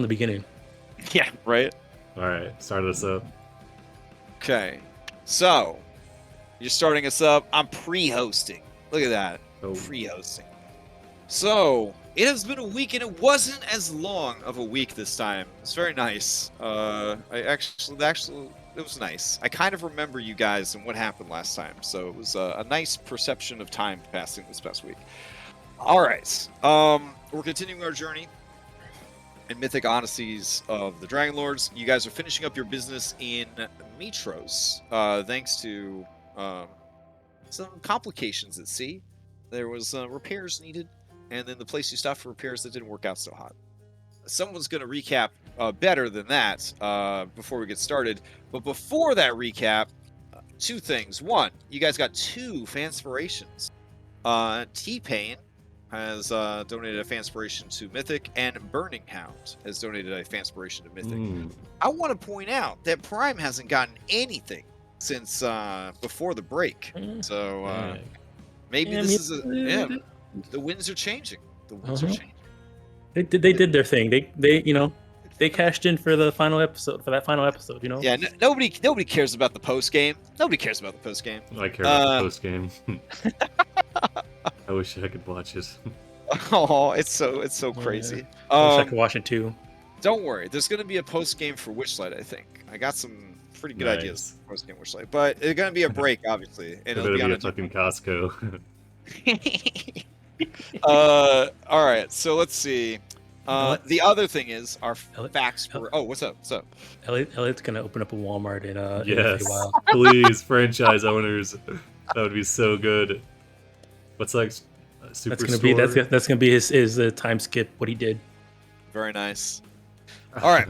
the beginning. Yeah, right. All right, start us up. Okay, so you're starting us up. I'm pre-hosting. Look at that, pre-hosting. So it has been a week, and it wasn't as long of a week this time. It's very nice. I actually, it was nice. I kind of remember you guys and what happened last time, so it was a nice perception of time passing this past week. All right, we're continuing our journey in Mythic Odysseys of the Dragonlords. You guys are finishing up your business in Mitros, thanks to some complications at sea. There was repairs needed, and then the place you stopped for repairs that didn't work out so hot. Someone's going to recap better than that before we get started. But before that recap, two things. One, you guys got 2 Fanspirations. T-Pain has donated a Fanspiration to Mythic, and Burning Hound has donated a Fanspiration to Mythic. I want to point out that Prime hasn't gotten anything since before the break. So maybe this is the winds are changing. The winds are changing. They did their thing. They cashed in for the final episode, for that final episode, you know? Yeah, nobody cares about the post game. Nobody cares about the post game. I care about the post game. I wish I could watch it. Oh, it's so crazy. I wish I could watch it too. Don't worry, there's going to be a post game for Witchlight. I think I got some pretty good ideas for post game Witchlight, but it's going to be a break, obviously, and it'll be on a fucking Costco. All right, so let's see. The other thing is our facts. Oh, what's up? What's up? Elliot's gonna open up a Walmart in yes, a while. Please, franchise owners, that would be so good. What's like super? That's gonna be his time skip. What he did. Very nice. All right,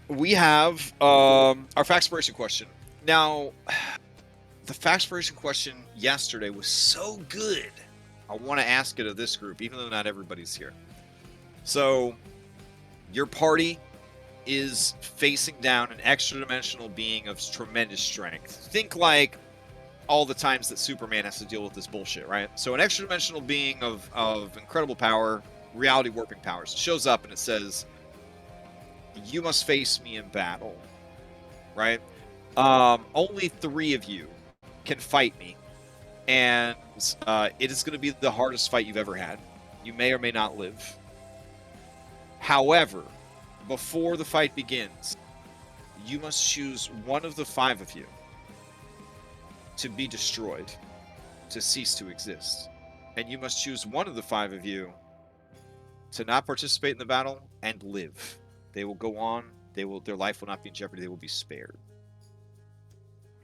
we have our Factspiration question. Now, the Factspiration question yesterday was so good. I want to ask it of this group, even though not everybody's here. So, your party is facing down an extra-dimensional being of tremendous strength. Think like all the times that Superman has to deal with this bullshit, right? So an extra-dimensional being of incredible power, reality-warping powers, shows up and it says, you must face me in battle, right? Only 3 of you can fight me, and it is going to be the hardest fight you've ever had. You may or may not live. However, before the fight begins, you must choose one of the 5 of you to be destroyed, to cease to exist. And you must choose one of the 5 of you to not participate in the battle and live. They will go on, their life will not be in jeopardy, they will be spared.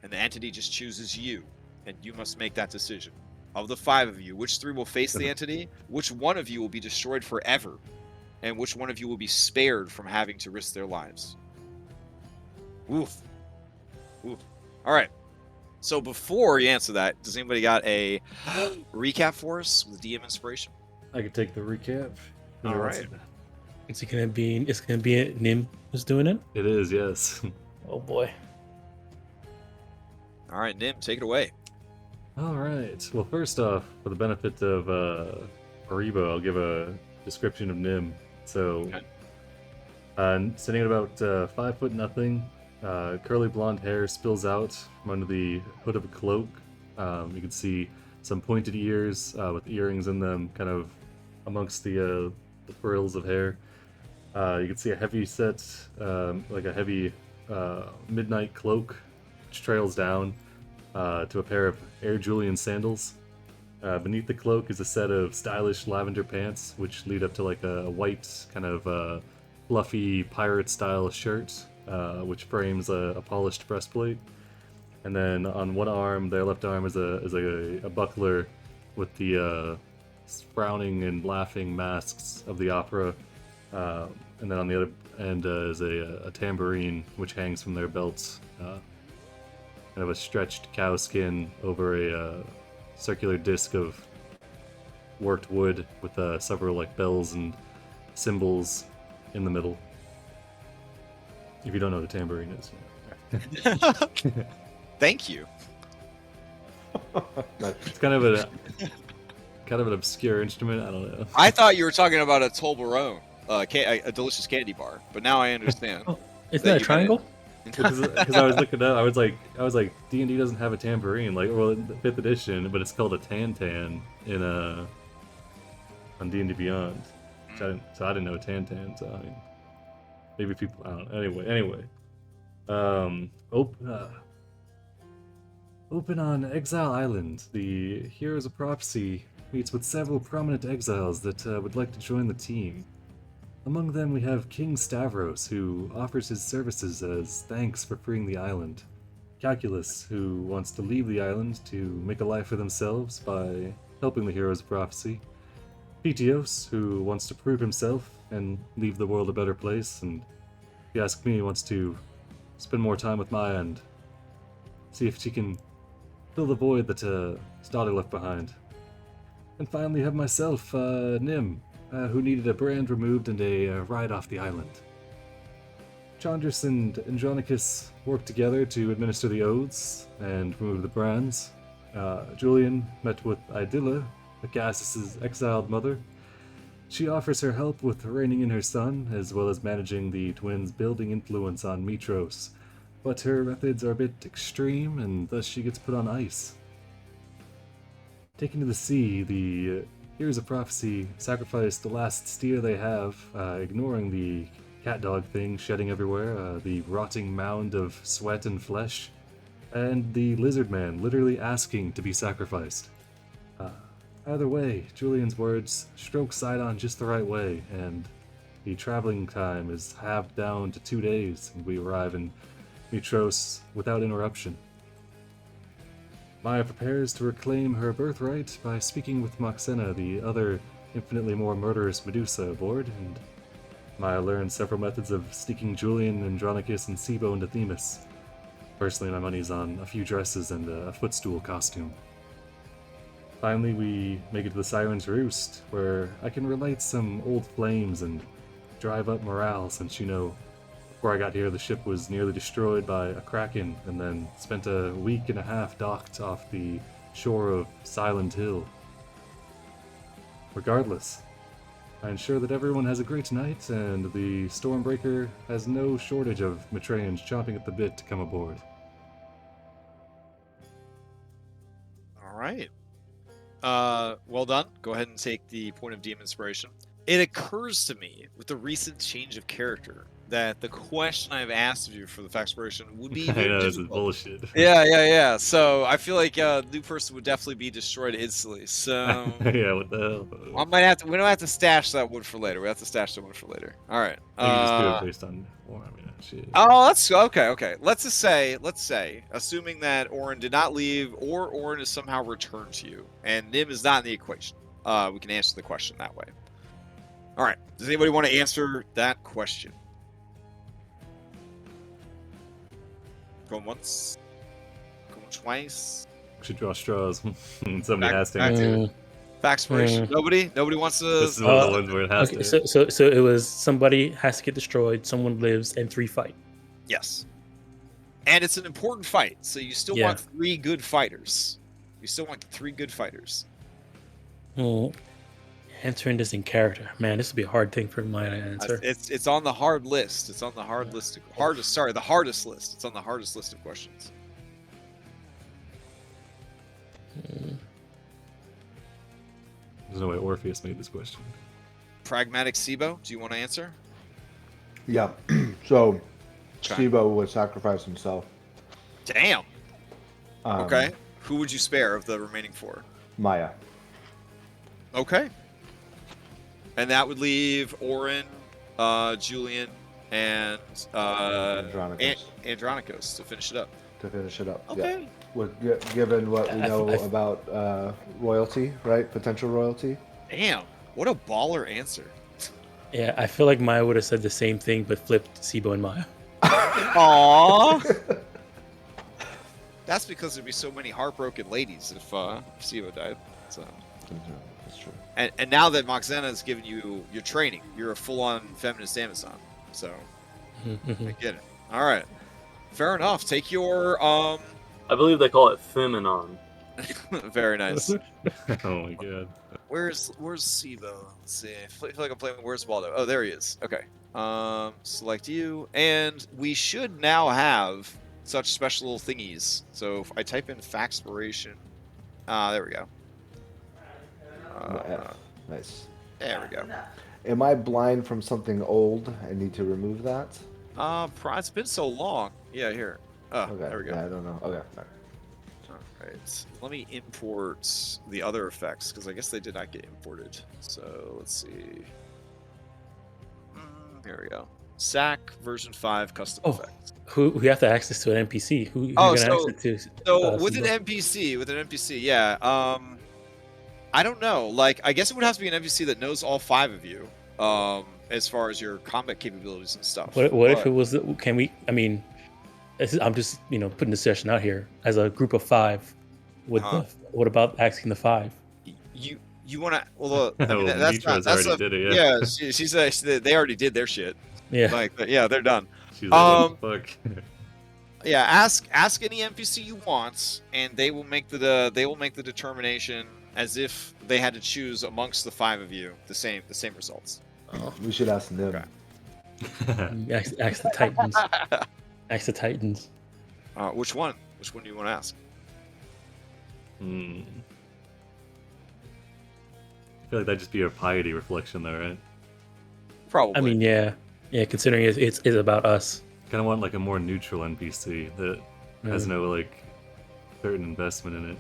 And the entity just chooses you, and you must make that decision. Of the 5 of you, which 3 will face the entity, which one of you will be destroyed forever, and which one of you will be spared from having to risk their lives. Oof. Oof. All right. So before you answer that, does anybody got a recap for us with DM inspiration? I could take the recap. All right. It's gonna be Nim who's doing it? It is, yes. Oh boy. All right, Nim, take it away. All right. Well, first off, for the benefit of Aribo, I'll give a description of Nim. So, sitting at about 5 foot nothing, curly blonde hair spills out from under the hood of a cloak. You can see some pointed ears with earrings in them, kind of amongst the frills of hair. You can see a heavy set, like a heavy midnight cloak, which trails down to a pair of Air Julian sandals. Beneath the cloak is a set of stylish lavender pants, which lead up to like a white kind of fluffy pirate-style shirt, which frames a polished breastplate. And then on one arm, their left arm, is a buckler with the frowning and laughing masks of the opera. And then on the other end is a tambourine, which hangs from their belts. Kind of a stretched cow skin over a circular disc of worked wood with several like bells and cymbals in the middle. If you don't know what a tambourine is. Thank you. It's kind of an obscure instrument. I don't know. I thought you were talking about a Tolbarone. a delicious candy bar. But now I understand. Oh, isn't That that a you triangle? Because I was looking up, I was like D&D doesn't have a tambourine, like, well, in the 5th edition, but it's called a tan in on D&D Beyond. So I didn't know tan. So I mean, maybe people, I don't know. Anyway, open on Exile Island. The Heroes of Prophecy meets with several prominent exiles that would like to join the team. Among them we have King Stavros, who offers his services as thanks for freeing the island. Calculus, who wants to leave the island to make a life for themselves by helping the Heroes of Prophecy. Pythios, who wants to prove himself and leave the world a better place, and if you ask me, wants to spend more time with Maya and see if she can fill the void that his daughter left behind. And finally we have myself, Nim, who needed a brand removed and a ride off the island. Chandris and Andronicus worked together to administer the oaths and remove the brands. Julian met with Idilla, Agassus's exiled mother. She offers her help with reining in her son, as well as managing the twins' building influence on Mitros, but her methods are a bit extreme, and thus she gets put on ice. Taken to the sea, the Heroes of Prophecy sacrifice the last steer they have, ignoring the cat dog thing shedding everywhere, the rotting mound of sweat and flesh, and the lizard man literally asking to be sacrificed. Either way, Julian's words stroke Sidon just the right way, and the traveling time is halved down to 2 days, and we arrive in Mitros without interruption. Maya prepares to reclaim her birthright by speaking with Moxena, the other infinitely more murderous Medusa aboard, and Maya learns several methods of sneaking Julian, Andronicus, and Sibo into Themis. Personally, my money's on a few dresses and a footstool costume. Finally, we make it to the Siren's Roost, where I can relight some old flames and drive up morale, since, before I got here, the ship was nearly destroyed by a kraken, and then spent a week and a half docked off the shore of Silent Hill. Regardless, I ensure that everyone has a great night, and the Stormbreaker has no shortage of Matrayans chomping at the bit to come aboard. All right. Well done. Go ahead and take the point of DM inspiration. It occurs to me, with the recent change of character, that the question I've asked of you for the Faxpiration would be I very know, this is difficult. bullshit. Yeah. So I feel like a new person would definitely be destroyed instantly. So Yeah, what the hell? we don't have to stash that one for later. We have to stash that one for later. All right. We can just do it based on. Well, I mean, shit. Oh, that's okay. Let's say, assuming that Orin did not leave, or Orin is somehow returned to you, and Nim is not in the equation. We can answer the question that way. All right. Does anybody want to answer that question? Going once. Going twice. We should draw straws. Somebody has to back answer. to Faxpiration. Nobody wants to. This is one of the ones where it has Okay, to. so it was somebody has to get destroyed, someone lives, and 3 fight. Yes. And it's an important fight, so you still want 3 good fighters. You still want 3 good fighters. Answering this in character. Man, this would be a hard thing for mine to answer. It's on the hard list. It's on the hard list. The hardest list. It's on the hardest list of questions. There's no way Orpheus made this question. Pragmatic Sibo, do you want to answer? Yeah. So, Okay. Sibo would sacrifice himself. Damn. Okay. Who would you spare of the remaining 4? Maya. Okay. And that would leave Orin, Julian, and Andronicus to finish it up. To finish it up. Okay. Yeah. Given what we know about royalty, right? Potential royalty. Damn. What a baller answer. Yeah, I feel like Maya would have said the same thing, but flipped Sibo and Maya. Aww. That's because there'd be so many heartbroken ladies if Sibo died. So. That's true. And now that Moxena has given you your training, you're a full-on feminist Amazon. So I get it. All right, fair enough. Take your I believe they call it Feminon. Very nice. Oh my god. Where's Sibo? Let's see. I feel like I'm playing. Where's Waldo? Oh, there he is. Okay. Select you, and we should now have such special little thingies. So if I type in Faxpiration, there we go. Nice. There we go. Am I blind from something old? I need to remove that. It's been so long. Yeah, here. Oh, Okay. there we go. Yeah, I don't know. Okay. Alright, let me import the other effects, because I guess they did not get imported. So, let's see. Here we go. SAC version 5 custom effects. Who have to access to an NPC? Who you Oh, gonna access to? So, with an Sibo? NPC, yeah. I don't know. Like, I guess it would have to be an NPC that knows all 5 of you, as far as your combat capabilities and stuff. What if it was? Can we? I mean, I'm just putting the session out here as a group of 5. What about asking the 5? You want to? Well, I mean, did it, yeah. Yeah, she said they already did their shit. Yeah. Like, yeah, they're done. She's like, what the fuck? Yeah, ask any NPC you want, and they will make the determination as if they had to choose amongst the 5 of you the same results. We should ask them. Okay. Ask the Titans. Ask the Titans. Which one? Which one do you want to ask? I feel like that'd just be a piety reflection, though, right? Probably. I mean, yeah. Considering it's about us. Kind of want like a more neutral NPC that has no like certain investment in it.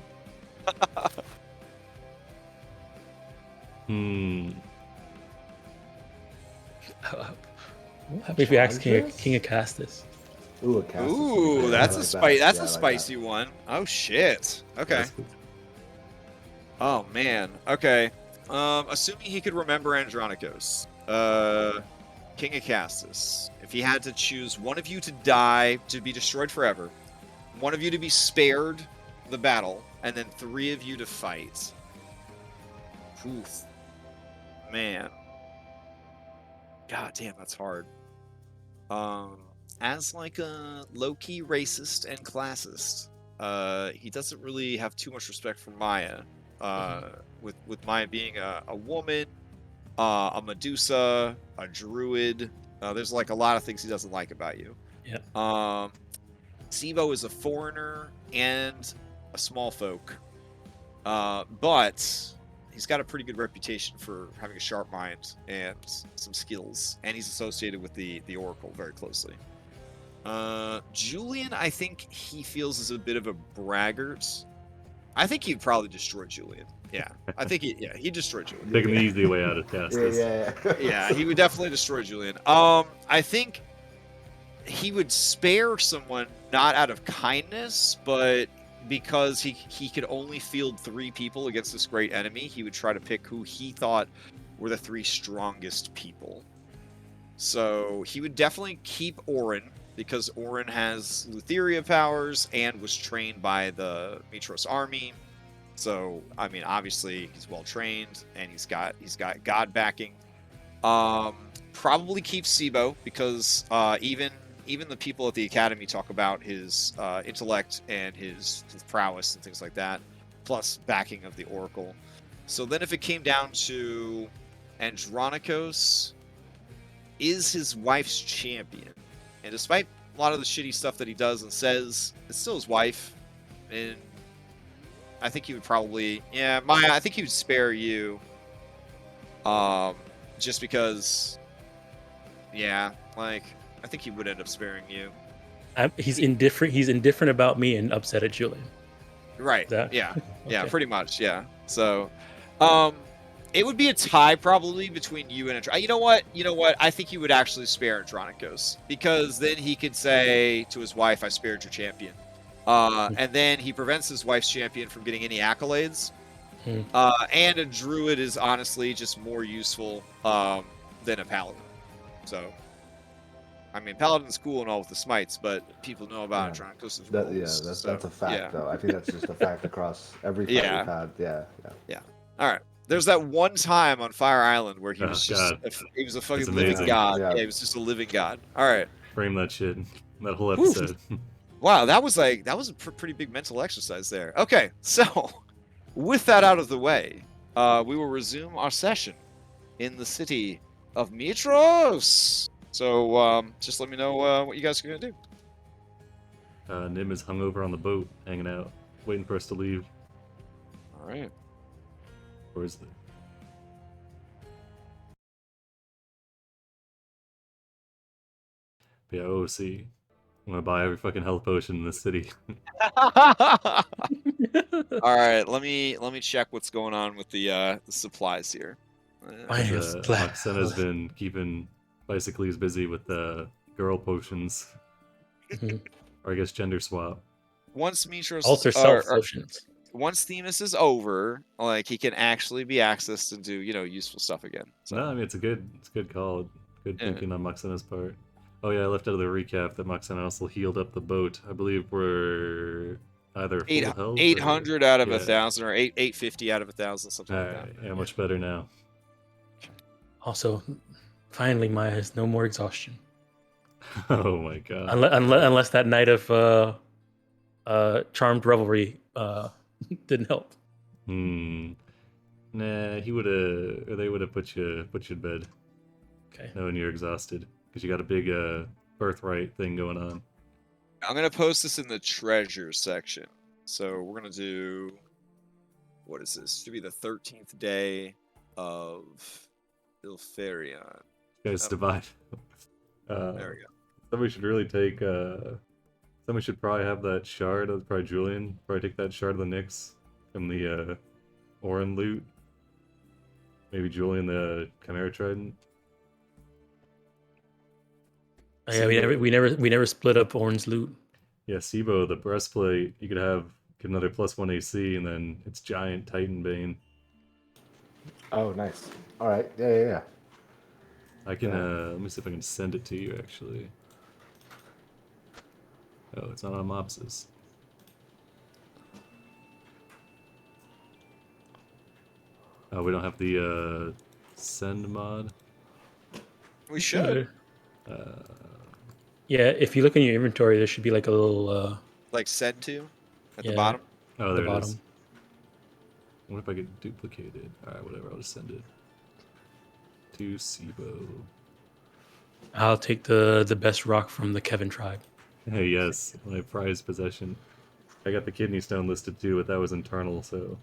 If we ask King of Castus. Ooh, a Castus. Ooh, that's a spicy that. one. Oh shit. Okay. Oh man. Okay. Assuming he could remember Andronikos, King of Castus. If he had to choose one of you to die, to be destroyed forever, one of you to be spared the battle, and then 3 of you to fight. Oof. Man. God damn, that's hard. As like a low-key racist and classist, he doesn't really have too much respect for Maya. With Maya being a woman, a Medusa, a druid. There's like a lot of things he doesn't like about you. Yeah. Sibo is a foreigner and a small folk, but he's got a pretty good reputation for having a sharp mind and some skills, and he's associated with the Oracle very closely. Julian, I think he feels is a bit of a braggart. I think he'd probably destroy Julian. Yeah, I think he'd destroy Julian. Taking the easy way out of Castus. Yeah, he would definitely destroy Julian. I think he would spare someone not out of kindness, but because he could only field 3 people against this great enemy, he would try to pick who he thought were the 3 strongest people. So he would definitely keep Orin, because Orin has Lutheria powers and was trained by the Mitros army. So, I mean, obviously he's well trained and he's got God backing. Probably keep Sibo, because even the people at the academy talk about his intellect and his prowess and things like that, plus backing of the Oracle. So then if it came down to Andronikos is his wife's champion, and despite a lot of the shitty stuff that he does and says, it's still his wife, and I think he would probably, Maya, I think he would spare you, just because, like, I think he would end up sparing you. He's indifferent about me and upset at Julian. Right. Okay. Yeah, pretty much. Yeah. So, it would be a tie probably between you and Andronikos. You know what? I think he would actually spare Andronikos, because then he could say to his wife, "I spared your champion," and then he prevents his wife's champion from getting any accolades. And a druid is honestly just more useful than a paladin. So, I mean, paladin's cool and all with the smites, but people know about Andronikos' rules. That's a fact, though. I think that's just a fact across every fight we've had. Yeah. All right. There's that one time on Fire Island where he was he was a fucking living god. Yeah, he was just a living god. All right. Frame that shit. That whole episode. Wow, that was a pretty big mental exercise there. Okay, so with that out of the way, we will resume our session in the city of Mitros. So just let me know what you guys are gonna do. Nim is hung over on the boat, hanging out, waiting for us to leave. All right. Where's the? Yeah, OC. I'm gonna buy every fucking health potion in the city. All right, let me check what's going on with the supplies here. Moxena's been keeping Bicycles busy with the girl potions. Or I guess gender swap. Once Mitros Alter self potions. Once Themis is over, like he can actually be accessed and do useful stuff again. So. No, I mean it's a good call. Good thinking on Moxena's part. Oh yeah, I left out of the recap that Moxena also healed up the boat. I believe we're either full health 800 out of 1,000 or 850 out of 1,000, something like that. Yeah, much better now. Also, finally, Maya has no more exhaustion. Oh my god. Unless that night of Charmed Revelry didn't help. Nah, they would have put you to bed. Okay. Knowing you're exhausted. Because you got a big birthright thing going on. I'm going to post this in the treasure section. So we're going to do... What is this? Should be the 13th day of Ilfarion. You guys divide. There we go. Somebody should really take... somebody should probably have that shard. That's probably Julian. Probably take that shard of the Nyx from the Ohlen loot. Maybe Julian the Chimera Trident. Oh, yeah, we never split up Orn's loot. Yeah, Sibo, the breastplate, you could get another +1 AC, and then it's giant Titan Bane. Oh, nice. All right, yeah. I can let me see if I can send it to you actually. Oh, it's not on Mopses. Oh, we don't have the send mod. We should. Yeah, if you look in your inventory, there should be like a little like send to at the bottom. Oh, there the it is. What if I get duplicated? Alright, whatever, I'll just send it to Sibo. I'll take the best rock from the Kevin tribe. Hey, yes, my prized possession. I got the kidney stone listed too, but that was internal, so.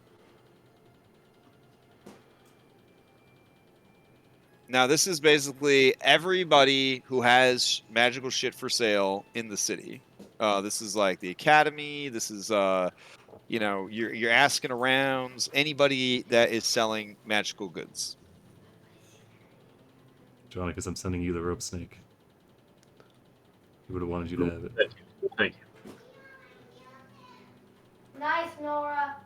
Now, this is basically everybody who has magical shit for sale in the city. This is like the academy. This is, you're asking around anybody that is selling magical goods. John, because I'm sending you the rope snake. He would have wanted you to have it. Thank you. Nice, Nora.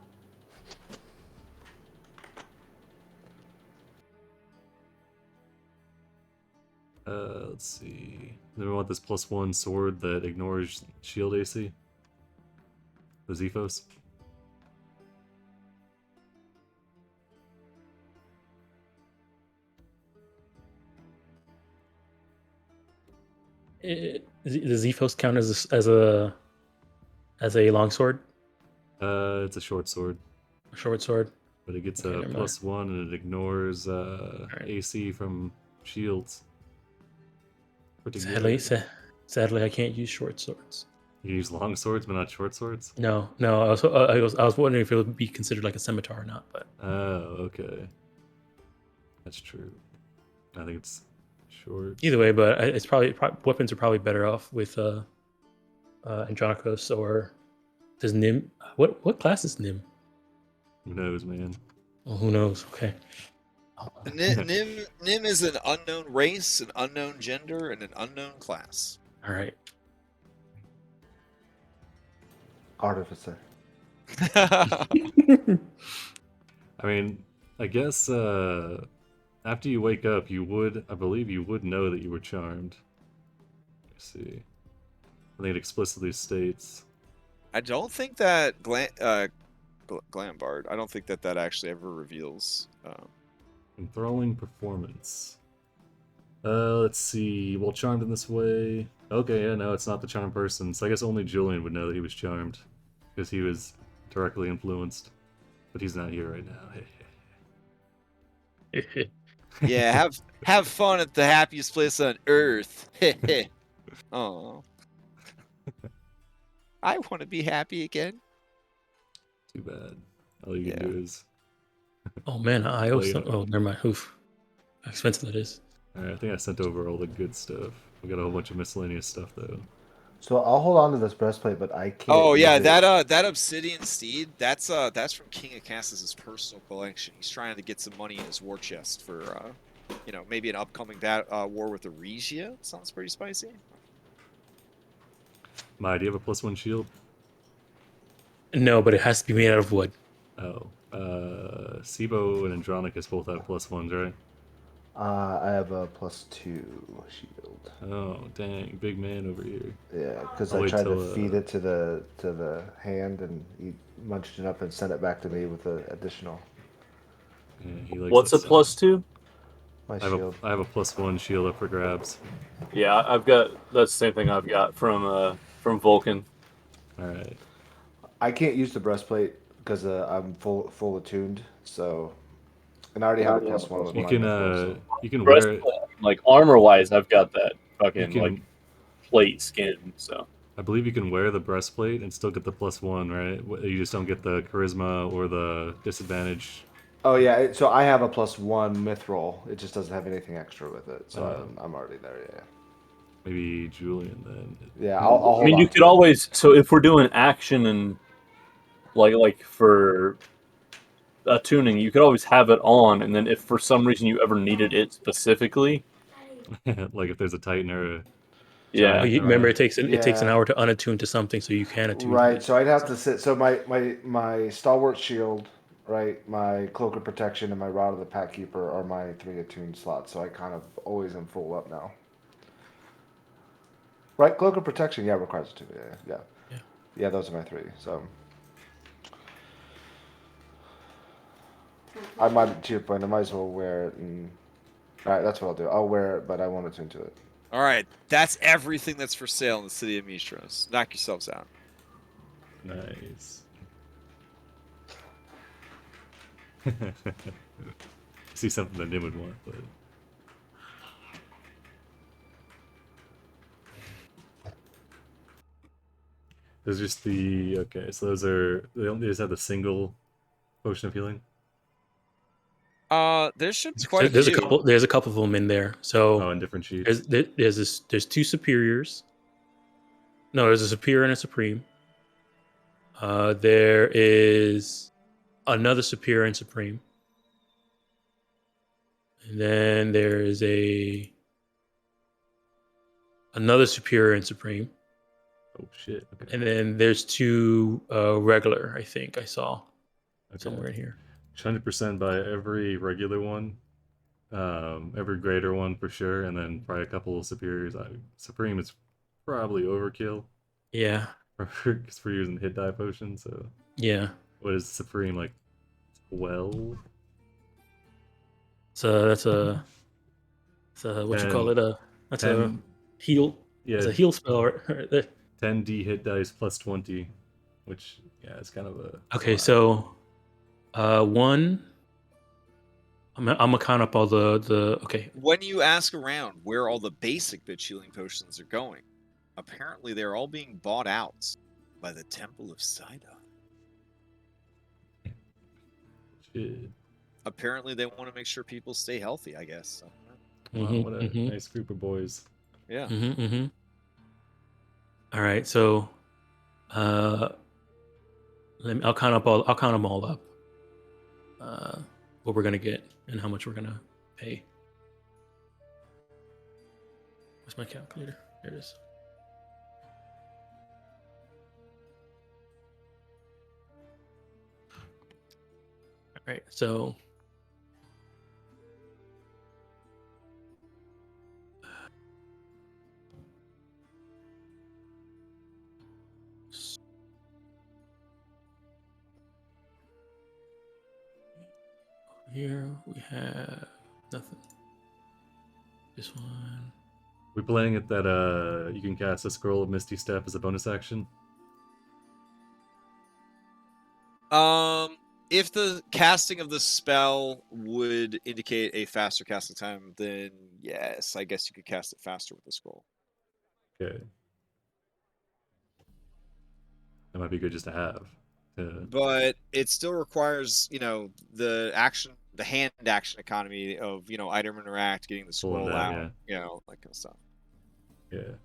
Let's see. Then we want this +1 sword that ignores shield AC. The Zephos. The Zephos count as a longsword? It's a short sword. A short sword. But it gets a +1 and it ignores AC from shields. Sadly, I can't use short swords. You use long swords, but not short swords? No. I was wondering if it would be considered like a scimitar or not, but. Oh, okay. That's true. I think it's short. Either way, but it's probably weapons are probably better off with Andronicus or does Nim? What class is Nim? Who knows, man? Oh, who knows? Okay. Nim is an unknown race, an unknown gender, and an unknown class. All right. Artificer. I mean, I guess after you wake up, I believe you would know that you were charmed. Let's see. I think it explicitly states. I don't think that Glambard. I don't think that actually ever reveals. Enthralling performance. Let's see. Well, charmed in this way. Okay, yeah, no, it's not the charmed person. So I guess only Julian would know that he was charmed because he was directly influenced. But he's not here right now. Yeah, have fun at the happiest place on earth. Oh, I want to be happy again. Too bad. All you can Yeah. do is. Oh man, I Play also. it. Oh, never mind. Oof. How expensive that is. Alright, I think I sent over all the good stuff. We got a whole bunch of miscellaneous stuff though. So I'll hold on to this breastplate, but I can't. Oh yeah, use it. that obsidian steed, that's from King of Cassis' personal collection. He's trying to get some money in his war chest for maybe an upcoming war with the Regia. Sounds pretty spicy. Maya, do you have a +1 shield? No, but it has to be made out of wood. Oh. Sibo and Andronicus both have +1s, right? I have a +2 shield. Oh, dang. Big man over here. Yeah, because I'll I wait tried till, to feed it to the hand, and he munched it up and sent it back to me with the additional. Yeah, he likes What's that a stuff. +2? My I shield. have a +1 shield up for grabs. Yeah, I've got that's the same thing I've got from Vulcan. Alright. I can't use the breastplate because I'm full attuned. So, and I already have a +1 with You my can mithril, so. you can wear it. Breastplate, like armor wise, I've got that You fucking can like plate skin. So I believe you can wear the breastplate and still get the +1, right? You just don't get the charisma or the disadvantage. Oh yeah, so I have a +1 mithril. It just doesn't have anything extra with it. So Oh. I'm already there. Yeah. Maybe Julian then. Yeah, I'll I hold mean, on you to could it. always. So if we're doing action and like for tuning, you could always have it on, and then if for some reason you ever needed it specifically, Like if there's a Titan or a Oh, yeah, Giant remember, around. it takes an Yeah. hour to unattune to something, so you can attune to Right, it. so I'd have to sit. So my stalwart shield, right, my cloak of protection, and my rod of the pack keeper are my 3 attuned slots. So I kind of always am full up now. Right, cloak of protection, yeah, requires attune. Yeah. Yeah, those are my 3. So I might, to your point, I might as well wear it. And all right, that's what I'll do. I'll wear it, but I won't attune to it. All right, that's everything that's for sale in the city of Mistros. Knock yourselves out. Nice. See something that Nim would want, but there's just the okay. So those are they just have the single potion of healing. There should be quite a There's few. a couple of them in there. So Oh, in different sheets. there's 2 superiors. No, there's a superior and a supreme. There is another superior and supreme. And then there is another superior and supreme. Oh shit. Okay. And then there's 2 regular, I think I saw somewhere in here. 100% by every regular one, every greater one for sure, and then probably a couple of superiors. Supreme is probably overkill. Yeah. Because we're using hit die potion. So Yeah. what is Supreme, like 12? So that's a what you call it? That's 10, a heal. yeah, It's a heal spell. Right there. 10d hit dice plus 20, which yeah, it's kind of a Okay, lot. so one. I'm gonna count up all the. Okay, When you ask around where all the basic bitch healing potions are going, apparently they're all being bought out by the Temple of Sidon. Shit. Apparently they want to make sure people stay healthy, I guess. Wow, what a nice group of boys. Yeah. All right, so I'll count them all up. What we're gonna get and how much we're gonna pay. Where's my calculator? There it is. All right, so here we have nothing. This one. We playing it that you can cast a Scroll of Misty Step as a bonus action? If the casting of the spell would indicate a faster casting time, then yes, I guess you could cast it faster with the scroll. Okay. That might be good just to have. But it still requires, the hand action economy of, item interact, getting the Pulling scroll that, out, that kind of stuff. Yeah.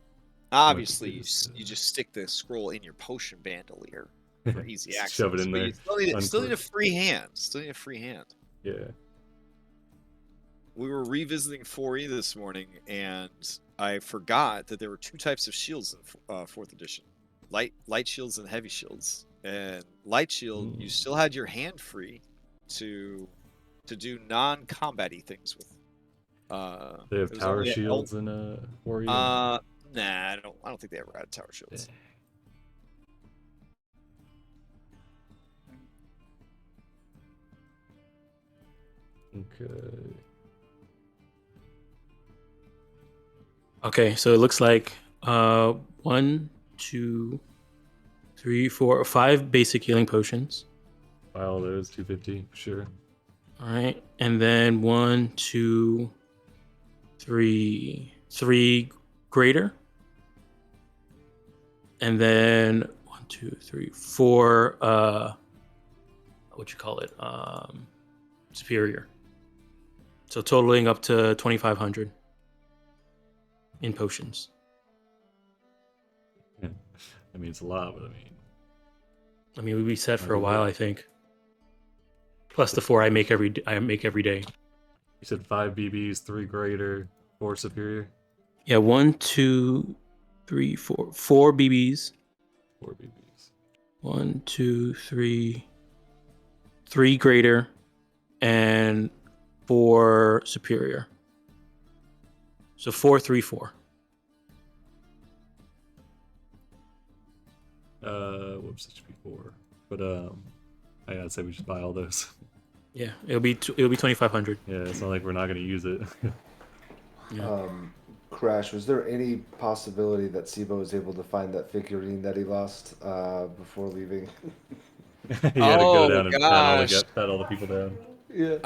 Obviously, you just, just stick the scroll in your potion bandolier for easy Just access. shove it in but there. You still need a free hand. Yeah. We were revisiting 4E this morning, and I forgot that there were 2 types of shields in 4th edition: light shields and heavy shields. And light shield, you still had your hand free to do non-combat-y things with. They have tower shields in 4E. Nah, I don't think they ever had tower shields. Okay. Okay, so it looks like 1, 2, 3, 4, 5 basic healing potions. File those 250 for sure. All right, and then 1, 2, 3 greater, and then 1, 2, 3, 4 what you call it, superior. So totaling up to 2,500 in potions. I mean, it's a lot, but I mean, we'll be set for a while, I think. Plus the 4 I make every day. You said 5 BBs, 3 greater, 4 superior. Yeah, 1, 2, 3, 4. 4 BBs. 4 BBs. 1, 2, 3. 3 greater, and 4 superior. So 4, 3, 4. Whoops, it should be 4. But I'd say we should buy all those. Yeah, it'll be 2,500. Yeah, it's not like we're not going to use it. Yeah. Crash, was there any possibility that Sibo was able to find that figurine that he lost before leaving? He had to go down and pat all the people down. Yeah.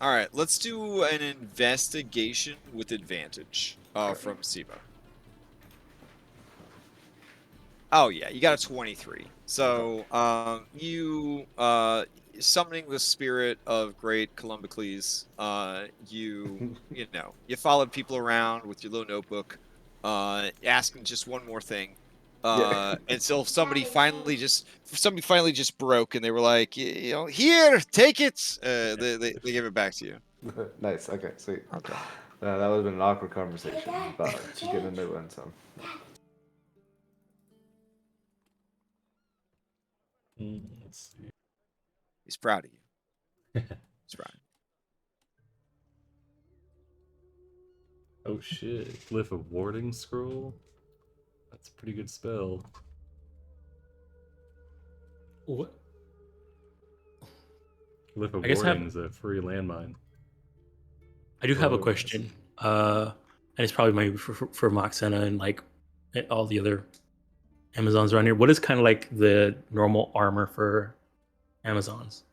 All right, let's do an investigation with advantage from Sibo. Oh yeah, you got a 23. So you summoning the spirit of great Columbicles, you followed people around with your little notebook, asking just one more thing. Until somebody finally just broke, and they were like, here, take it. They give it back to you. Nice. Okay, sweet. Okay. That would have been an awkward conversation about just getting a new one. So. Let's see. He's proud of you. He's proud. Oh shit! Glyph of Warding Scroll. That's a pretty good spell. What? Glyph of Warding is a free landmine. I do have a question. And it's probably for Moxena and like all the other Amazons around here. What is kind of like the normal armor for Amazons?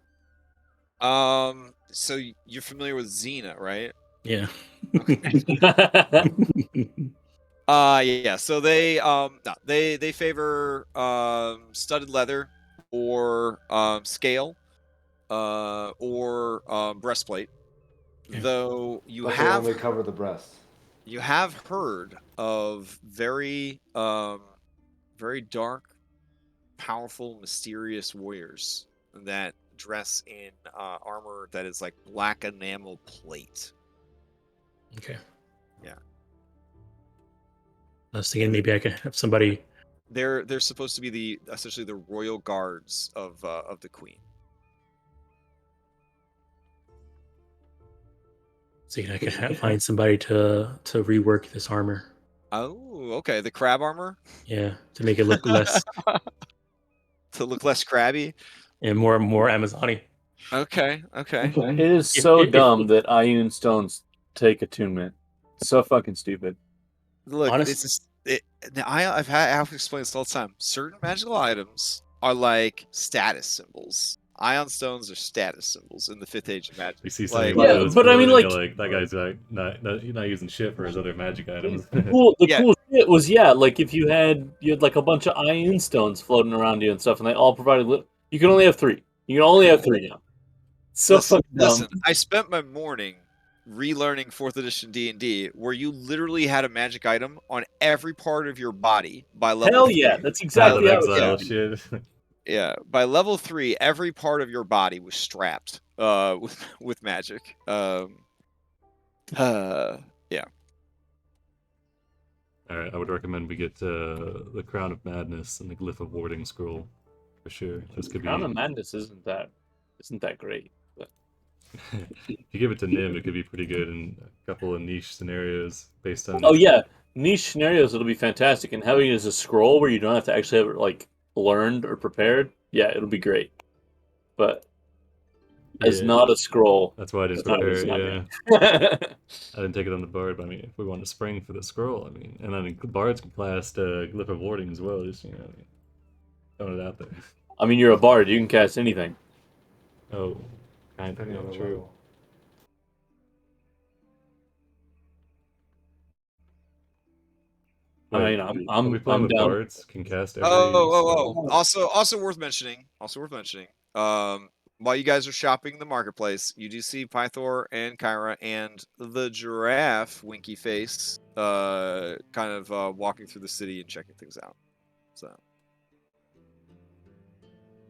So you're familiar with Xena, right? Yeah. Yeah. So they favor studded leather or scale or breastplate. Yeah. Though you But have they only cover the breast. You have heard of very dark, powerful, mysterious warriors that dress in armor that is like black enamel plate. Okay. Yeah. I was thinking maybe I could have somebody. They're supposed to be essentially the royal guards of the queen. See, I could find somebody to rework this armor. Oh, okay. The crab armor? Yeah, to make it look less To look less crabby? and more Amazon-y. Okay. It is If- so if- dumb that Ioun stones take attunement. So fucking stupid. Look, Honest- I have to explain this all the time. Certain magical items are like status symbols. Ion stones are status symbols in the 5th age of magic. You see Like, something with Yeah, those but I mean, glowing, like- you're like that guy's like not using shit for his other magic items. The Yeah. cool shit was like if you had like a bunch of Ioun stones floating around you and stuff, and they all provided. You can only have 3. You can only have 3 now. So fucking dumb. listen, I spent my morning relearning 4th edition D&D, where you literally had a magic item on every part of your body by level Hell 3. yeah, that's Path exactly of how exile it shit. Yeah, by level 3, every part of your body was strapped with magic. Yeah. All right, I would recommend we get the Crown of Madness and the Glyph of Warding scroll for sure. This could be. Crown of Madness isn't that great. But If you give it to Nim, it could be pretty good in a couple of niche scenarios based on. oh yeah, niche scenarios it'll be fantastic, and having it as a scroll where you don't have to actually have it like learned or prepared, yeah, it'll be great. But as Yeah. not a scroll, That's why I didn't it's not- prepare it's it. not Yeah, good. I didn't take it on the bard. But I mean, if we want to spring for the scroll, I mean, and I mean, bards can cast Glyph of Warding as well. Just throwing it out there. I mean, you're a bard; you can cast anything. Oh, kind Depending on of the true. level. I mean, Are we playing I'm with down. bards? Can cast every. Oh. Also worth mentioning. While you guys are shopping the marketplace, you do see Pythor and Kyra and the giraffe, Winky Face, kind of walking through the city and checking things out. So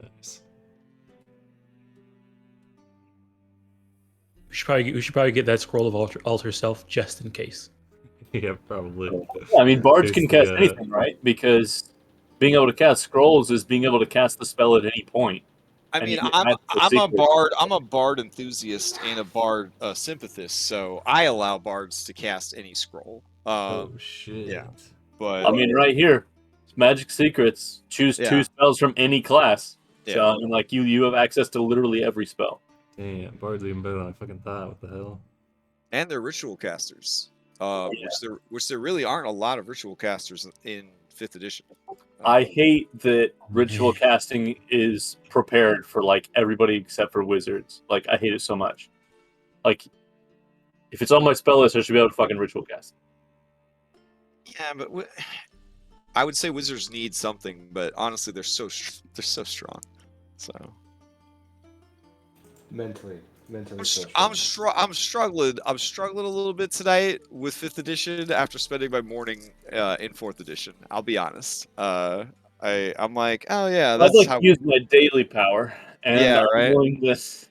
Nice. we should probably get that scroll of alter self just in case. Yeah, probably. Yeah, I mean, bards Case can the, cast anything, right? Because being able to cast scrolls is being able to cast the spell at any point. I And mean, you I'm add the a secret. bard. I'm a bard enthusiast and a bard sympathist, so I allow bards to cast any scroll. Oh shit. yeah. But I mean, right here, magic secrets. Choose Yeah. 2 spells from any class. Yeah. So, I mean, like you have access to literally every spell. Damn, bards even better than I fucking thought. What the hell? and they're ritual casters, Yeah. which there really aren't a lot of ritual casters in 5th edition. I hate that ritual casting is prepared for like everybody except for wizards. Like, I hate it so much. Like, if it's on my spell list, I should be able to fucking ritual cast. Yeah, but I would say wizards need something, but honestly, they're so strong. So Mentally I'm, so I'm struggling a little bit tonight with 5th edition after spending my morning in 4th edition. I'll be honest. I'm like, oh yeah, I'd that's like how. to use my daily power. And Yeah, I'm right. doing this.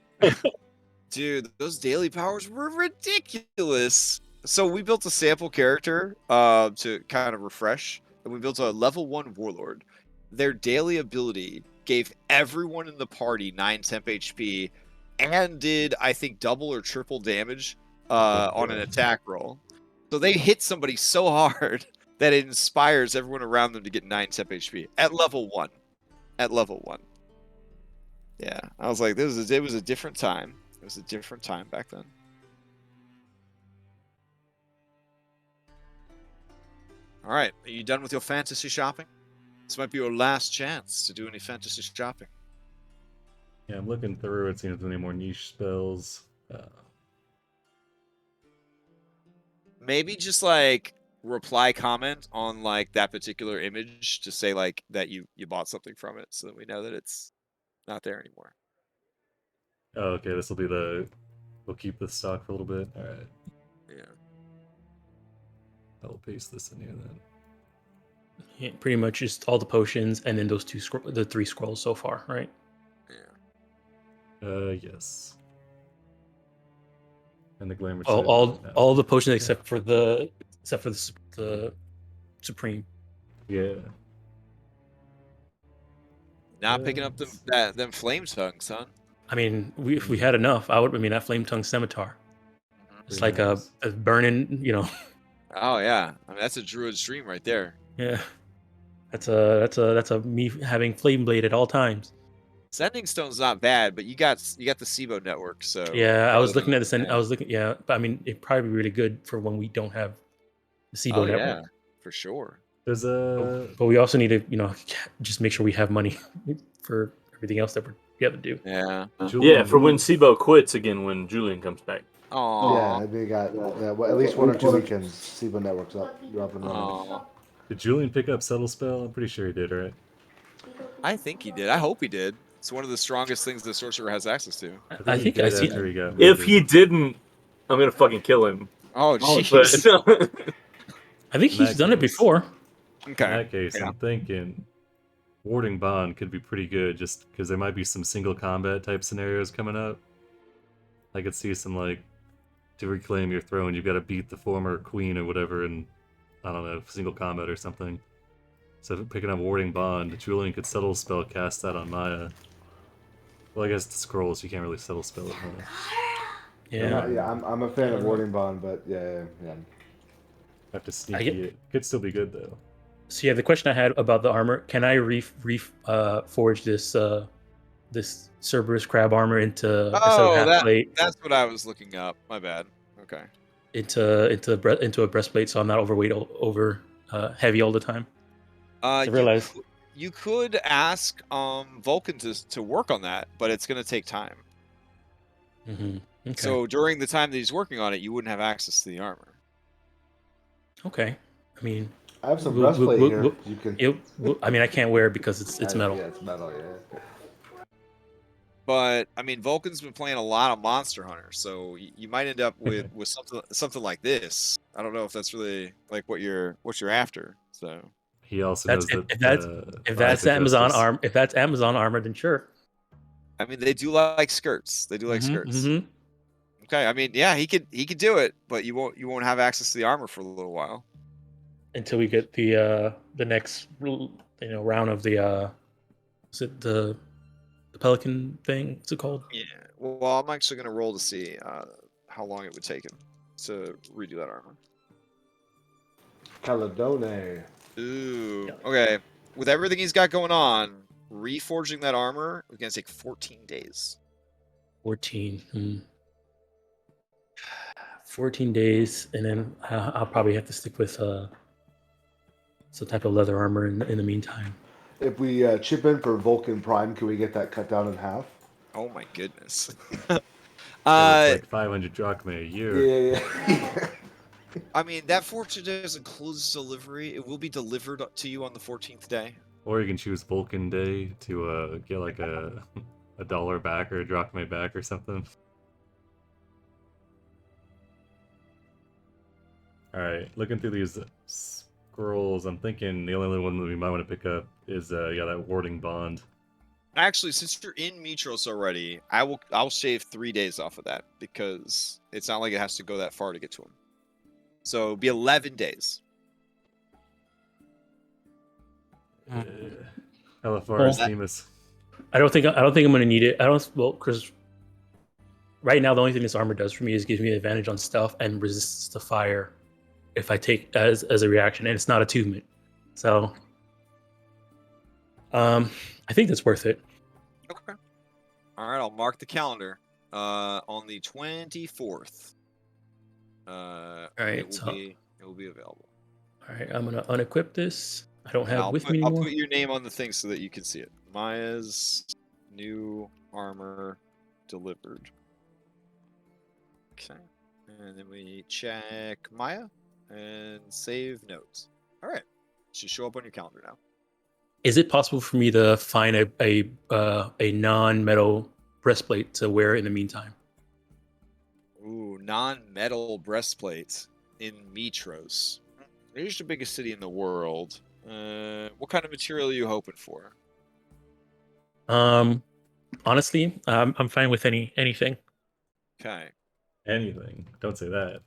Dude, those daily powers were ridiculous. So we built a sample character to kind of refresh, and we built a level 1 warlord. Their daily ability gave everyone in the party 9 temp HP and did, I think, double or triple damage on an attack roll. So they hit somebody so hard that it inspires everyone around them to get 9 temp HP at level 1. Yeah, I was like, it was a different time. It was a different time back then. All right, are you done with your fantasy shopping? This might be your last chance to do any fantasy shopping. Yeah, I'm looking through it, seeing if there's any more niche spells. Maybe just like reply comment on like that particular image to say like that you bought something from it, so that we know that it's not there anymore. Oh, okay, this will be the. We'll keep this stock for a little bit. All right, Yeah. I'll paste this in here then. Yeah, pretty much just all the potions and then those the 3 scrolls so far, right? Yeah. Yes. And the glamour. All the potions except for the supreme. Yeah. Not picking up them flame tongues, son. I mean, if we had enough, that flame tongue scimitar. It's Pretty like nice. a burning, Oh yeah, I mean that's a druid's dream right there. yeah. That's a me having flame blade at all times. Sending Stone's not bad, but you got the SIBO network, so Yeah, I was looking at this, and yeah. I was looking. Yeah, but I mean, it'd probably be really good for when we don't have the SIBO Oh network. yeah, for sure. There's a But we also need to, just make sure we have money for everything else that we have to do. Yeah. Yeah, for when SIBO quits again when Julian comes back. Aw. Yeah, they got at least 1 or 2 weekends. SIBO networks up and running. Aw. Did Julian pick up Subtle Spell? I'm pretty sure he did, right? I think he did. I hope he did. It's one of the strongest things the sorcerer has access to. I he think did I see. after he got If murdered. he didn't, I'm gonna fucking kill him. Oh But jeez. I think In he's that done it case. before. In Okay. that case, Yeah. I'm thinking Warding Bond could be pretty good, just because there might be some single combat type scenarios coming up. I could see some like to reclaim your throne, you've got to beat the former queen or whatever, in I don't know, single combat or something. So picking up Warding Bond, Julian could subtle spell cast that on Maya. Well, I guess the scrolls you can't really subtle spell it. Huh? Yeah. I'm a fan of Warding Bond, but yeah. Have to sneaky it. Could still be good though. So yeah, the question I had about the armor: can I forge this this Cerberus crab armor into instead of half plate that's what I was looking up. My bad. Okay. into a breastplate, so I'm not overweight over heavy all the time? I realized. You could ask Vulcan to work on that, but it's going to take time. Mm-hmm. Okay. So during the time that he's working on it, you wouldn't have access to the armor. Okay. I mean, I have some breastplate here. You can. I mean, I can't wear it because it's metal. Yeah, it's metal. Yeah. But I mean, Vulcan's been playing a lot of Monster Hunter, so you might end up with something like this. I don't know if that's really like what you're after. So He also knows that if that's Amazon armor, then sure. I mean, they do like skirts. They do like skirts. Mm-hmm. Okay, I mean, yeah, he could do it, but you won't have access to the armor for a little while Until we get the next round of the is it the Pelican thing? What's it called? Yeah. Well, I'm actually gonna roll to see how long it would take him to redo that armor. Caledone. Ooh. Okay. With everything he's got going on, reforging that armor is gonna take 14 days. 14. 14 days, and then I'll probably have to stick with some type of leather armor in the meantime. If we chip in for Vulcan Prime, can we get that cut down in half? Oh my goodness. It's like 500 drachma a year. Yeah. I mean, that 14 days includes delivery. It will be delivered to you on the 14th day. Or you can choose Vulcan Day to get like a $1 back or a drachma back or something. Alright, looking through these scrolls, I'm thinking the only one that we might want to pick up is that Warding Bond. Actually, since you're in Mitros already, I'll shave 3 days off of that because it's not like it has to go that far to get to him. So it'll be 11 days. How far is Themis? I don't think I'm gonna need it. Because right now the only thing this armor does for me is gives me an advantage on stealth and resists to fire if I take as a reaction, and it's not attunement. So I think that's worth it. Okay. All right, I'll mark the calendar on the 24th. All right, it will be available. All right, I'm gonna unequip this. I don't have I'll with me anymore. I'll put your name on the thing so that you can see it. Maya's new armor delivered. Okay, and then we check Maya and save notes. All right, it should show up on your calendar now. Is it possible for me to find a non-metal breastplate to wear in the meantime? Ooh, non-metal breastplate in Mitros. It's the biggest city in the world. What kind of material are you hoping for? Honestly, I'm fine with anything. Okay. Anything. Don't say that.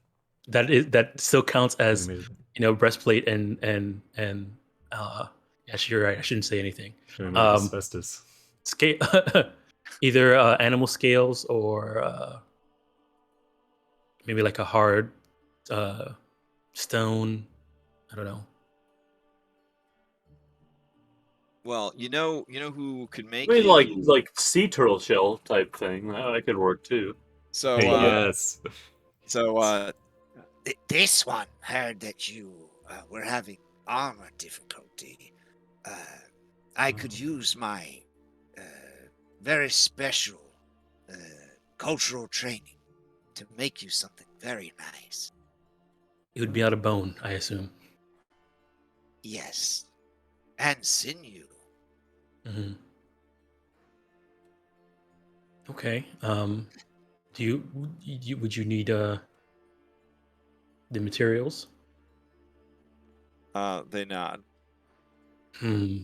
That still counts as Amazing. Breastplate and actually you're right. I shouldn't say anything. Asbestos. Scale, either animal scales or maybe like a hard stone. I don't know. Well, you know who could I make mean, you. like sea turtle shell type thing. That could work too. So, Yes. This one heard that you were having armor difficulty. I could use my very special cultural training to make you something very nice. It would be out of bone, I assume. Yes. And sinew. Hmm. Okay. Would you need the materials? they nod. Hmm.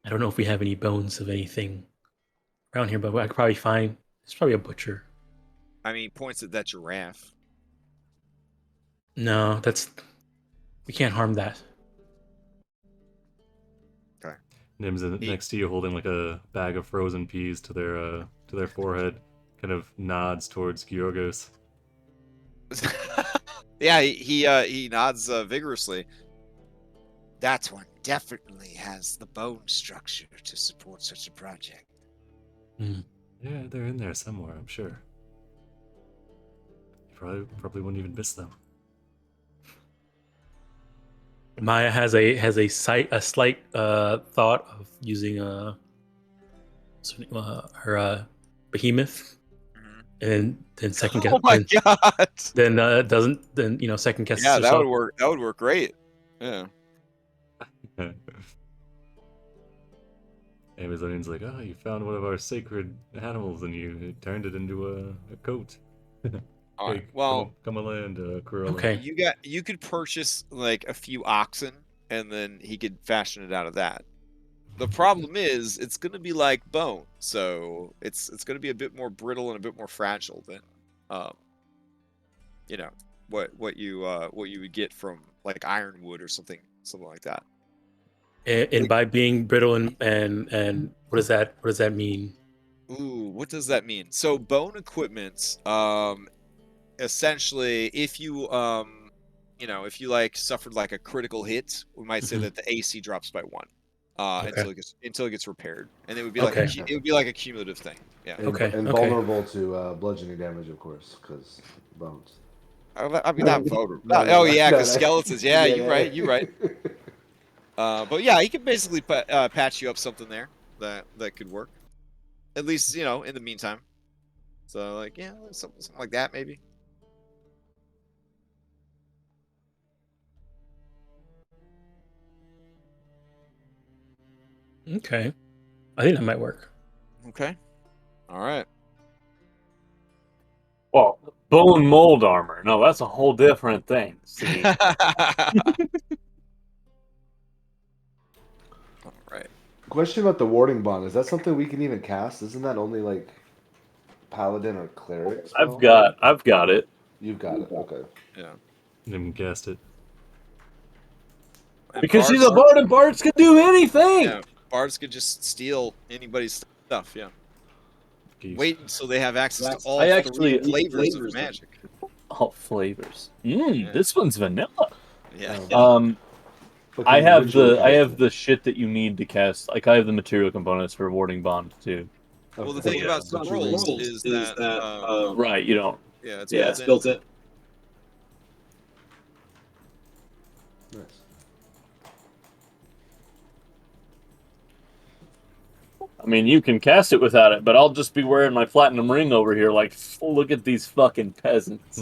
I don't know if we have any bones of anything around here, but I could probably find. It's probably a butcher. I mean, he points at that giraffe. No, we can't harm that. Nim's next to you, holding like a bag of frozen peas to their forehead. Kind of nods towards Georgos. Yeah, he nods vigorously. That one definitely has the bone structure to support such a project. Yeah, they're in there somewhere, I'm sure. You probably wouldn't even miss them. Maya has a slight thought of using her behemoth, and then second guess. Oh my god! Then doesn't then second guess. Yeah, that herself. would work. That would work great. Yeah. Amazonian's like, oh, you found one of our sacred animals and you turned it into a coat. All right. Hey, Well, come on land, Cruella. Okay. you could purchase like a few oxen, and then he could fashion it out of that. The problem is, it's going to be like bone, so it's going to be a bit more brittle and a bit more fragile than, what you would get from like ironwood or something like that. And by being brittle and what does that mean? Ooh, what does that mean? So bone equipment, essentially, if you if you like suffered like a critical hit, we might say Mhm. that the AC drops by 1, Okay. until it gets repaired, and it would be Okay. it would be like a cumulative thing. Yeah. Okay, And okay. vulnerable to bludgeoning damage, of course, because bones. I mean, not vulnerable. No, Oh yeah, no, because no. skeletons. Yeah, you're right. You're right. But yeah, he can basically patch you up something there that could work. At least in the meantime. So like something like that maybe. Okay. I think that might work. Okay. All right. Well, bone mold armor. No, that's a whole different thing. See, All right. Question about the warding bond. Is that something we can even cast? Isn't that only like paladin or cleric spell? I've got it. You've got it. Okay. Yeah. Nim cast it. And Because she's a bards- bard and bards can do anything. Yeah, bards could just steal anybody's stuff. Yeah. Geese. Wait until they have access to all I actually- three flavors of magic. All flavors. Yeah. This one's vanilla. Yeah. But I can you have ritually cast the shit that you need to cast. Like I have the material components for warding bond too. it? Well, the Okay. thing about scrolls is that Right, you don't. yeah, it's Yeah, built it's in. built in. Nice. I mean, you can cast it without it, but I'll just be wearing my platinum ring over here. Like, look at these fucking peasants.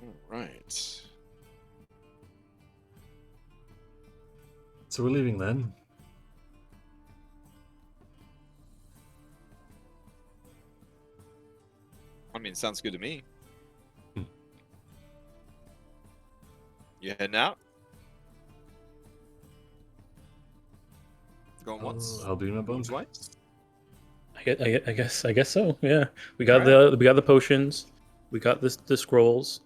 All right. So we're leaving then. I mean, sounds good to me. Hmm. You heading out? Going once? I'll do my Going bones. twice? I guess so. Yeah. We got the potions. We got the scrolls.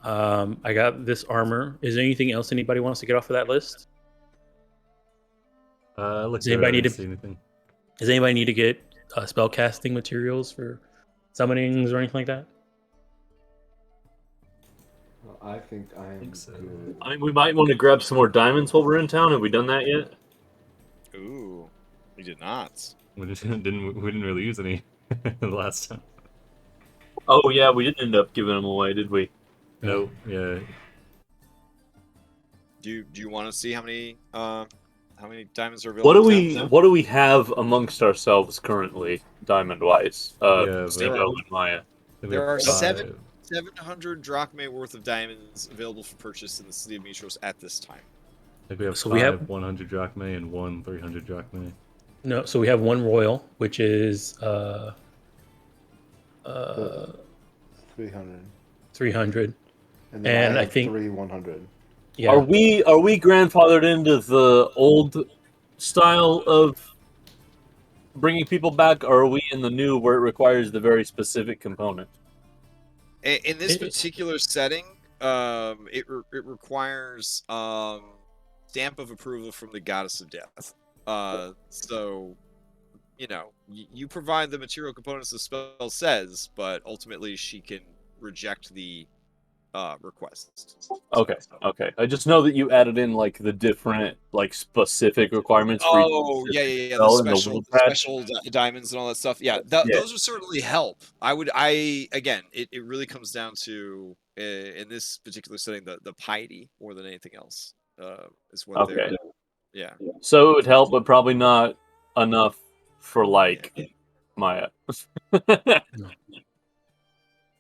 I got this armor. Is there anything else anybody wants to get off of that list? Look, Does anybody I need didn't to- see anything. Does anybody need to get spell casting materials for summonings or anything like that? Well, I think I'm think so. good. I mean, we might want to grab some more diamonds while we're in town. Have we done that yet? Ooh, we did not. We didn't really use any the last time. Oh yeah, we didn't end up giving them away, did we? No, yeah. Do you want to see how many diamonds are available? What do we have amongst ourselves currently, diamond wise? Yeah, Nico and Maya. There are five. 700 drachmae worth of diamonds available for purchase in the city of Mitros at this time. I think we have So five we have- 100 drachmae and one 300 drachmae. No, so we have one royal, which is 300. 300. And then And I I have think- 100. Yeah. Are we grandfathered into the old style of bringing people back, or are we in the new where it requires the very specific component? In this It- particular setting, it requires stamp of approval from the goddess of death. So, you know, you provide the material components the spell says, but ultimately she can reject the request. Okay. I just know that you added in like the different like specific requirements. For Oh each yeah. specific The spell in special, world patch. diamonds and all that stuff. Yeah, Yeah. those would certainly help. It really comes down to in this particular setting the piety more than anything else is what Okay. they're. Yeah. So it would help, but probably not enough for like Maya.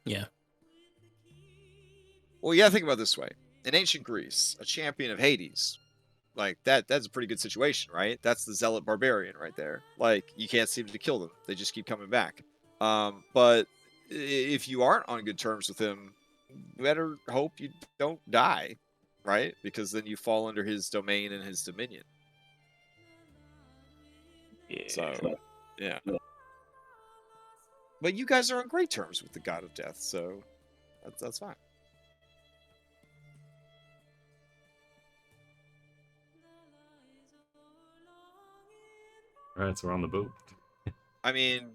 Yeah. Well, you gotta think about it this way. In ancient Greece, a champion of Hades, like that's a pretty good situation, right? That's the zealot barbarian right there. Like, you can't seem to kill them. They just keep coming back. But if you aren't on good terms with him, you better hope you don't die, right? Because then you fall under his domain and his dominion. So, yeah. But you guys are on great terms with the god of death, so that's fine. All right, so we're on the boat. I mean,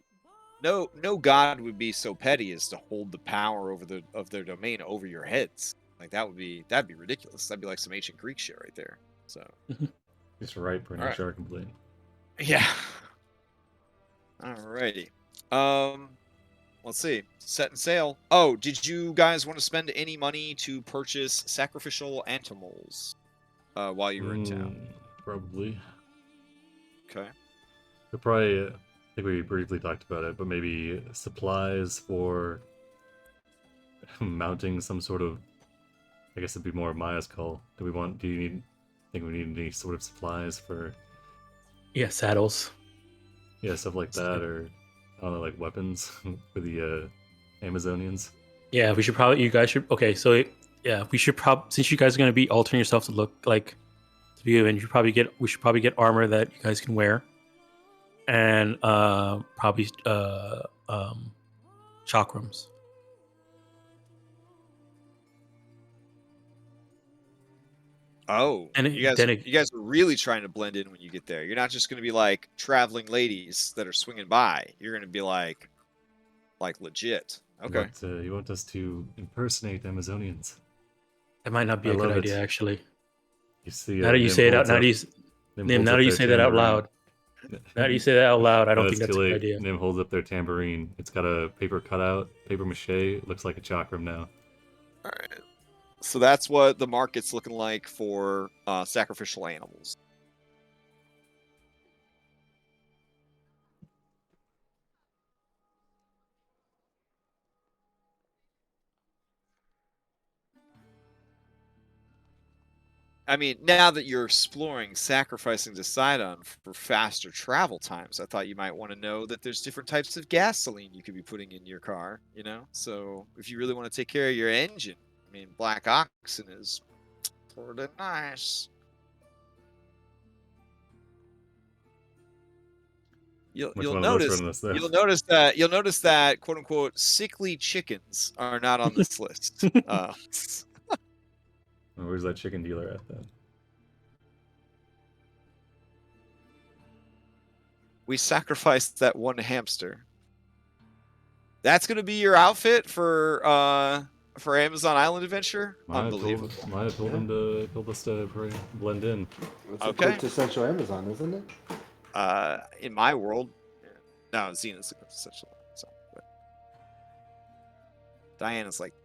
no god would be so petty as to hold the power of their domain over your heads. Like that'd be ridiculous. That'd be like some ancient Greek shit right there. So Just right for an All right. HR complaint. yeah. Alrighty. Let's see. Set and sail. Oh, did you guys want to spend any money to purchase sacrificial animals while you were in town? Probably. Okay. Could probably, I think we briefly talked about it, but maybe supplies for mounting some sort of, I guess it'd be more of Maya's call. Do you think we need any sort of supplies for, Yeah, saddles. yeah, stuff like that, or, I don't know, like weapons for the Amazonians? Yeah, you guys should, okay, so yeah, we should since you guys are going to be altering yourself to look like, to be given, we should probably get armor that you guys can wear. And probably chakrams. Oh, And you guys are really trying to blend in when you get there. You're not just going to be like traveling ladies that are swinging by. You're going to be like legit. Okay. But, you want us to impersonate Amazonians? That might not be I a good love it. idea, actually. You see, Now that you say it out, now that you say that out loud, now that you say that out loud, I don't think that's a good idea. Nim holds up their tambourine. It's got a paper cutout, paper mache. It looks like a chakram now. All right. So that's what the market's looking like for sacrificial animals. I mean, now that you're exploring sacrificing to Sidon for faster travel times, I thought you might want to know that there's different types of gasoline you could be putting in your car, you know? So if you really want to take care of your engine, I mean, black oxen is pretty nice. You'll notice that quote unquote sickly chickens are not on this list. Where's that chicken dealer at then? We sacrificed that one hamster. That's gonna be your outfit for Amazon Island Adventure? Unbelievable. Might have told him to told us to blend in. It's Okay. a quintessential Amazon, isn't it? In my world, no, Xena's essential. So, but Diana's like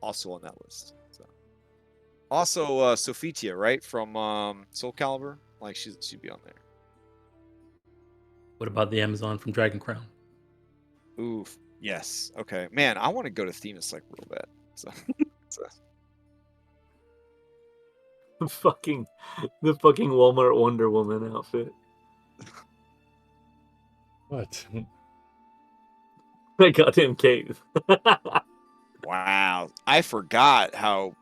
also on that list. So. Also, Sophitia, right, from Soul Calibur, like she'd be on there. What about the Amazon from Dragon Crown? Oof. Yes. Okay. Man, I want to go to Themis like real bad. So, The fucking Walmart Wonder Woman outfit. What? That goddamn cave. wow. I forgot how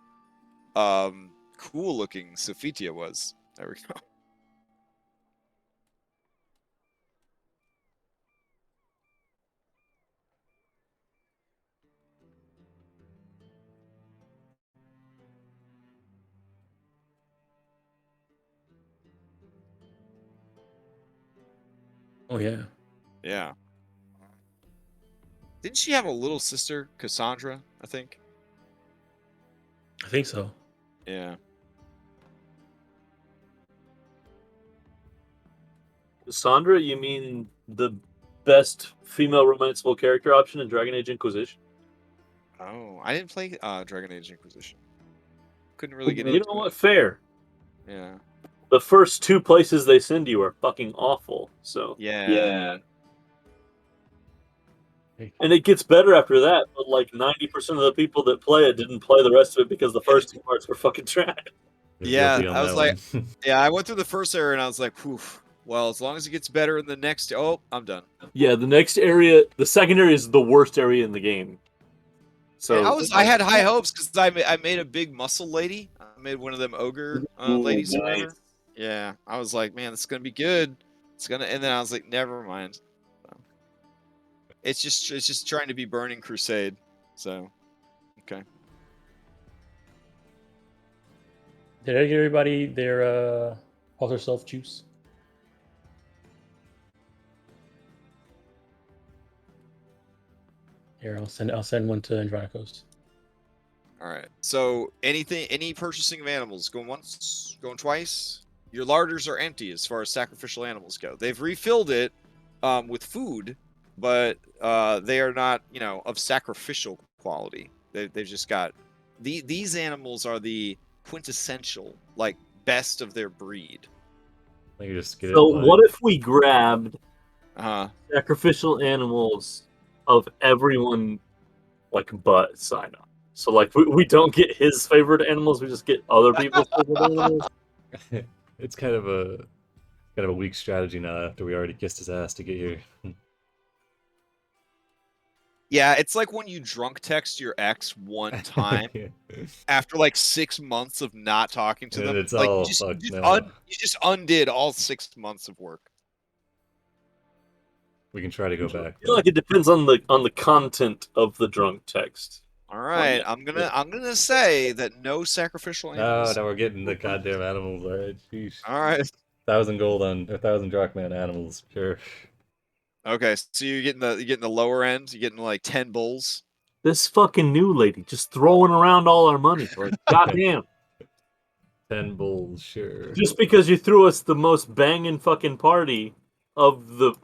cool looking Sophitia was. There we go. Oh yeah. Yeah. Didn't she have a little sister, Cassandra, I think? I think so. Yeah. Cassandra, you mean the best female romanceable character option in Dragon Age Inquisition? Oh, I didn't play Dragon Age Inquisition. Couldn't really get You into know it. what? Fair. Yeah. The first 2 places they send you are fucking awful. So Yeah. And it gets better after that, but like 90% of the people that play it didn't play the rest of it because the first 2 parts were fucking trash. You're Yeah, guilty on I was that like- one. Yeah, I went through the first area and I was like, whew. Well, as long as it gets better in the next... Oh, I'm done. Yeah, the second area is the worst area in the game. So I had high hopes because I made a big muscle lady. I made one of them ogre ladies or whatever. nice. Yeah, I was like, man, this is gonna be good. And then I was like, never mind. So, it's just trying to be Burning Crusade. So, okay. Did I give everybody their alter self juice? Here, I'll send one to Andronicos. All right. So any purchasing of animals going once, going twice. Your larders are empty as far as sacrificial animals go. They've refilled it with food, but they are not, of sacrificial quality. They've just got these animals are the quintessential, like best of their breed. You just get So it. what if we grabbed sacrificial animals of everyone, like, but Sinai? So like we don't get his favorite animals, we just get other people's favorite animals. It's kind of a weak strategy now after we already kissed his ass to get here. Yeah, it's like when you drunk text your ex one time after like 6 months of not talking to And them. it's Like all you fucked just, now. you just undid all 6 months of work. We can try to go back. I feel like it depends on the content of the drunk text. All right, I'm gonna say that no sacrificial No, animals. now we're getting the goddamn animals. All right, sheesh. All right. 1,000 gold on 1,000 drachma on animals. Sure. Okay, so you're getting the lower end. You're getting like 10 bulls. This fucking new lady just throwing around all our money. Like, goddamn. 10 bulls, sure. Just because you threw us the most banging fucking party of the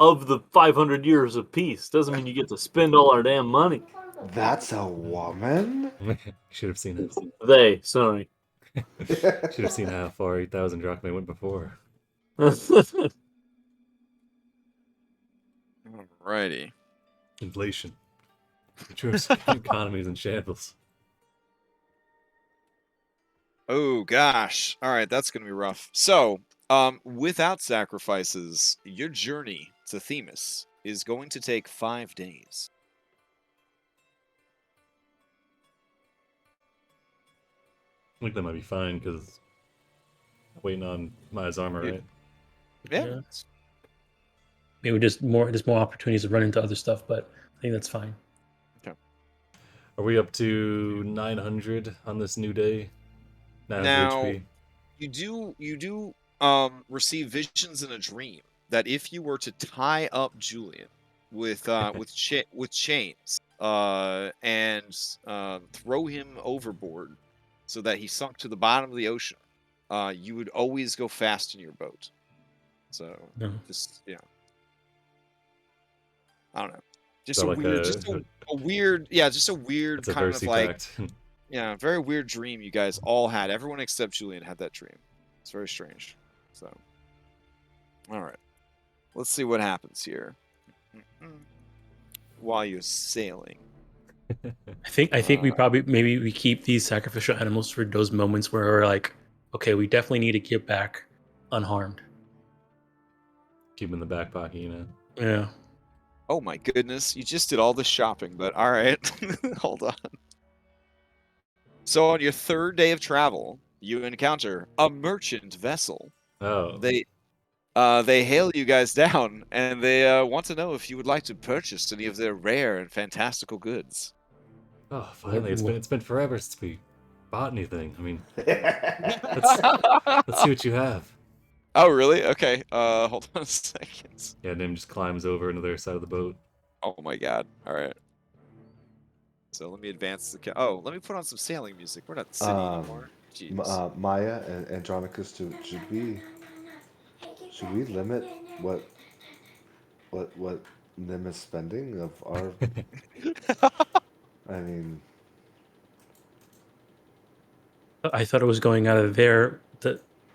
500 years of peace doesn't mean you get to spend all our damn money. That's a woman? Should have seen it. They, sorry. Should have seen how far 8,000 drachma went before. Alrighty. Inflation. The true economy is in shambles. Oh gosh. All right, that's gonna be rough. So, without sacrifices, your journey to Themis is going to take 5 days. I think that might be fine because waiting on Maya's armor, right? Yeah. Maybe just more opportunities to run into other stuff, but I think that's fine. Are we up to 900 on this new day? 900 Now, HP. you do receive visions in a dream that if you were to tie up Julian with chains and throw him overboard so that he sunk to the bottom of the ocean, you would always go fast in your boat. So just I don't know. Just So a like weird, just a weird, just a weird It's a kind of like, fact. very weird dream you guys all had. Everyone except Julian had that dream. It's very strange. So, all right, let's see what happens here while you're sailing. I think we probably maybe we keep these sacrificial animals for those moments where we're like, okay, we definitely need to get back unharmed. Keep them in the back pocket, you know. Yeah. Oh my goodness, you just did all the shopping, but all right, hold on. So on your third day of travel, you encounter a merchant vessel. Oh. They hail you guys down, and they want to know if you would like to purchase any of their rare and fantastical goods. Oh, finally! It's been forever since we bought anything. I mean, let's see what you have. Oh, really? Okay. Hold on a second. Yeah, Nim just climbs over another side of the boat. Oh my god. All right. So let me advance the. Oh, let me put on some sailing music. We're not in the city anymore. Jeez. Maya and Andronicus, should we limit what Nim is spending of our? I mean, I thought it was going out of there.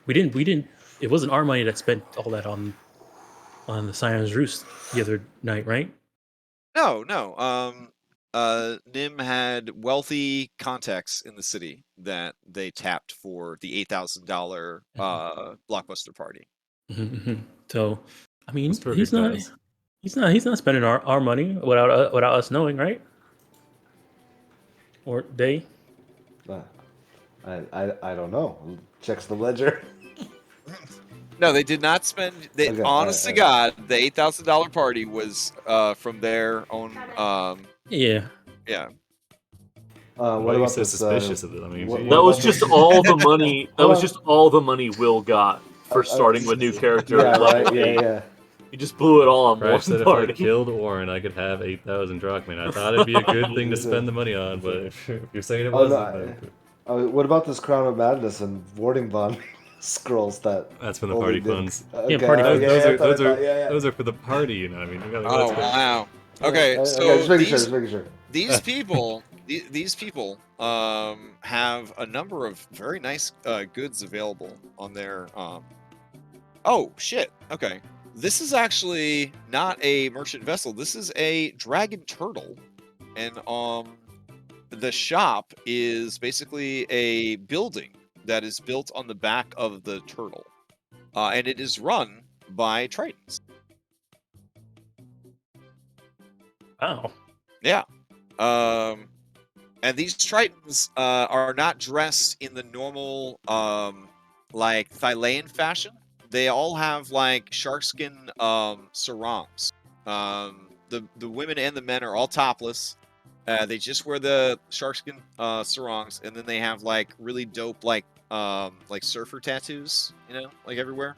We didn't. It wasn't our money that spent all that on the Scion's Roost the other night, right? No. Nim had wealthy contacts in the city that they tapped for the $8,000 blockbuster party. So, I mean, That's perfect size. he's not spending our money without us knowing, right? Or they? I don't know. Checks the ledger. No, they did not spend. Okay, honest to God, the $8,000 party was from their own. Yeah. Yeah. Why What are you about so this? suspicious of it? I mean, That was just all the money. That was just all the money Will got for starting with new character. Yeah, at level right. 8. Yeah. He just blew it all on Crash one said party. if I killed Orin, I could have 8,000 drachma. I thought it'd be a good thing to spend the money on, but if you're saying it wasn't, then... What about this Crown of Madness and Warding Bond scrolls that? That's from the party funds. Yeah, party funds. Those are for the party, you know. I mean, Oh wow. Okay, so just making sure. These people, these people, have a number of very nice goods available on their. Oh shit. Okay, this is actually not a merchant vessel. This is a dragon turtle, and the shop is basically a building that is built on the back of the turtle, and it is run by Tritons. Wow. Yeah. And these Tritons are not dressed in the normal like Thylean fashion. They all have like sharkskin sarongs. The women and the men are all topless. They just wear the sharkskin sarongs, and then they have like really dope like surfer tattoos, you know, like everywhere.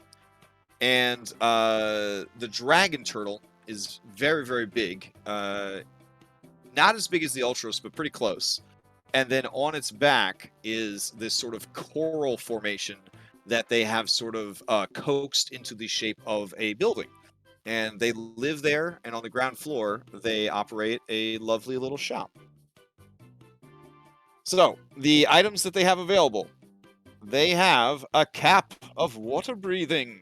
And the dragon turtle is very, very big. Not as big as the Ultros, but pretty close. And then on its back is this sort of coral formation that they have sort of coaxed into the shape of a building. And they live there, and on the ground floor, they operate a lovely little shop. So, the items that they have available. They have a cap of water breathing.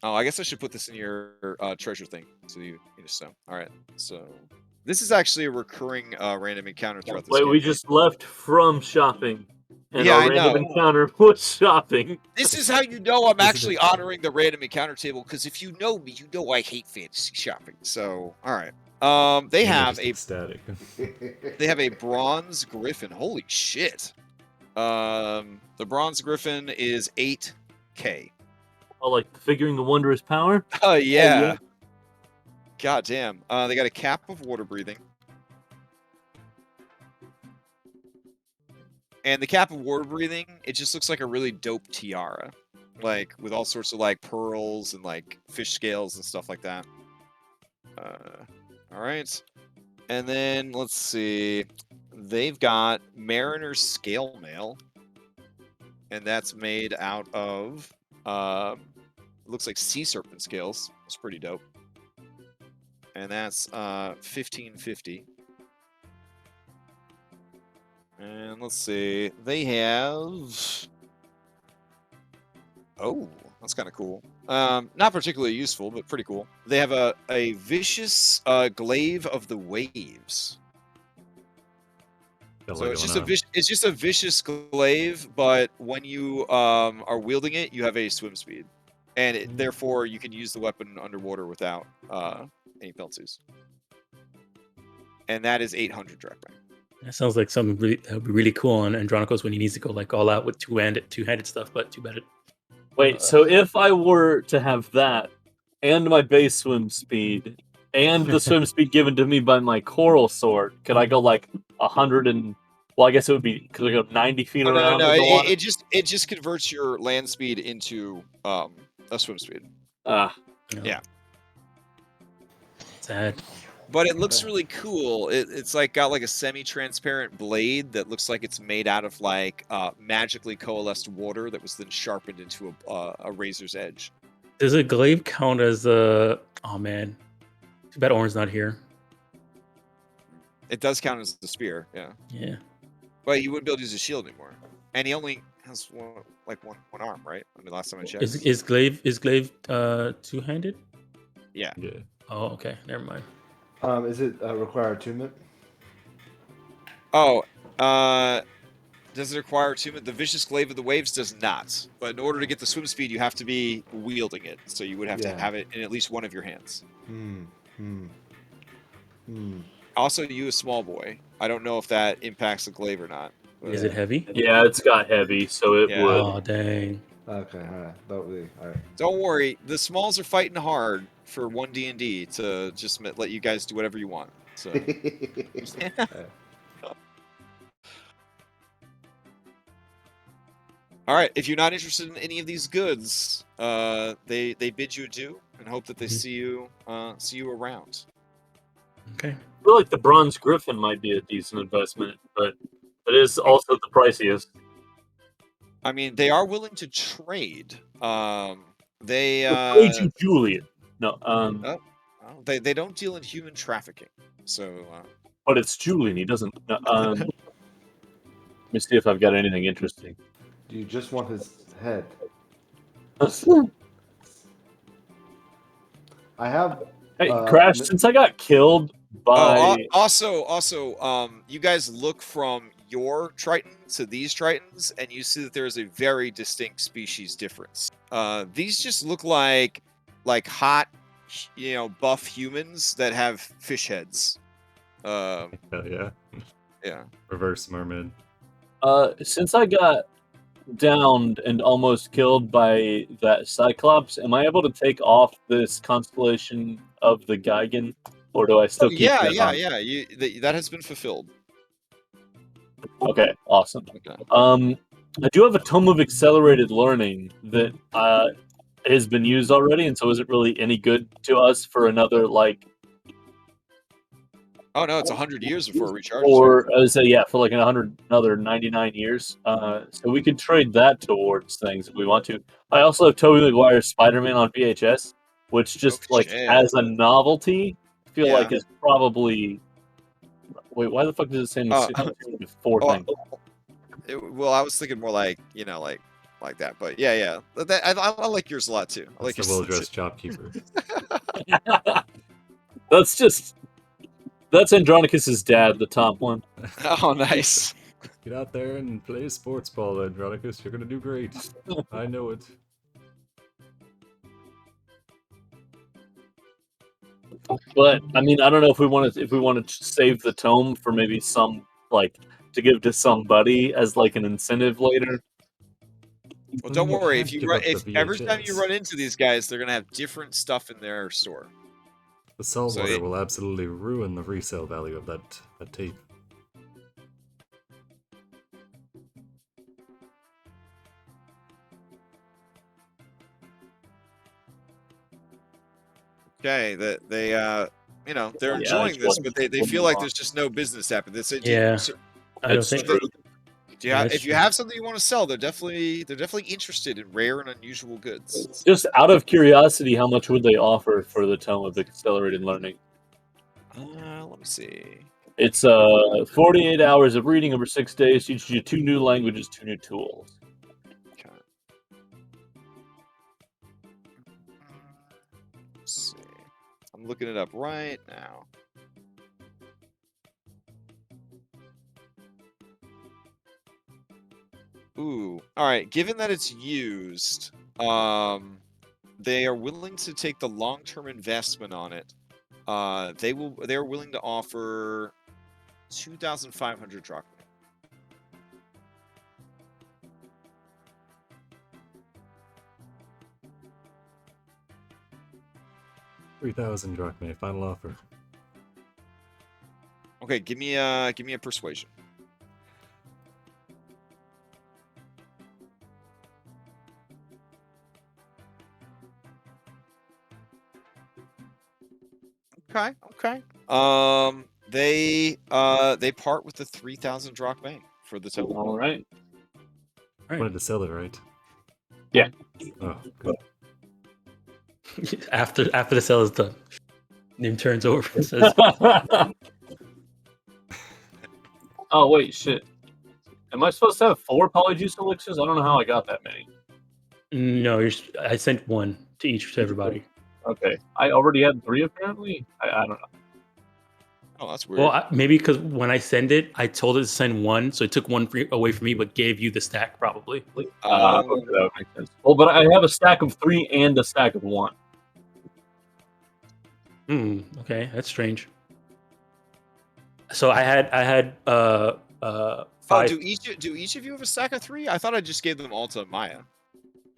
Oh, I guess I should put this in your treasure thing, so you just know. All right, so this is actually a recurring random encounter throughout this game. We just left from shopping, and Yeah, our I random know. encounter was shopping. This is how you know I'm actually honoring the random encounter table, because if you know me, you know I hate fantasy shopping. So, all right. They have a bronze griffin. Holy shit. The bronze griffin is 8K. Oh, like figuring the wondrous power? Oh, yeah. God damn. They got a cap of water breathing. And the cap of water breathing, it just looks like a really dope tiara. like with all sorts of like pearls and like fish scales and stuff like that. All right, and then let's see, they've got Mariner's Scale Mail, and that's made out of it looks like sea serpent scales. It's pretty dope, and that's 1550. And let's see, they have. Oh, that's kind of cool. Not particularly useful, but pretty cool. They have a vicious glaive of the waves. Got a So lot it's going just on. it's just a vicious glaive, but when you are wielding it, you have a swim speed, and therefore you can use the weapon underwater without any penalties. And that is 800 direct rank. That sounds like something that would be really cool on Andronicos when he needs to go like all out with two-handed stuff. But too bad it. Wait, so if I were to have that, and my base swim speed, and the swim speed given to me by my coral sword, could I go like 100 and... Well, I guess it would be... Could I go 90 feet Oh, around no, in the water? it just converts your land speed into a swim speed. Ah, You know, Yeah. Sad. But it looks really cool. It's like got like a semi-transparent blade that looks like it's made out of like magically coalesced water that was then sharpened into a razor's edge. Does a glaive count as a? Oh man, too bad Oren's not here. It does count as the spear, yeah. Yeah. But you wouldn't be able to use a shield anymore. And he only has one arm, right? I mean, last time I checked. Is glaive two-handed? Yeah. Yeah. Oh, okay. Never mind. Is it require attunement? Oh, does it require attunement? The Vicious Glaive of the Waves does not. But in order to get the swim speed, you have to be wielding it. So you would have to have it in at least one of your hands. Also, you a small boy. I don't know if that impacts the glaive or not. Is it heavy? yeah, it's got heavy, so it Yeah. would. Oh dang. Okay, alright. That'll be alright. Don't worry, the smalls are fighting hard for 1D&D to just let you guys do whatever you want. So. All right, if you're not interested in any of these goods, they bid you adieu and hope that they see you around. Okay. I feel like the Bronze Griffin might be a decent investment, but it is also the priciest. I mean, they are willing to trade. They Trade you, Julian. No, they don't deal in human trafficking. So but it's Julian. He doesn't. Let me see if I've got anything interesting. Do you just want his head? I have. Hey, Crash! Since I got killed by. Also, you guys look from your Triton to these Tritons, and you see that there is a very distinct species difference. These just look like hot, buff humans that have fish heads. Hell yeah. Yeah. Reverse mermaid. Since I got downed and almost killed by that Cyclops, am I able to take off this constellation of the Gigan, or do I still keep that on? That has been fulfilled. Okay, awesome. Okay. I do have a Tome of Accelerated Learning that has been used already, and so isn't really any good to us for another Oh no, it's 100 years before it recharges. Or for like another 99 years. So we could trade that towards things if we want to. I also have Tobey Maguire's Spider-Man on VHS, which just as a novelty, I feel like is probably. Wait, why the fuck does it say four things? Well, I was thinking more like that, but yeah. I like yours a lot too. I like That's the well-dressed shopkeeper. That's Andronicus's dad, the top one. Oh, nice. Get out there and play sports ball, Andronicus. You're gonna do great. I know it. But I mean, I don't know if we want to save the tome for maybe some to give to somebody as an incentive later. Well, don't worry. If every time you run into these guys, they're gonna have different stuff in their store. The saltwater will absolutely ruin the resale value of that tape. okay, that they you know, they're Yeah, enjoying it's this, what- but they what feel we like want. there's just no business happening. They say, Yeah. I don't That's think. true. if you have something you want to sell, they're definitely interested in rare and unusual goods. Just out of curiosity, how much would they offer for the Tome of Accelerated Learning? Let me see. It's 48 hours of reading over 6 days. Teaches you 2 new languages, 2 new tools. Okay. Let's see. I'm looking it up right now. Ooh. All right. Given that it's used, they are willing to take the long-term investment on it. They're willing to offer 2,500 drachma. $3,000 drachmae. Final offer. Okay, give me a persuasion. Okay, okay. They part with the 3,000 drachmae for the token. All right. Right. Wanted to sell it, right? Yeah. Oh, good. after the sale is done, Nim turns over and says, Oh wait, shit. Am I supposed to have 4 polyjuice elixirs? I don't know how I got that many. "No, I sent one to each to everybody." Okay, I already had 3 apparently. I don't know. Oh, that's weird. Well, maybe because when I send it, I told it to send one, so it took one away from me, but gave you the stack probably. Okay, that would make sense. Well, but I have a stack of 3 and a stack of 1. Okay, that's strange. So I had 5. do each of you have a stack of 3? I thought I just gave them all to Maya.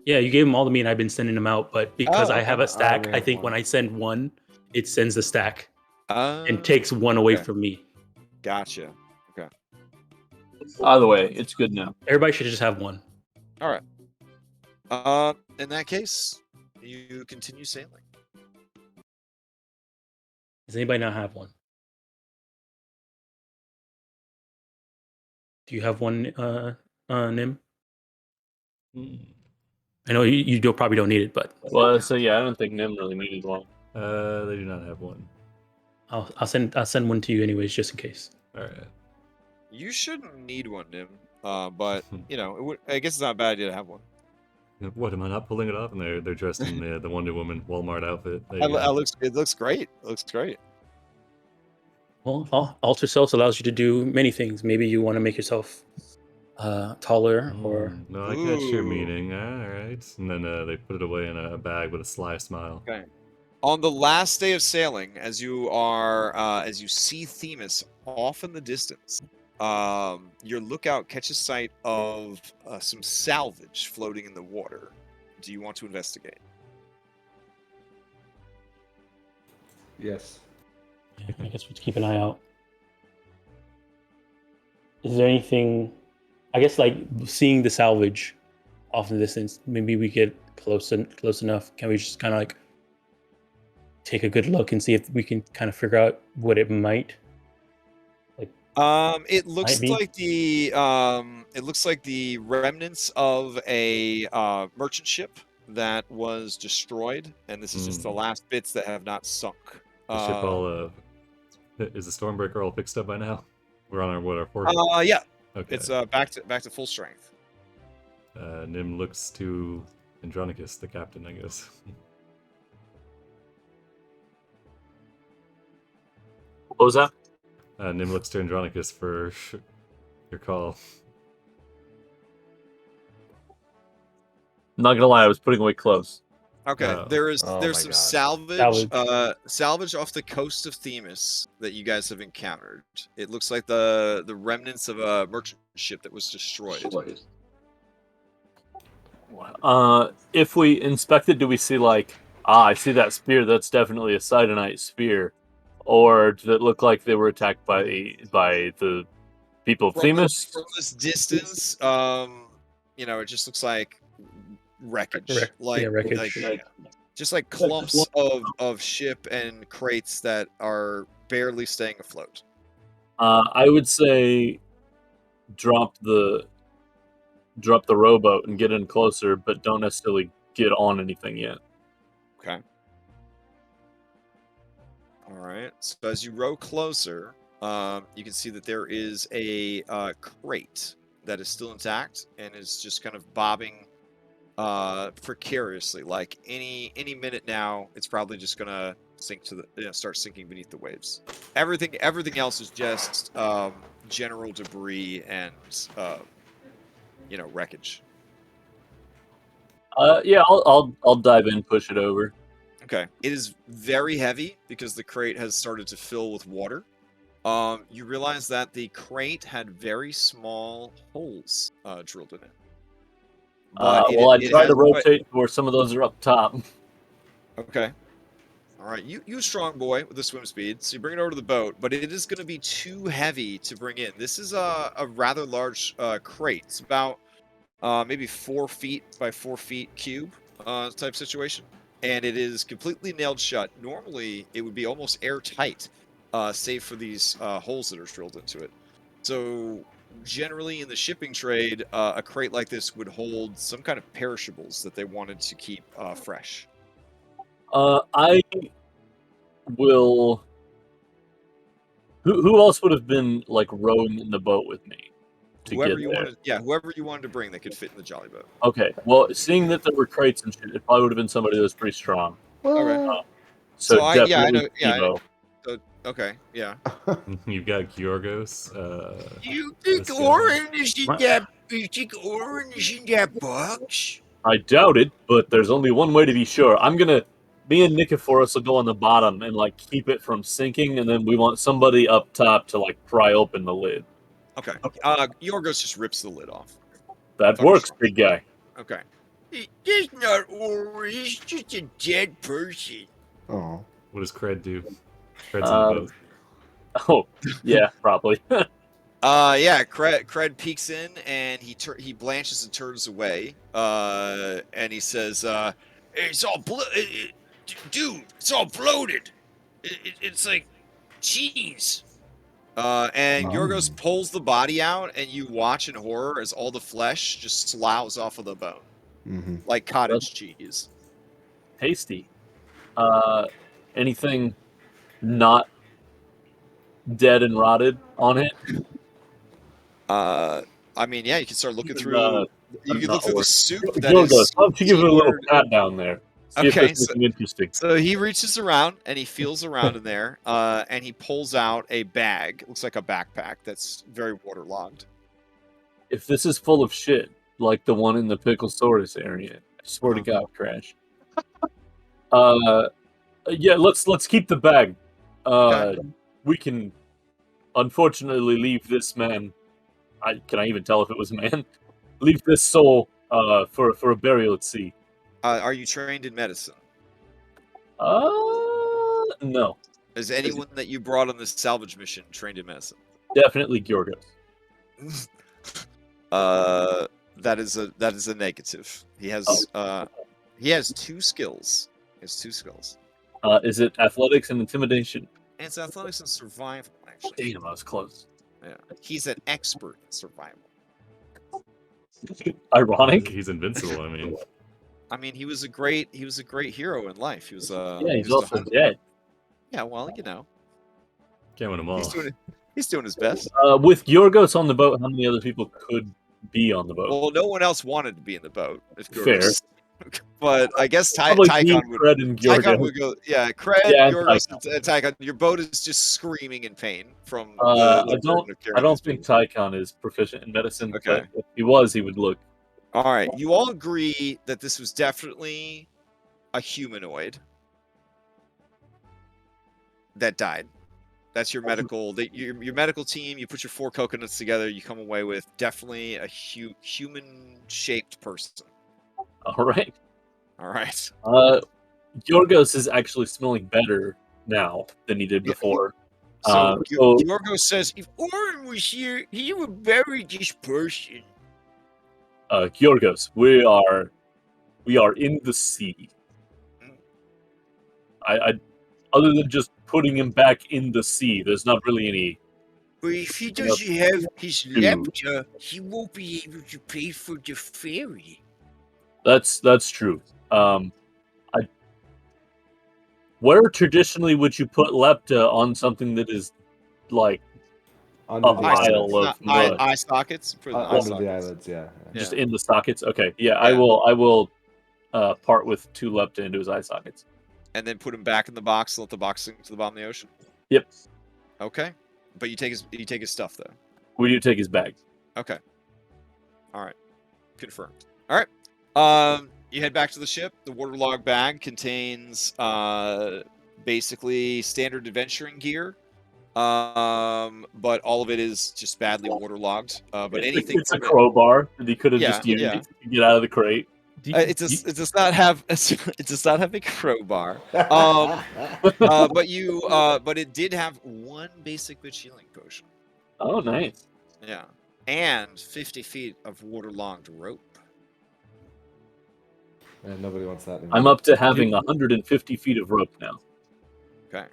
Yeah, you gave them all to me, and I've been sending them out. But because I okay. have a stack, only I have think one. when I send one, it sends the stack and And takes one away okay. from me. Gotcha. Either way, it's good now. Everybody should just have one. All right. In that case, you continue sailing. Does anybody not have one? Do you have one, Nim? I know you probably don't need it, but Well, so yeah, I don't think Nim really needed one. They do not have one. I'll send one to you anyways, just in case. All right. You shouldn't need one, Nim. But you know, I guess it's not a bad idea to have one. What, am I not pulling it off? And they're dressed in the Wonder Woman Walmart outfit. There It you go. looks great. It looks great. Well, alter self allows you to do many things. Maybe you want to make yourself taller, or No, I catch your Ooh. meaning. All right. And then they put it away in a bag with a sly smile. Okay. On the last day of sailing, as you see Themis off in the distance, your lookout catches sight of some salvage floating in the water. Do you want to investigate? Yes. I guess we have to keep an eye out. Is there anything? I guess like seeing the salvage off in the distance. Maybe we get close enough. Can we just kind of like take a good look and see if we can kind of figure out what it might? It looks be. like the remnants of a merchant ship that was destroyed, and this is just the last bits that have not sunk. The ship all is the Stormbreaker all fixed up by now? We're on our fourth. Yeah. Okay. It's back to full strength. Nim looks to Andronicus, the captain, I guess. What was that? Nim looks to Andronicus for your call. I'm not gonna lie, I was putting away clothes. Okay, Oh. there's Oh my some God. salvage off the coast of Themis that you guys have encountered. It looks like the remnants of a merchant ship that was destroyed. If we inspect it, do we see like, I see that spear, that's definitely a Sidonite spear? Or does it look like they were attacked by the people of Themis? From this distance, you know, it just looks like wreckage. Wreckage. Just like clumps of ship and crates that are barely staying afloat. I would say drop the rowboat and get in closer, but don't necessarily get on anything yet. Okay. All right. So as you row closer, you can see that there is a crate that is still intact and is just kind of bobbing precariously. Like any minute now, it's probably just gonna sink to the start sinking beneath the waves. Everything else is just general debris and wreckage. Yeah, I'll dive in, push it over. Okay. It is very heavy because the crate has started to fill with water. You realize that the crate had very small holes drilled in it. I try to rotate where some of those are up top. Okay. All right. You strong boy with the swim speed, so you bring it over to the boat, but it is going to be too heavy to bring in. This is a rather large crate. It's about maybe 4 feet by 4 feet cube type situation. And it is completely nailed shut. Normally, it would be almost airtight, save for these holes that are drilled into it. So, generally in the shipping trade, a crate like this would hold some kind of perishables that they wanted to keep fresh. I will. Who else would have been like rowing in the boat with me to Whoever get there? whoever you wanted to bring that could fit in the jolly boat. Okay. Well, seeing that there were crates and shit, it probably would have been somebody that was pretty strong. Okay. So I definitely know. Yeah. Evo. Okay. Yeah. You've got Giorgos. You think this guy. orange in that? You think orange in that box? I doubt it, but there's only one way to be sure. Me and Nikiforos will go on the bottom and like keep it from sinking, and then we want somebody up top to like pry open the lid. Okay. Yorgos just rips the lid off. That works, big guy. Okay. It's not orange. It's just a dead person. Oh. What does Cred do? Cred's in the boat. Oh, yeah, probably. Yeah, Cred peeks in and he blanches and turns away. And he says, "It's all dude, it's all bloated. It's like cheese." And Yorgos pulls the body out, and you watch in horror as all the flesh just sloughs off of the bone, like cottage cheese. Tasty. Anything not dead and rotted on it? I mean, yeah, you can start looking through. You can look through the soup. Yorgos, why don't you give it a little pat down there? See Okay, if there's anything interesting. So he reaches around and he feels around in there, and he pulls out a bag. It looks like a backpack that's very waterlogged. If this is full of shit, like the one in the Picklesaurus area, I swear to God, Crash. Yeah, let's keep the bag. We can unfortunately leave this man. Can I even tell if it was a man? Leave this soul for a burial at sea. Are you trained in medicine? No. Is anyone that you brought on this salvage mission trained in medicine? Definitely Giorgos. That is a negative. He has 2 skills. He has 2 skills. Is it athletics and intimidation? And it's athletics and survival, actually. Damn, I was close. Yeah. He's an expert in survival. Ironic. He's invincible. I mean, he was a great hero in life. He was He's also dead. Yeah, well, you know. Can't win them all. He's doing his best. With Giorgos on the boat, how many other people could be on the boat? Well, no one else wanted to be in the boat. Fair. But I guess Tychon would go. Yeah, Cred, Giorgos, and Tychon. Your boat is just screaming in pain from. I don't think Tychon is proficient in medicine. Okay. But if he was, he would look. All right, you all agree that this was definitely a humanoid that died. That's your medical. Your medical team. You put your 4 coconuts together. You come away with definitely a human-shaped person. All right. All right. Giorgos is actually smelling better now than he did before. So Giorgos says, "If Oren was here, he would bury this person." Giorgos, we are in the sea. I other than just putting him back in the sea, there's not really any. But if he Yep. doesn't have his Dude. lepta, he won't be able to pay for the ferry. That's true. Where traditionally would you put lepta on something that is like Under a the pile eyelids. of mud? Eye sockets. Put it in the eye Under sockets. the eyelids, yeah. Just Yeah. in the sockets? Okay, yeah, Yeah. I will part with 2 lepta into his eye sockets. And then put him back in the box and let the box sink to the bottom of the ocean. Yep. Okay. But you take his stuff though. We do take his bag. Okay. All right. Confirmed. All right. You head back to the ship. The waterlogged bag contains basically standard adventuring gear. But all of it is just badly waterlogged. But anything It's a from it- crowbar that he could have just Yeah, used yeah. to get out of the crate. it does not have a crowbar. But it did have 1 basic bitch healing potion. Oh, nice. Yeah. And 50 feet of waterlogged rope. And nobody wants that anymore. I'm up to having 150 feet of rope now. Okay.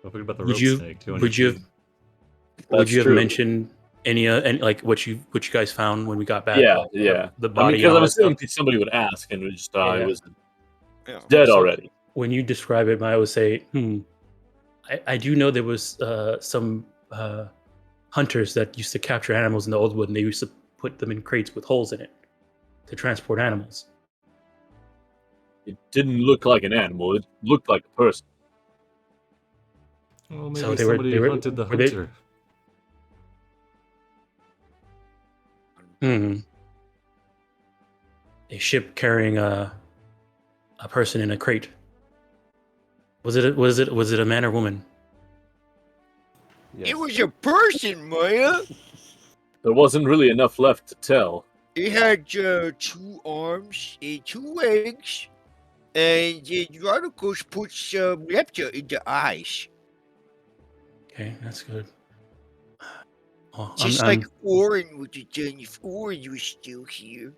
Don't forget about the Would rope you- snake. 200 would you have- feet. Would That's you have true. mentioned any like what you guys found when we got back? Yeah, like, yeah. The I mean, body. because and I all was that thinking stuff? somebody would ask, and we just thought Yeah. it was Yeah. dead So- already. When you describe it, I would say, I do know there was some hunters that used to capture animals in the old wood, and they used to put them in crates with holes in it to transport animals. It didn't look like an animal. It looked like a person. Well, maybe So they were- somebody they were- hunted the were they- hunter. A ship carrying a person in a crate. Was it a man or woman? Yes. It was a person, Maya. There wasn't really enough left to tell. It had 2 arms and 2 legs, and the articles put some lepta in the eyes. Okay, that's good. Oh, Just like Oren would have done if Oren was still here.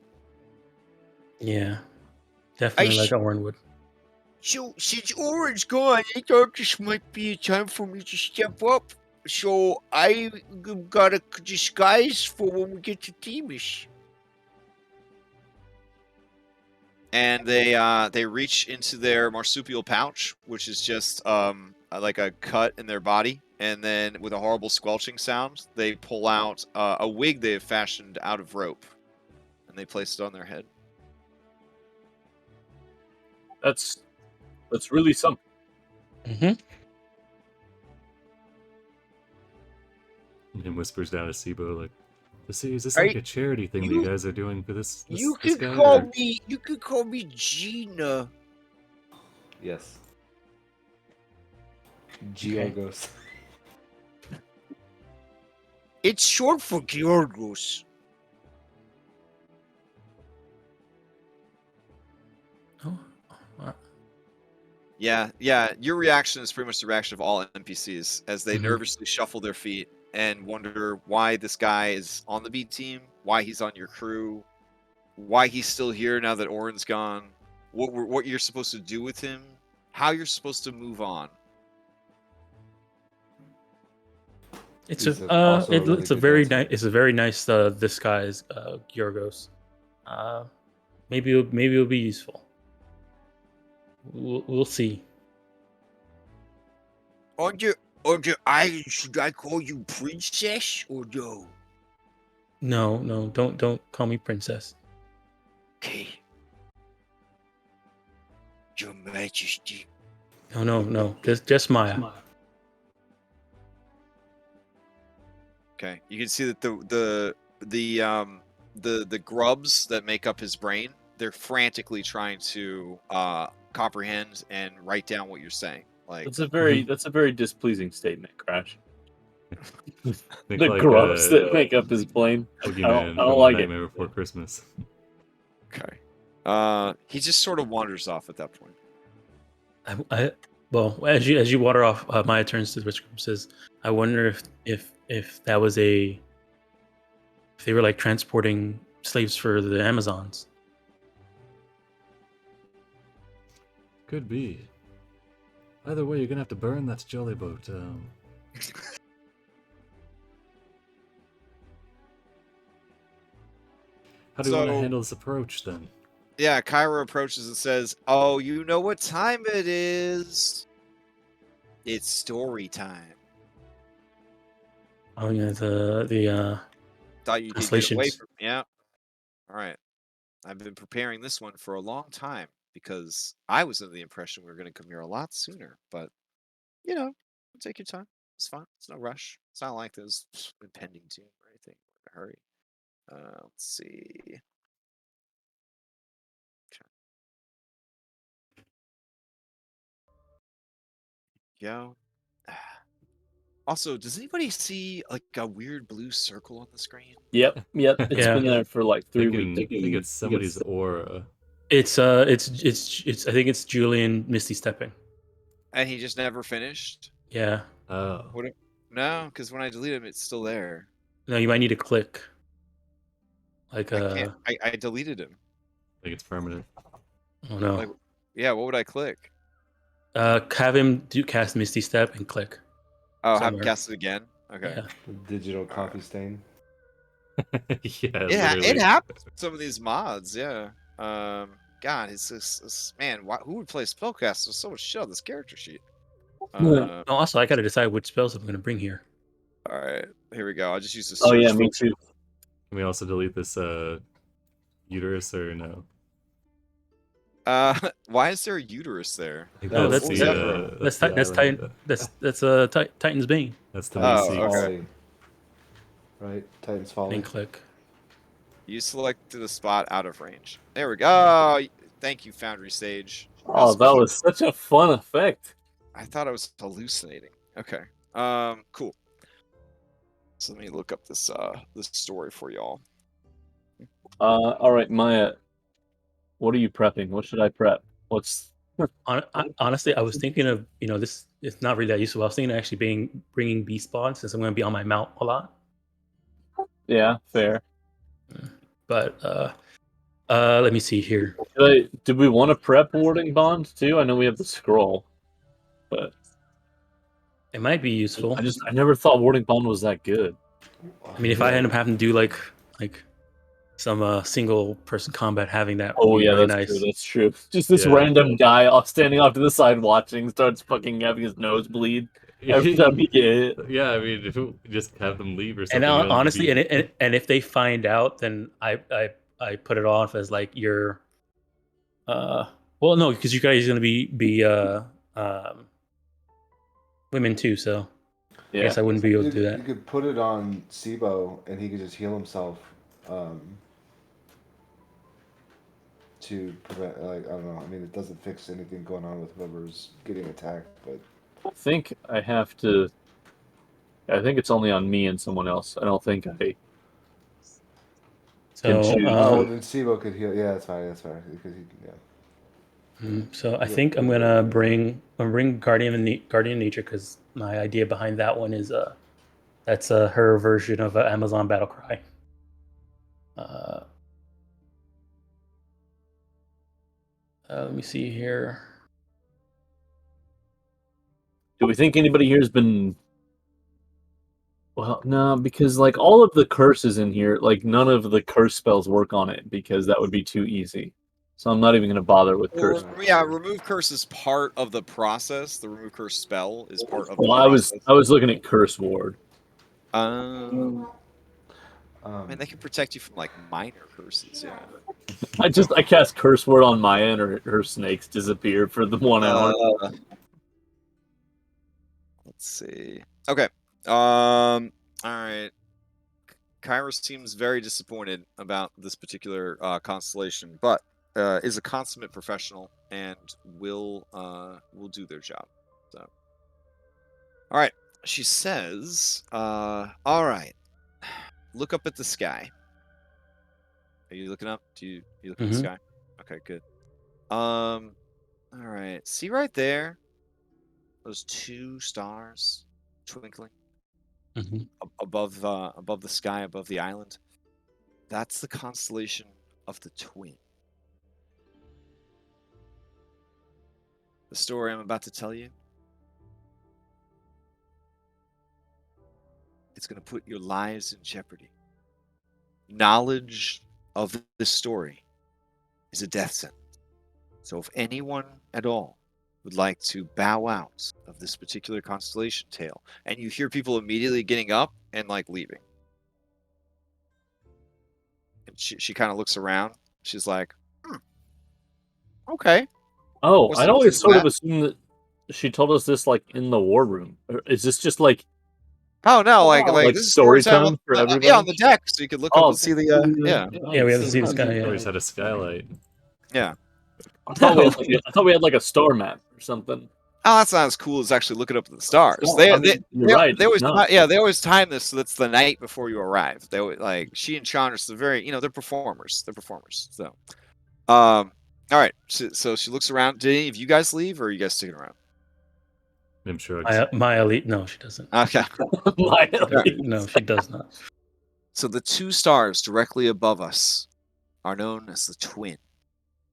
yeah, definitely like Oren would. So, since Oren's gone, I thought this might be a time for me to step up. So, I got a disguise for when we get to Themis. And they reach into their marsupial pouch, which is just like a cut in their body, and then with a horrible squelching sound, they pull out a wig they have fashioned out of rope, and they place it on their head. That's really something. Mm-hmm. And whispers down to Sibo, like, is this Are like a charity thing that you- you guys are doing for this You this could guy? call or- me. You could call me Gina. Yes. Georgos. It's short for Georgos. Oh, Yeah. Your reaction is pretty much the reaction of all NPCs as they Mhm. nervously shuffle their feet and wonder why this guy is on the B team, why he's on your crew, why he's still here now that Oren's gone, what you're supposed to do with him, how you're supposed to move on. it's He's a also a really it's a good very dancer. nice disguise, Yorgos. Maybe it'll be useful. We'll see. On the island, should I call you princess or no? No, don't call me princess. Okay. Your Majesty. No, just Maya. Okay, you can see that the grubs that make up his brain, they're frantically trying to comprehend and write down what you're saying. Like, That's a very displeasing statement, Crash. Think The like, grubs that make up his plane. Boogeyman I don't from like it. Nightmare Before Christmas. okay, he just sort of wanders off at that point. Well, as you water off, Maya turns to the rich group and says, "I wonder if that was if they were like transporting slaves for the Amazons." Could be. Either way, you're gonna have to burn that jolly boat. How do you want to So- handle this approach then? Yeah, Kyra approaches and says, "Oh, you know what time it is? It's story time." Oh yeah, Thought you could get away translations. from. Yeah. All right. I've been preparing this one for a long time because I was under the impression we were going to come here a lot sooner. But take your time. It's fine. It's no rush. It's not like there's impending doom or anything. We're in a hurry. Let's see. Yo. Also, does anybody see like a weird blue circle on the screen? Yep. It's Yeah. been there for like 3 I weeks. think it's somebody's aura. It's I think it's Julian Misty stepping. And he just never finished? Yeah. Oh. No, because when I deleted him, it's still there. No, you might need to click. Like I can't. I deleted him. I think it's permanent. oh no. Like, yeah, what would I click? Have him cast Misty Step and click. Oh, have him Somewhere. cast it again? Okay. Yeah. The digital coffee stain. Yeah, Yeah, it literally. happens with some of these mods, yeah. God, it's this man, who would play spellcaster with so much shit on this character sheet? Oh, also, I gotta decide which spells I'm gonna bring here. Alright, here we go. I'll just use the Oh search yeah, me function. too. Can we also delete this uterus or no? Why is there a uterus there? I think No, that's that's the, the- that's That's the that's island. Titan. That's Titan's Bane. That's the Oh, main okay. Folly. Right? Titan's Folly. And click. You selected a spot out of range. There we go. Oh, thank you, Foundry Sage. Oh, that was such a fun effect. I thought I was hallucinating. Okay. Cool. So let me look up this story for y'all. All right, Maya. What are you prepping? What should I prep? What's Honestly, I was thinking of this. It's not really that useful. I was thinking of actually bringing bee spawn since I'm going to be on my mount a lot. yeah, fair. But let me see here. Did we want to prep Warding Bond too? I know we have the scroll, but It might be useful. I never thought Warding Bond was that good. I mean, if I end up having to do like some single person combat, having that Oh would be yeah, really that's nice. true. That's true. Just this Yeah. random guy off standing off to the side watching starts fucking having his nose bleed every time he get hit. Yeah, I mean, if it, just have them leave or And something. you don't have to honestly, be- and if they find out, then I put it off as like your well, no, because you guys are gonna be women too, so I Yeah. guess I wouldn't be able to do You that. could put it on Sibo and he could just heal himself to prevent, like, I don't know. I mean, it doesn't fix anything going on with whoever's getting attacked, but I think I have to. I think it's only on me and someone else. I don't think I. So choose. then Sibo could heal. Yeah, that's fine. That's fine because so I think I'm gonna bring Guardian of Nature because my idea behind that one is that's her version of Amazon Battlecry. Let me see here. Do we think anybody here has been? Well, no, because like all of the curses in here, like none of the curse spells work on it because that would be too easy. So I'm not even going to bother with curse. Yeah, remove curse is part of the process. The remove curse spell is part of the Well, process. I was looking at curse ward. Man, they can protect you from like minor curses. Yeah. I cast curse word on Maya and her snakes disappear for the 1 hour. Let's see. Okay. All right. Kyra seems very disappointed about this particular constellation, but is a consummate professional and will do their job. So, all right. She says, "All right. Look up at the sky. Are you looking up? You look at the sky? Okay, good. All right. See right there, those 2 stars twinkling above the sky, above the island. That's the constellation of the Twin. The story I'm about to tell you it's going to put your lives in jeopardy. Knowledge of this story is a death sentence. So if anyone at all would like to bow out of this particular constellation tale, and you hear people immediately getting up and like leaving. And she kind of looks around. She's like, okay. Oh, What's I'd the always difference sort in of assumed that she told us this like in the war room. Or is this just like Oh no, like like this is story time time for yeah, everybody? on the deck, so you could look up Oh, and see the yeah. Yeah, we have to see the sky. Always Yeah. had a skylight. Yeah. I thought we had like a star map or something. Oh, that's not as cool as actually looking up at the stars. No, They, I mean, you're right, They always, it's not. they always time this so that's the night before you arrive. They always, like she and Chandra, they're very, they're performers. They're performers. So, all right. So she looks around. Did any of you guys leave, or are you guys sticking around? I'm sure. My elite. No, she doesn't. Okay. No, she does not. So the two stars directly above us are known as the Twin,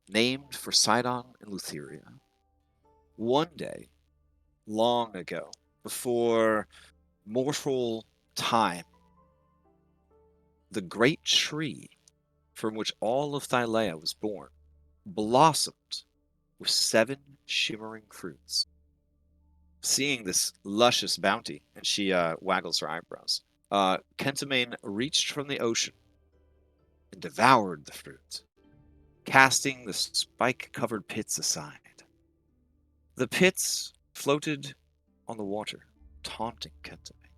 named for Sidon and Lutheria. One day, long ago, before mortal time, the great tree from which all of Thylea was born blossomed with 7 shimmering fruits. Seeing this luscious bounty, and she waggles her eyebrows, Kentamane reached from the ocean and devoured the fruit, casting the spike-covered pits aside. The pits floated on the water, taunting Kentamane.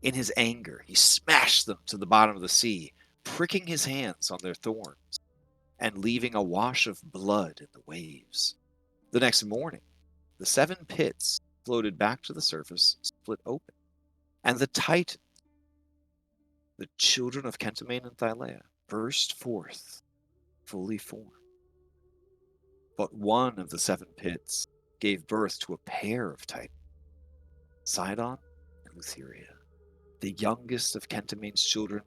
In his anger, he smashed them to the bottom of the sea, pricking his hands on their thorns, and leaving a wash of blood in the waves. The next morning, the 7 pits floated back to the surface, split open, and the Titan, the children of Kentamane and Thylea, burst forth, fully formed. But one of the 7 pits gave birth to a pair of Titans, Sidon and Lutheria. The youngest of Kentamane's children,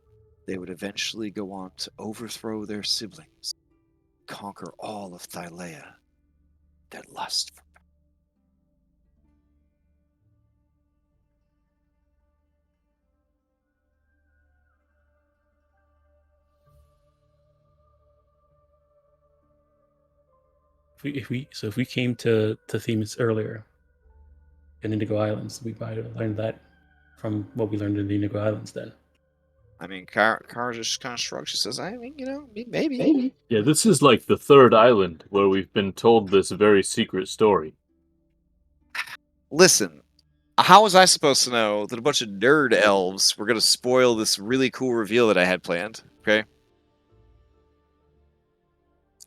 they would eventually go on to overthrow their siblings, conquer all of Thylea, their lust for If we came to Themis earlier in Indigo Islands, we might have learned that from what we learned in the Indigo Islands then. I mean, Kara just kind of shrugs. She says, I mean, maybe. Yeah, this is like the 3rd island where we've been told this very secret story. Listen, how was I supposed to know that a bunch of nerd elves were going to spoil this really cool reveal that I had planned? Okay.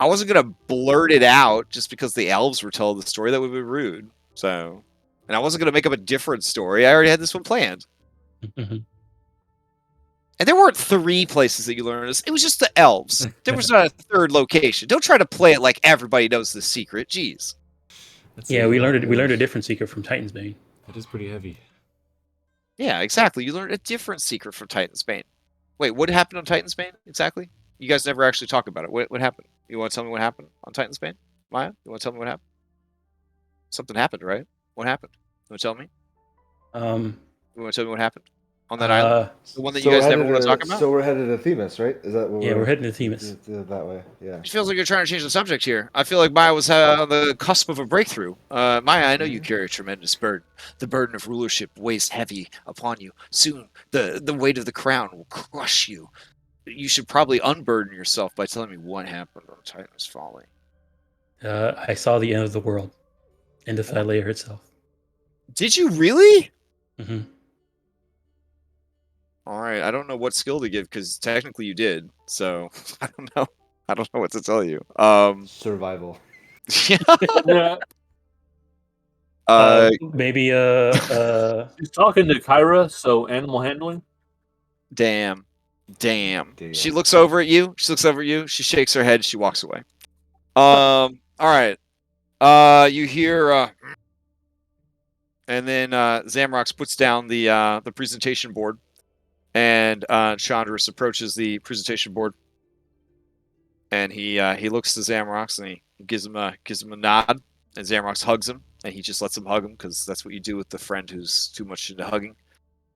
I wasn't going to blurt it out just because the elves were told the story. That would be rude. So, and I wasn't going to make up a different story. I already had this one planned. And there weren't 3 places that you learned this. It was just the elves. There was not a 3rd location. Don't try to play it like everybody knows the secret. Jeez. Yeah, we learned a different secret from Titan's Bane. That is pretty heavy. Yeah, exactly. You learned a different secret from Titan's Bane. Wait, what happened on Titan's Bane exactly? You guys never actually talk about it. What happened? You want to tell me what happened on Titan's Bane? Maya, you want to tell me what happened? Something happened, right? What happened? You want to tell me? You want to tell me what happened on that island? The one that you guys never want to talk about? So we're headed to Themis, right? Is that what we're heading to Themis. That way, yeah. It feels like you're trying to change the subject here. I feel like Maya was on the cusp of a breakthrough. Maya, I know you carry a tremendous burden. The burden of rulership weighs heavy upon you. Soon, the weight of the crown will crush you. You should probably unburden yourself by telling me what happened on Titan's Folly. I saw the end of the world, end of Thylea herself. Did you really? Mm-hmm. All right, I don't know what skill to give because technically you did. So I don't know. I don't know what to tell you. Survival. Yeah. Maybe She's talking to Kyra, so animal handling. Damn. She looks over at you. She shakes her head. She walks away. All right. You hear, and then Zamrox puts down the presentation board, and Chandris approaches the presentation board, and he looks to Zamrox and he gives him a nod, and Zamrox hugs him, and he just lets him hug him because that's what you do with the friend who's too much into hugging.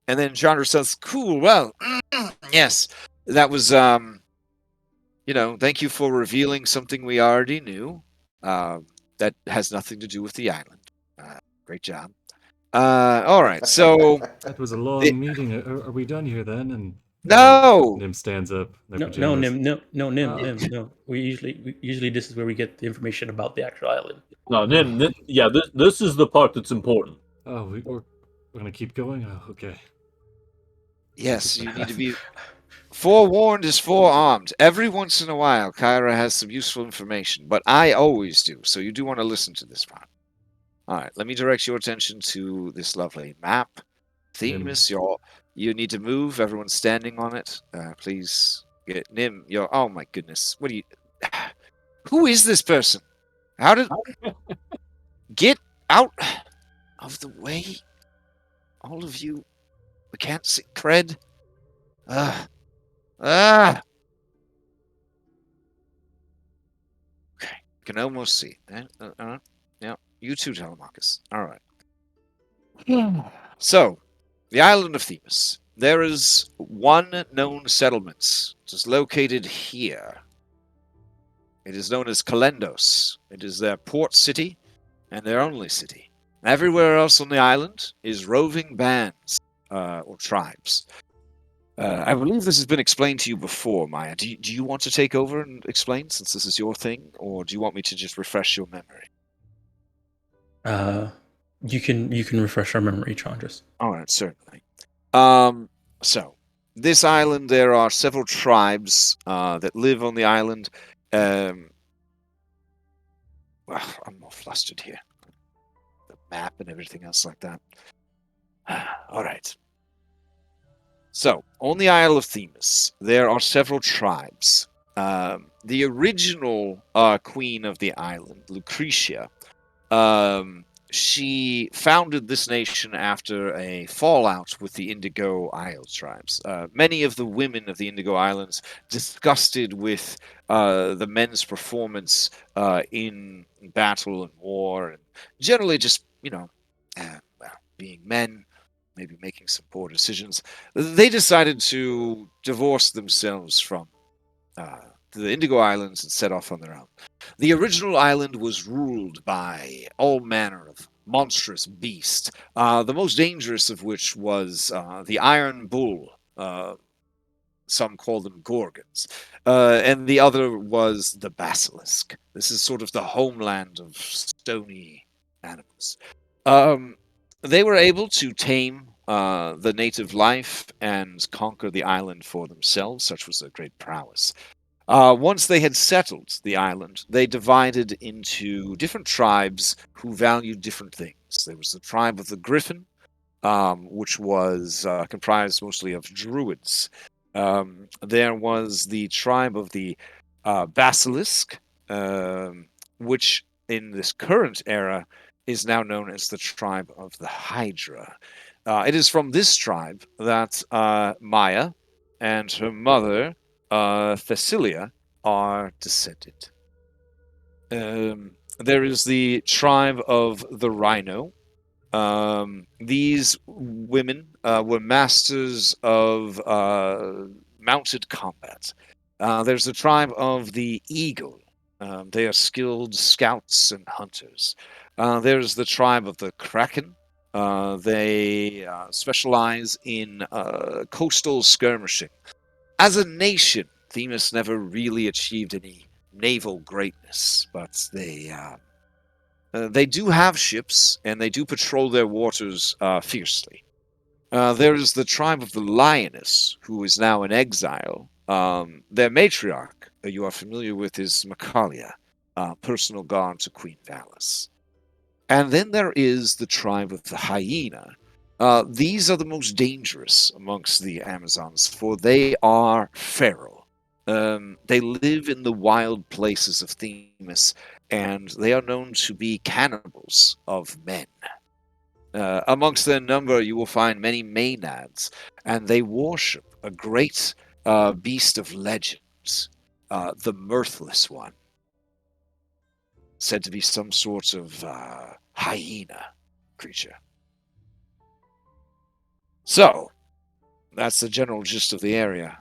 And then Chandra says, "Cool. Well, yes, that was thank you for revealing something we already knew. That has nothing to do with the island. Great job. All right. So That was a long the- meeting. Are we done here then? And no, Nim stands up. In their No, pajamas. Nim, no. We usually this is where we get the information about the actual island. No, yeah, this is the part that's important. Oh, we're gonna keep going. Oh, okay. yes, you need to be forewarned is forearmed. Every once in a while, Kyra has some useful information, but I always do. So you do want to listen to this part. All right. Let me direct your attention to this lovely map. Themis, you need to move. Everyone's standing on it. Please get Nim. Oh my goodness. What do you? Who is this person? How did get out of the way? All of you. We can't see cred. Okay. Can almost see. Yeah. You too, Telemachus. All right. So, the island of Themis. There is one known settlement. It is located here. It is known as Calendos. It is their port city and their only city. Everywhere else on the island is roving bands or tribes. I believe this has been explained to you before, Maya. Do you want to take over and explain, since this is your thing, or do you want me to just refresh your memory? You can refresh our memory, Chandras. All right, certainly. So this island, there are several tribes that live on the island. Well, I'm all flustered here. The map and everything else like that. All right. So, on the Isle of Themis, there are several tribes. The original queen of the island, Lucretia, she founded this nation after a fallout with the Indigo Isle tribes. Many of the women of the Indigo Islands, disgusted with the men's performance in battle and war, and generally just, being men, maybe making some poor decisions, they decided to divorce themselves from the Indigo Islands and set off on their own. The original island was ruled by all manner of monstrous beasts, the most dangerous of which was the Iron Bull. Some call them Gorgons. And the other was the Basilisk. This is sort of the homeland of stony animals. They were able to tame the native life and conquer the island for themselves. Such was their great prowess. Once they had settled the island, they divided into different tribes who valued different things. There was the tribe of the Griffin, which was comprised mostly of druids. There was the tribe of the Basilisk, which in this current era is now known as the tribe of the Hydra. It is from this tribe that Maya and her mother, Thylea, are descended. There is the tribe of the Rhino. These women were masters of mounted combat. There's the tribe of the Eagle. They are skilled scouts and hunters. There's the tribe of the Kraken. They specialize in coastal skirmishing. As a nation, Themis never really achieved any naval greatness, but they do have ships, and they do patrol their waters fiercely. There is the tribe of the Lioness, who is now in exile. Their matriarch, you are familiar with, is Macalia, personal guard to Queen Valis. And then there is the tribe of the Hyena. These are the most dangerous amongst the Amazons, for they are feral. They live in the wild places of Themis, and they are known to be cannibals of men. Amongst their number, you will find many Maenads, and they worship a great beast of legends, the Mirthless One, said to be some sort of hyena creature. So, that's the general gist of the area.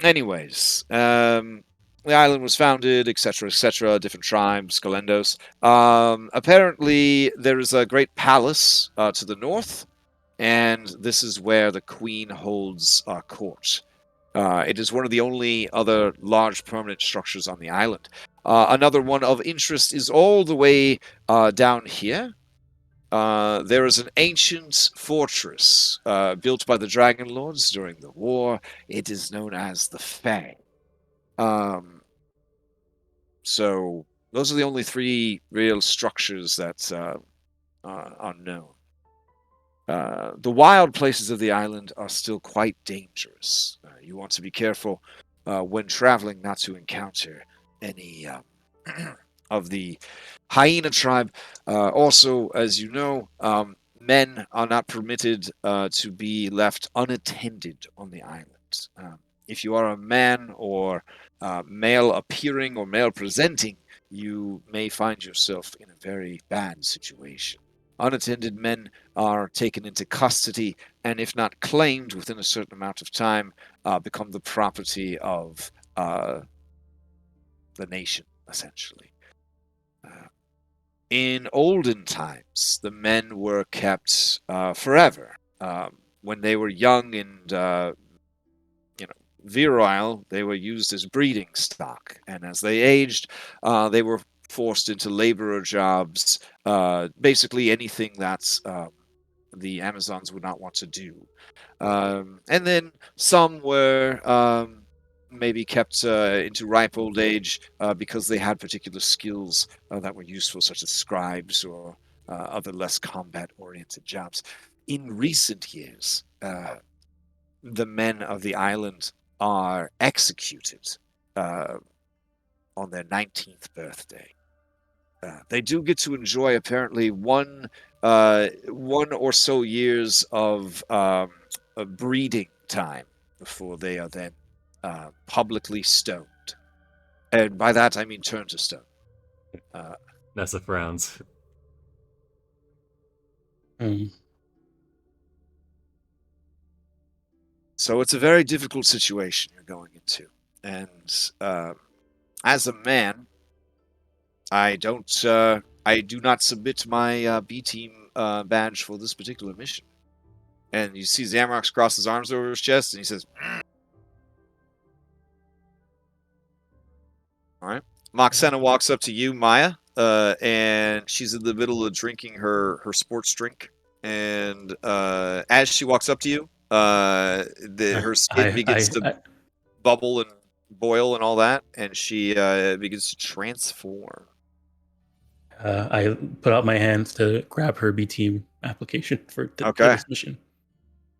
Anyways, the island was founded, etc., different tribes, Calendos. Apparently, there is a great palace to the north, and this is where the queen holds court. It is one of the only other large permanent structures on the island. Another one of interest is all the way down here. There is an ancient fortress built by the Dragonlords during the war. It is known as the Fang. So those are the only three real structures that are known. The wild places of the island are still quite dangerous. You want to be careful when traveling not to encounter any of the hyena tribe. Also, as you know, men are not permitted to be left unattended on the island. If you are a man or male appearing or male presenting, you may find yourself in a very bad situation. Unattended men are taken into custody, and if not claimed within a certain amount of time, become the property of the nation, essentially. In olden times, the men were kept forever. When they were young and virile, they were used as breeding stock, and as they aged, they were forced into laborer jobs, basically anything that the Amazons would not want to do. And then some were maybe kept into ripe old age because they had particular skills that were useful, such as scribes or other less combat-oriented jobs. In recent years, the men of the island are executed on their 19th birthday. They do get to enjoy apparently one or so years of breeding time before they are then publicly stoned. And by that I mean turned to stone. Nessa frowns. So it's a very difficult situation you're going into. And as a man, I do not submit my B team badge for this particular mission. And you see Zamrox cross his arms over his chest, and he says, "All right." Moxena walks up to you, Maya, and she's in the middle of drinking her sports drink. And as she walks up to you, her skin begins to bubble and boil and all that, and she begins to transform. I put out my hands to grab her B team application for this mission.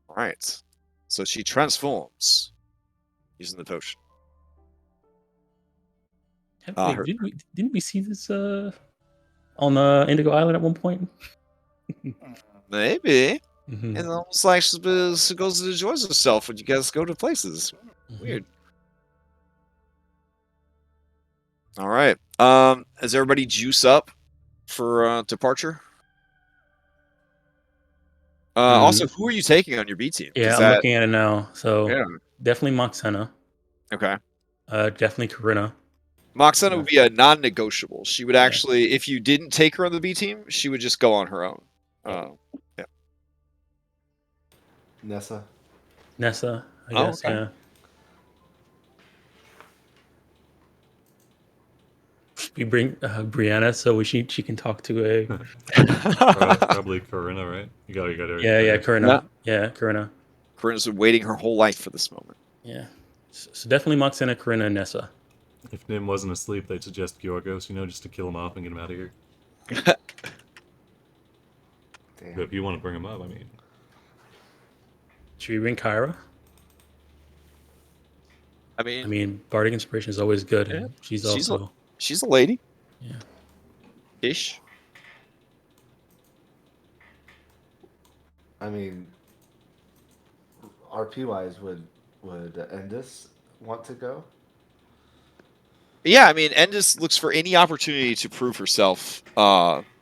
All right. So she transforms using the potion. Didn't we see this on Indigo Island at one point? Maybe. Mm-hmm. It's almost like she goes and enjoys herself when you guys go to places. Mm-hmm. Weird. All right. Does everybody juice up for departure? Also, who are you taking on your B team? Yeah, I'm looking at it now. So definitely Moxena. Okay. Definitely Corinna. Moxena would be a non-negotiable. She would actually, if you didn't take her on the B team, she would just go on her own. Yeah. Nessa, I guess. Okay. Yeah. We bring Brianna so she can talk to a probably Corinna, right? You got her. Yeah, Corinna. Yeah, Corinna. Corinna's been waiting her whole life for this moment. Yeah, so definitely Moxena, Corinna, and Nessa. If Nim wasn't asleep, they'd suggest Georgos, just to kill him off and get him out of here. But if you want to bring him up, I mean, should we bring Kyra? I mean, Bardic Inspiration is always good. And she's a lady. Yeah. Ish. I mean, RP wise, would Endis want to go? Yeah, I mean, Endis looks for any opportunity to prove herself.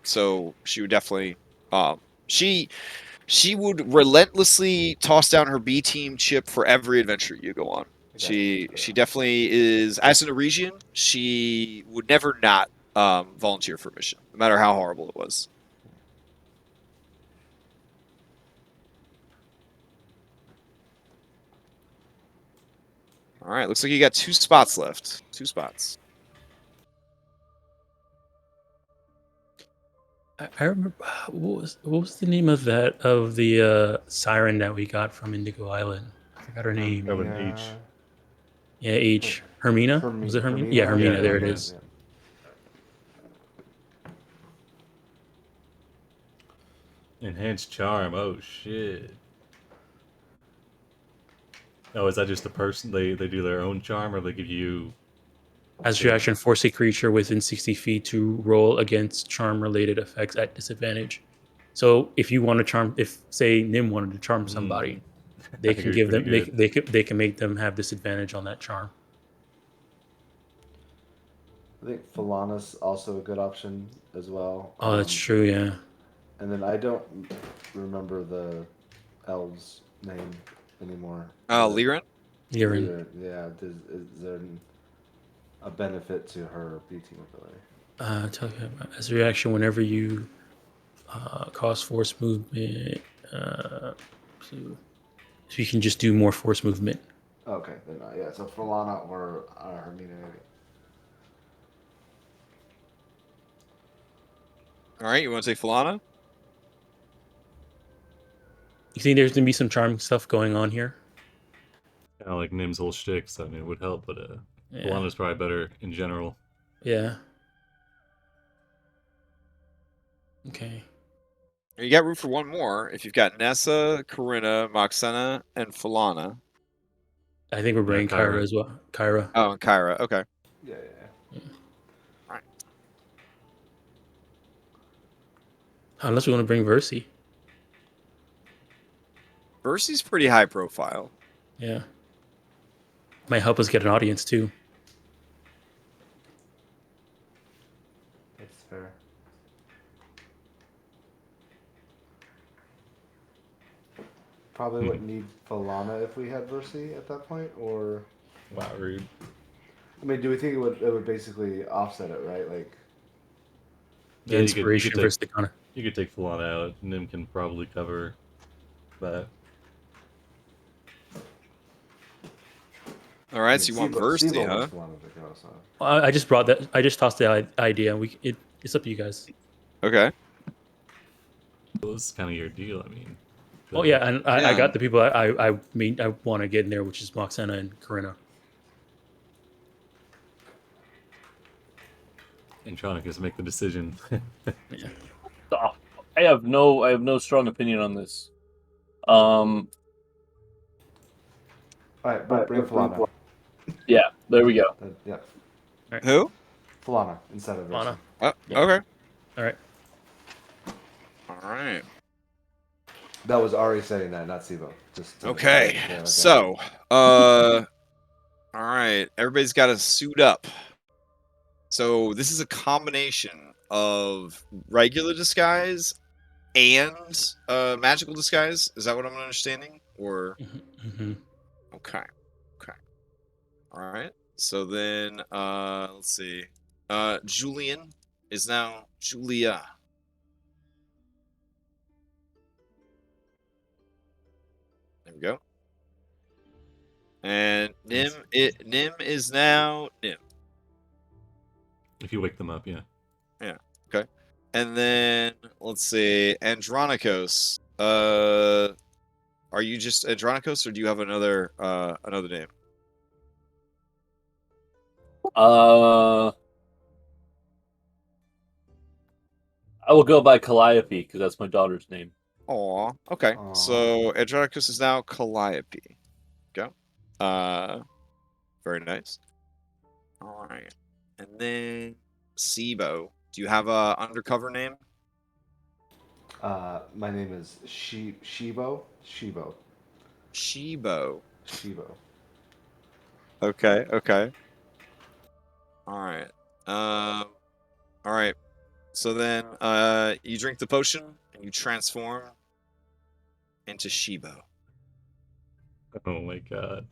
So she would definitely. She would relentlessly toss down her B team chip for every adventure you go on. She definitely is. As an Norwegian, she would never not volunteer for a mission, no matter how horrible it was. All right, looks like you got 2 spots left. 2 spots. I remember what was the name of the siren that we got from Indigo Island? I forgot her name. That with an H. Yeah, H. Hermina? Was it Hermina? Yeah, Hermina. There it is. Enhanced charm. Oh shit. Oh, is that just a person? They do their own charm, or they give you? As your action, force a creature within 60 feet to roll against charm-related effects at disadvantage. So if you want to charm, if say Nim wanted to charm somebody, they can give them they can make them have disadvantage on that charm. I think Falana's also a good option as well. Oh, that's true. Yeah. And then I don't remember the elf's name anymore. Liren? Liren. Yeah. Is there a benefit to her B team ability? Tell you as a reaction, whenever you cause force movement, so you can just do more force movement. Okay, then yeah. So Falana or Hermina. All right, you want to take Falana? You think there's gonna be some charm stuff going on here? Kind of like Nim's whole shtick, so I mean, it would help, but Yeah. Alana's probably better in general. Yeah. Okay. You got room for one more. If you've got Nessa, Corinna, Moxena, and Falana. I think we're bringing Kyra as well. Kyra. Oh, and Kyra. Okay. Yeah. All right. Unless we want to bring Versi. Versi's pretty high profile. Yeah. Might help us get an audience too. That's fair. Probably wouldn't need Falana if we had Versi at that point, or. Wow, rude. I mean, do we think it would basically offset it, right? Like. The inspiration versus the counter. You could take Falana out. Nim can probably cover that. All right, so you want Versi, huh? I just brought that. I just tossed the idea. It's up to you guys. Okay. Well, this is kind of your deal. I mean. Oh yeah, and I got the people I want to get in there, which is Moxena and Corinna. Andronicus make the decision. Yeah. I have no strong opinion on this. All right, but bring Falana. Yeah, there we go. Yeah. Right. Who? Falana instead of Versi. Falana. Oh, Yeah. okay. All right. All right. That was Ari saying that, not Sibo. Okay. So, all right. Everybody's got to suit up. So this is a combination of regular disguise and magical disguise. Is that what I'm understanding? Or Mm-hmm. okay. All right. So then, let's see. Julian is now Julia. There we go. And Nim is now Nim. If you wake them up, yeah. Yeah. Okay. And then let's see, Andronikos. Are you just Andronikos, or do you have another name? I will go by Calliope because that's my daughter's name. Aw. Okay. Aw. So Andronikos is now Calliope. Go. Very nice. All right. And then Sibo. Do you have a undercover name? My name is Shibo. Shibo. Shibo. Okay. All right. All right. So then, you drink the potion and you transform into Shibo. Oh my god.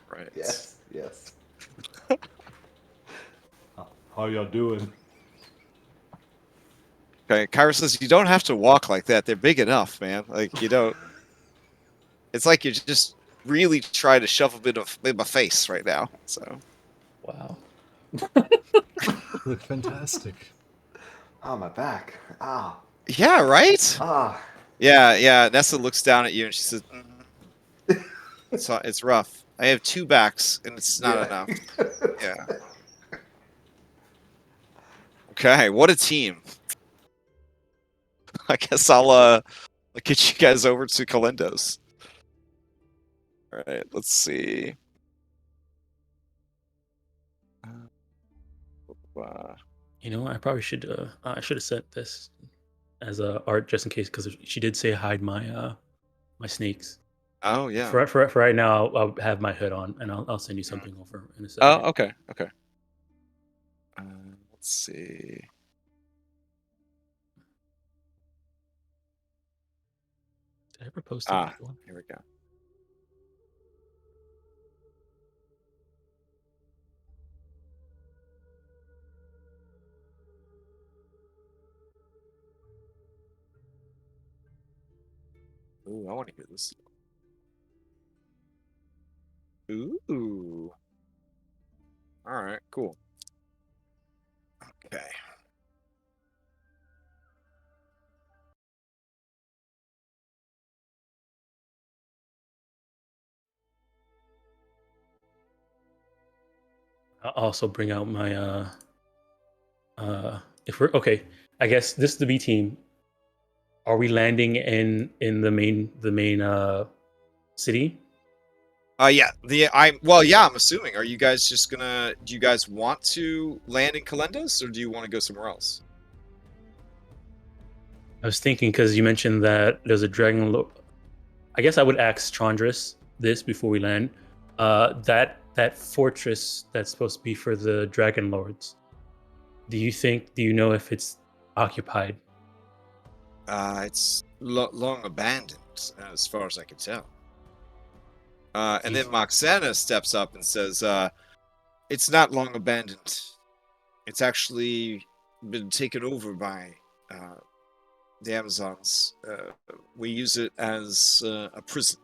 Right. Yes. Yes. How y'all doing? Okay, Kyra says you don't have to walk like that. They're big enough, man. Like you don't. It's like you just really try to shove a bit of in my face right now. So Wow. Look fantastic. Oh, my back. Ah. yeah, right. Ah. Yeah. Nessa looks down at you and she says, "It's rough. I have 2 backs and it's not enough." Yeah. Okay, what a team. I guess I'll get you guys over to Calendos. All right, let's see. You know, I probably should. I should have sent this as art just in case, because she did say hide my my snakes. Oh yeah. For right now, I'll have my hood on, and I'll send you something over in a second. Oh, okay. Let's see. Did I ever post it before? Here we go. Ooh, I want to hear this. Ooh. All right, cool. Okay. I'll also bring out my if we're okay, I guess this is the B team. Are we landing in the main city? Yeah. I'm assuming. Are you guys just gonna? Do you guys want to land in Calendos, or do you want to go somewhere else? I was thinking because you mentioned that there's a dragon. I guess I would ask Chandris this before we land. That fortress that's supposed to be for the Dragonlords. Do you know if it's occupied? It's long abandoned, as far as I can tell. And then Moxana steps up and says, "It's not long abandoned. It's actually been taken over by the Amazons. We use it as a prison."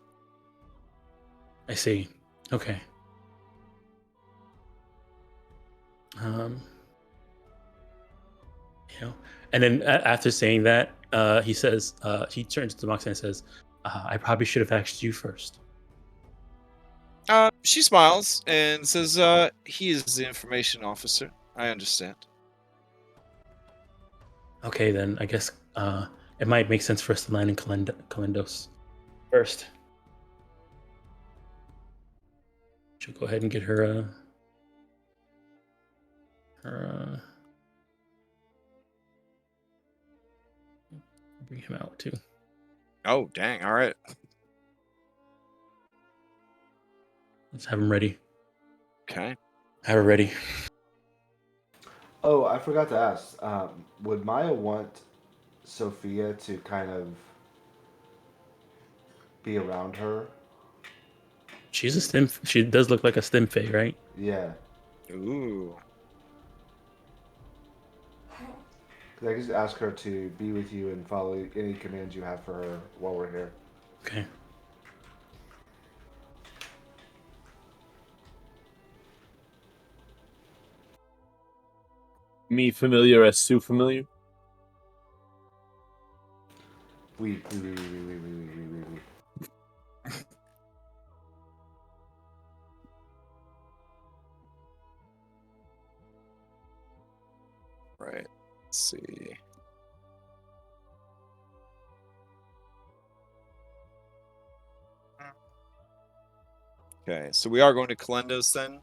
I see. Okay. You know, and then after saying that, he says, he turns to Moxana and says, "I probably should have asked you first." She smiles and says, "He is the information officer. I understand." Okay, then I guess it might make sense for us to land in Calendos first. She'll go ahead and get her bring him out too. Oh, dang! All right. Let's have him ready. Okay. Have her ready. Oh, I forgot to ask. Would Maya want Sophia to kind of be around her? She's a stim. She does look like a stim fae, right? Yeah. Ooh. Because I could just ask her to be with you and follow any commands you have for her while we're here. Okay. Me familiar as Sue familiar. We. Right. Let's see. Okay, so we are going to Calendos then.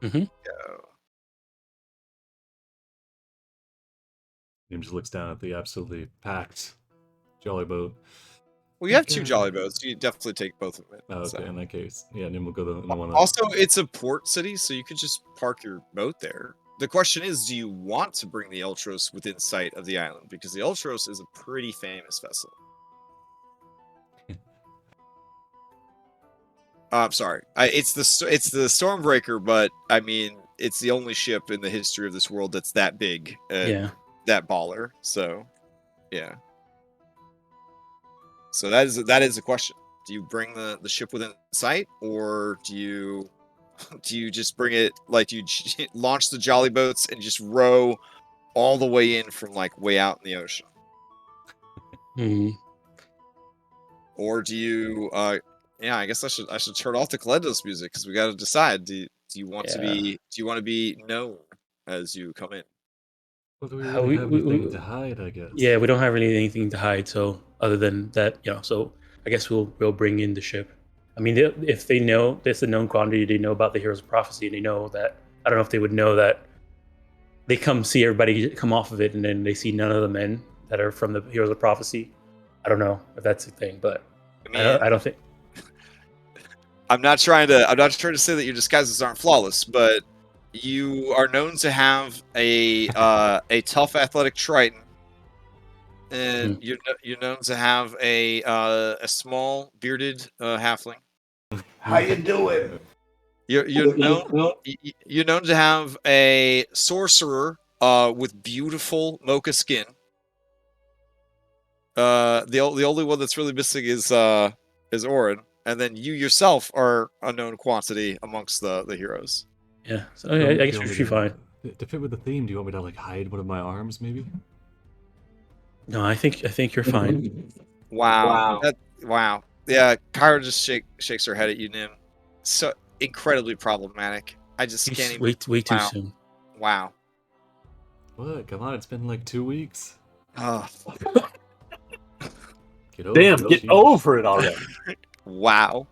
Mm-hmm. Go. Nim just looks down at the absolutely packed jolly boat. Well, you have 2 jolly boats. You definitely take both of it. Oh, okay, so. in that case. Yeah, Nim will go to the one. Also, it's a port city, so you could just park your boat there. The question is, do you want to bring the Ultros within sight of the island? Because the Ultros is a pretty famous vessel. I'm sorry. It's the Stormbreaker, but I mean, it's the only ship in the history of this world that's that big, Yeah. that baller. So, yeah. So that is the question. Do you bring the ship within sight, or do you just bring it like you launch the jolly boats and just row all the way in from like way out in the ocean, Hmm. or do you? Yeah, I guess I should turn off the Calendos music because we got to decide. Do you want to be known as you come in? Well, do we How really have anything to hide? I guess. Yeah, we don't have really anything to hide. So other than that, so I guess we'll bring in the ship. I mean, if they know there's a known quantity, they know about the Heroes of Prophecy. They know that. I don't know if they would know that they come see everybody come off of it, and then they see none of the men that are from the Heroes of Prophecy. I don't know if that's a thing, but I don't think. I'm not trying to say that your disguises aren't flawless, but you are known to have a tough athletic Triton, and you're known to have a small bearded halfling. How you doing? You're known to have a sorcerer with beautiful mocha skin. The only one that's really missing is Orin, and then you yourself are a known quantity amongst the heroes. Yeah, so I guess we should be fine. To fit with the theme, do you want me to like hide one of my arms, maybe? No, I think you're fine. Wow. Wow. Yeah, Kyra just shakes her head at you, Nim. So incredibly problematic. I just can't even. Way too soon. Wow. What? Come on, it's been like 2 weeks. Oh, Get over it already. wow.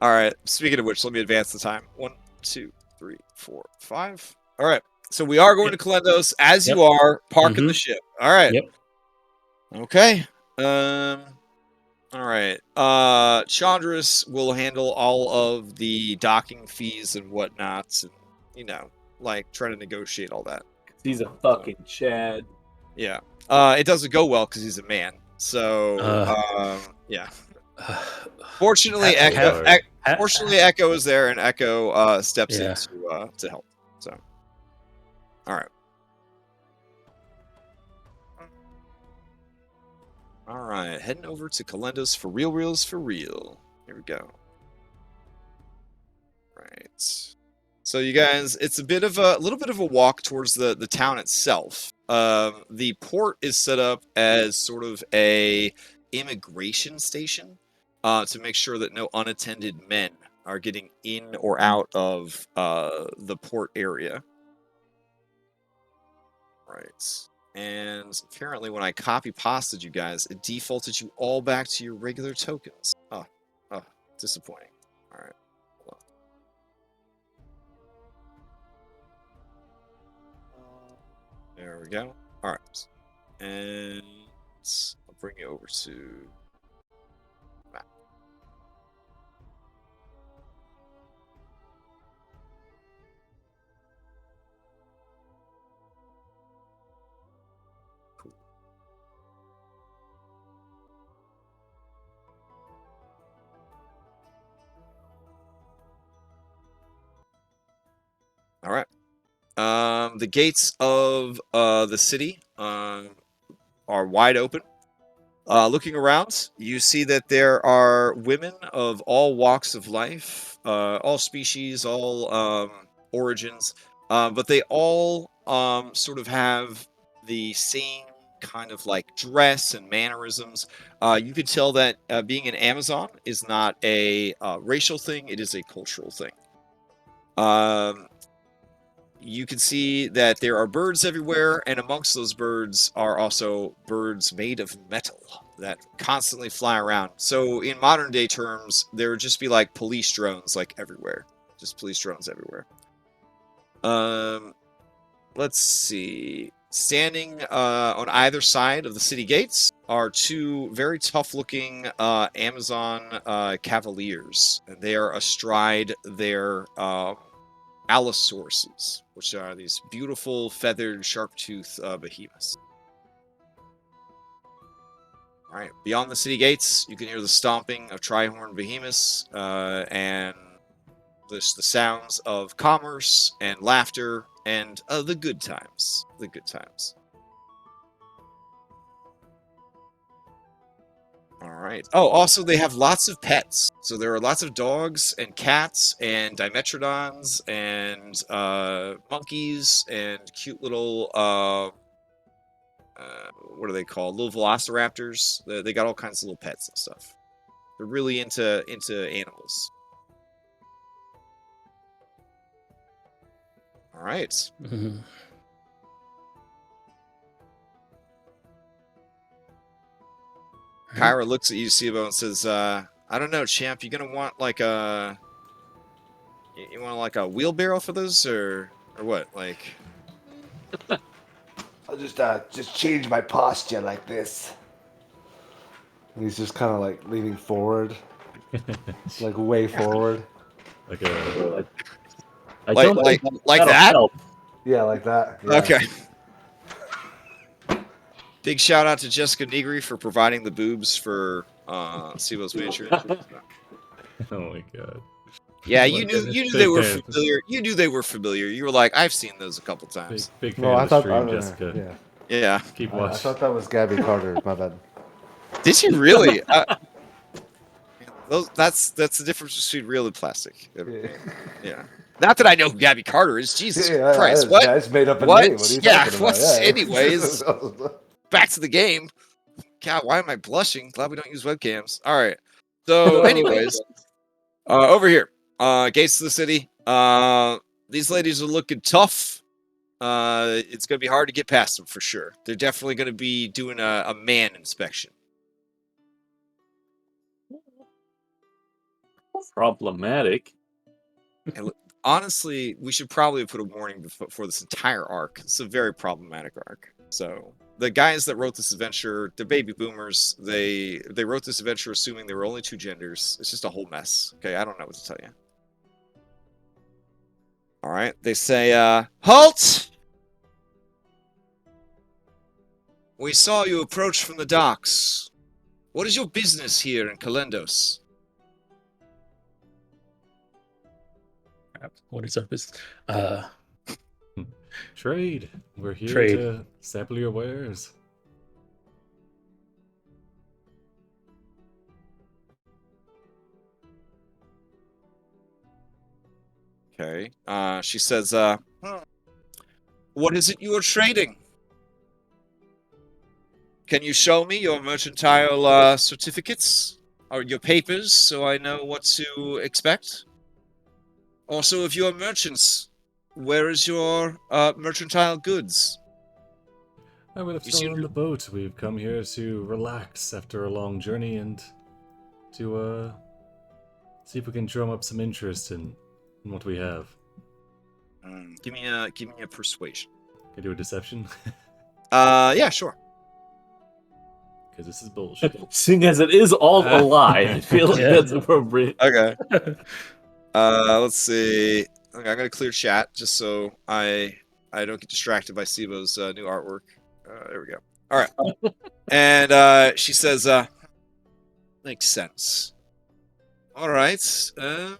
All right. Speaking of which, let me advance the time. 1, 2, 3, 4, 5. All right. So we are going to Calendos as you are parking the ship. All right. Yep. Okay. All right. Chandris will handle all of the docking fees and whatnots, and like try to negotiate all that. He's a fucking Chad. Yeah. It doesn't go well because he's a man. So yeah. Fortunately, Echo is there, and Echo steps in to help. So, all right. All right, heading over to Calendos for reals for real. Here we go. Right. So you guys, it's a little bit of a walk towards the town itself. The port is set up as sort of a immigration station to make sure that no unattended men are getting in or out of the port area. Right. And apparently when I copy pasted you guys, it defaulted you all back to your regular tokens. Oh, disappointing. All right. Hold on. There we go. All right. And I'll bring you over to map. All right. The gates of the city are wide open. Looking around, you see that there are women of all walks of life, all species, all origins, but they all sort of have the same kind of like dress and mannerisms. You could tell that being an Amazon is not a racial thing; it is a cultural thing. You can see that there are birds everywhere, and amongst those birds are also birds made of metal that constantly fly around. So in modern day terms, there would just be like police drones like everywhere. Just police drones everywhere. Let's see. Standing on either side of the city gates are two very tough-looking Amazon cavaliers. And they are astride their Allosaurus, which are these beautiful feathered sharp-tooth behemoths. All right. Beyond the city gates, you can hear the stomping of Trihorn Behemoths and the sounds of commerce and laughter and the good times. The good times. All right. Oh, also they have lots of pets. So there are lots of dogs and cats and dimetrodons and monkeys and cute little what are they called? Little velociraptors. They got all kinds of little pets and stuff. They're really into animals. All right. Mhm. Kyra looks at you, Sibo, and says, "I don't know, champ. You gonna want like a you want like a wheelbarrow for this, or what? Like, I'll just change my posture like this. And he's just kind of like leaning forward, like way forward. Like a I like don't like think like that'll that? help. Yeah, like that. Yeah. Okay." Big shout out to Jessica Negri for providing the boobs for Sibo's miniature. oh my god. Yeah, you knew they were fan. familiar. You knew they were familiar. You were like, I've seen those a couple Big, times. big fan No, I of the thought. stream, Jessica. Yeah. Yeah. Keep I watching. thought that was Gabby Carter. My bad. Did you really? That's the difference between real and plastic. Yeah. Yeah. Not that I know who Gabby Carter is. Jesus Yeah, Christ. What? I just made up a What? name. What are you Yeah, talking about? what's- Yeah. anyways. Back to the game. God, why am I blushing? Glad we don't use webcams. All right. So, anyways, over here, gates to the city. These ladies are looking tough. It's gonna be hard to get past them for sure. They're definitely gonna be doing a man inspection. Problematic. Honestly, we should probably put a warning before this entire arc. It's a very problematic arc. So the guys that wrote this adventure, they're baby boomers. They wrote this adventure assuming there were only two genders. It's just a whole mess. Okay, I don't know what to tell you. All right, they say, halt! We saw you approach from the docks. What is your business here in Calendos? What is up? Trade. We're here Trade. to sample your wares. Okay. She says, what is it you are trading? Can you show me your mercantile certificates or your papers so I know what to expect? Also, if you are merchants, where is your mercantile goods? I would have You still seem on to- the boat. We've come here to relax after a long journey and to see if we can drum up some interest in what we have. Give me a persuasion. Can I do a deception? Yeah, sure. Because this is bullshit. Seeing as it is all a lie, I feel like Yeah. that's appropriate. Okay. Let's see. Okay, I'm gonna clear chat just so I don't get distracted by Sibo's new artwork. There we go. All right. And she says, makes sense. All right. Do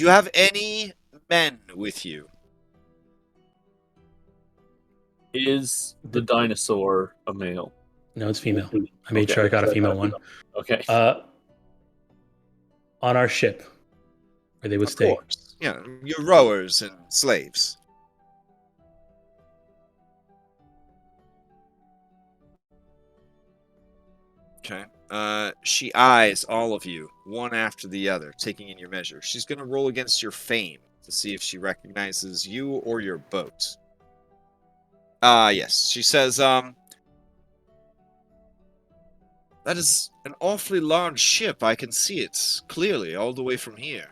you have any men with you? Is the dinosaur a male? No, it's female. I made Okay. sure I got a female one. Okay. On our ship, where they would Of stay. course. Yeah, your rowers and slaves. Okay. She eyes all of you, one after the other, taking in your measure. She's going to roll against your fame to see if she recognizes you or your boat. Yes. She says, that is an awfully large ship. I can see it clearly all the way from here.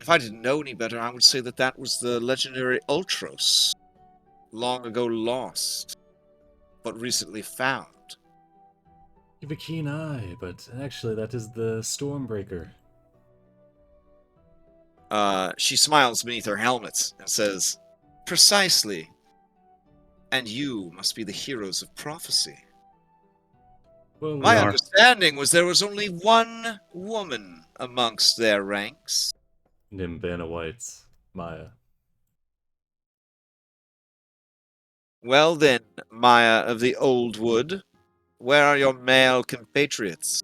If I didn't know any better, I would say that that was the legendary Ultros. Long ago lost, but recently found. You have a keen eye, but actually that is the Stormbreaker. She smiles beneath her helmet and says, precisely. And you must be the heroes of prophecy. Well, My are. understanding was there was only one woman amongst their ranks. Nim Vanna Whites, Maya. Well then, Maya of the Old Wood, where are your male compatriots?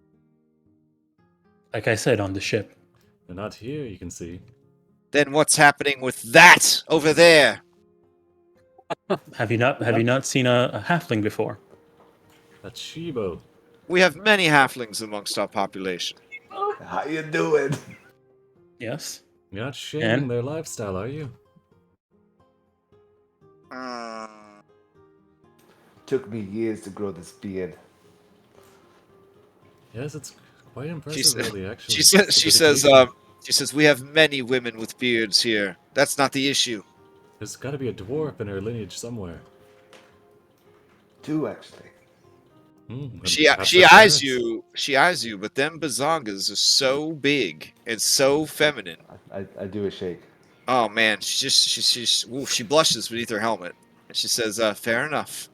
Like I said, on the ship. They're not here, you can see. Then what's happening with that over there? Have you not seen a halfling before? That's Shibo. We have many halflings amongst our population. How you doing? Yes. You're not shaming And? their lifestyle, are you? Took me years to grow this beard. Yes, it's quite She impressive, said- really, actually. She says, The she says, dedication. she says, we have many women with beards here. That's not the issue. There's got to be a dwarf in her lineage somewhere. 2, actually. She Perhaps she her eyes parents. you, but them bazongas are so big and so feminine. I do a shake. Oh man, she blushes beneath her helmet, and she says, "Fair enough.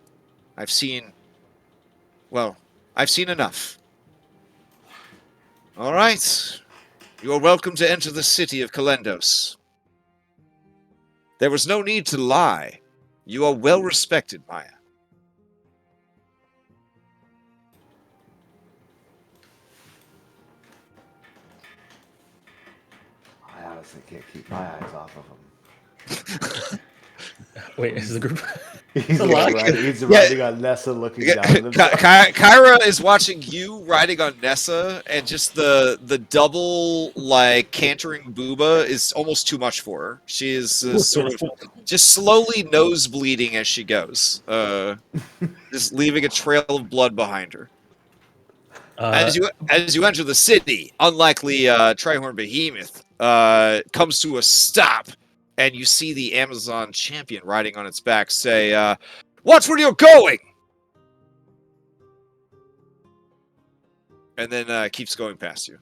I've seen enough. All right, you are welcome to enter the city of Calendos. There was no need to lie. You are well respected, Maya." I honestly can't keep my eyes off of him. Wait, is the group? He's, A lot. he's riding on Nessa looking down at him. Kyra is watching you riding on Nessa, and just the double like cantering booba is almost too much for her. She is sort of just slowly nose bleeding as she goes, just leaving a trail of blood behind her. As you enter the city, unlikely Trihorn Behemoth comes to a stop, and you see the Amazon champion riding on its back say, "Watch where you're going!" And then keeps going past you.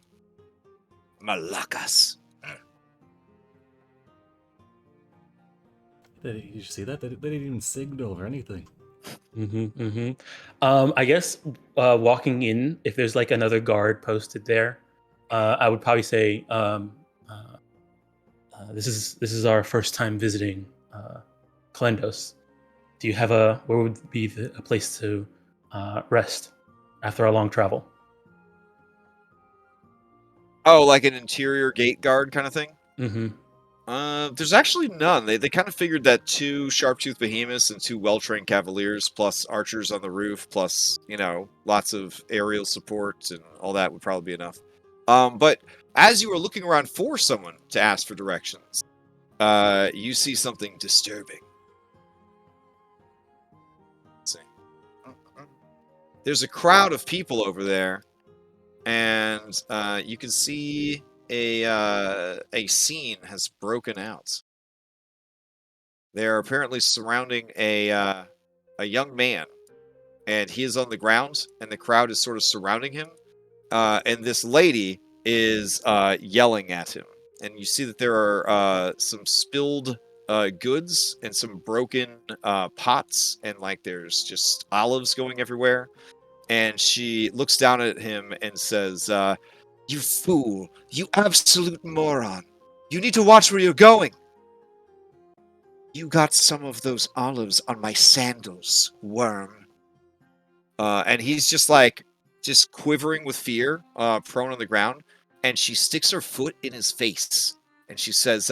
Malakas. Did you see that? They didn't even signal or anything. I guess walking in, if there's like another guard posted there, I would probably say this is our first time visiting Calendos. Do you have where would be a place to rest after our long travel? Oh, like an interior gate guard kind of thing? Mm-hmm. There's actually none. They kind of figured that 2 sharp-toothed behemoths and 2 well-trained cavaliers, plus archers on the roof, plus, lots of aerial support and all that would probably be enough. But as you are looking around for someone to ask for directions, you see something disturbing. Let's see. There's a crowd of people over there, and you can see a scene has broken out. They're apparently surrounding a young man, and he is on the ground, and the crowd is sort of surrounding him. And this lady is yelling at him, and you see that there are some spilled goods and some broken pots, and like there's just olives going everywhere. And she looks down at him and says, "You fool! You absolute moron! You need to watch where you're going! You got some of those olives on my sandals, worm." And he's just quivering with fear, prone on the ground. And she sticks her foot in his face, and she says,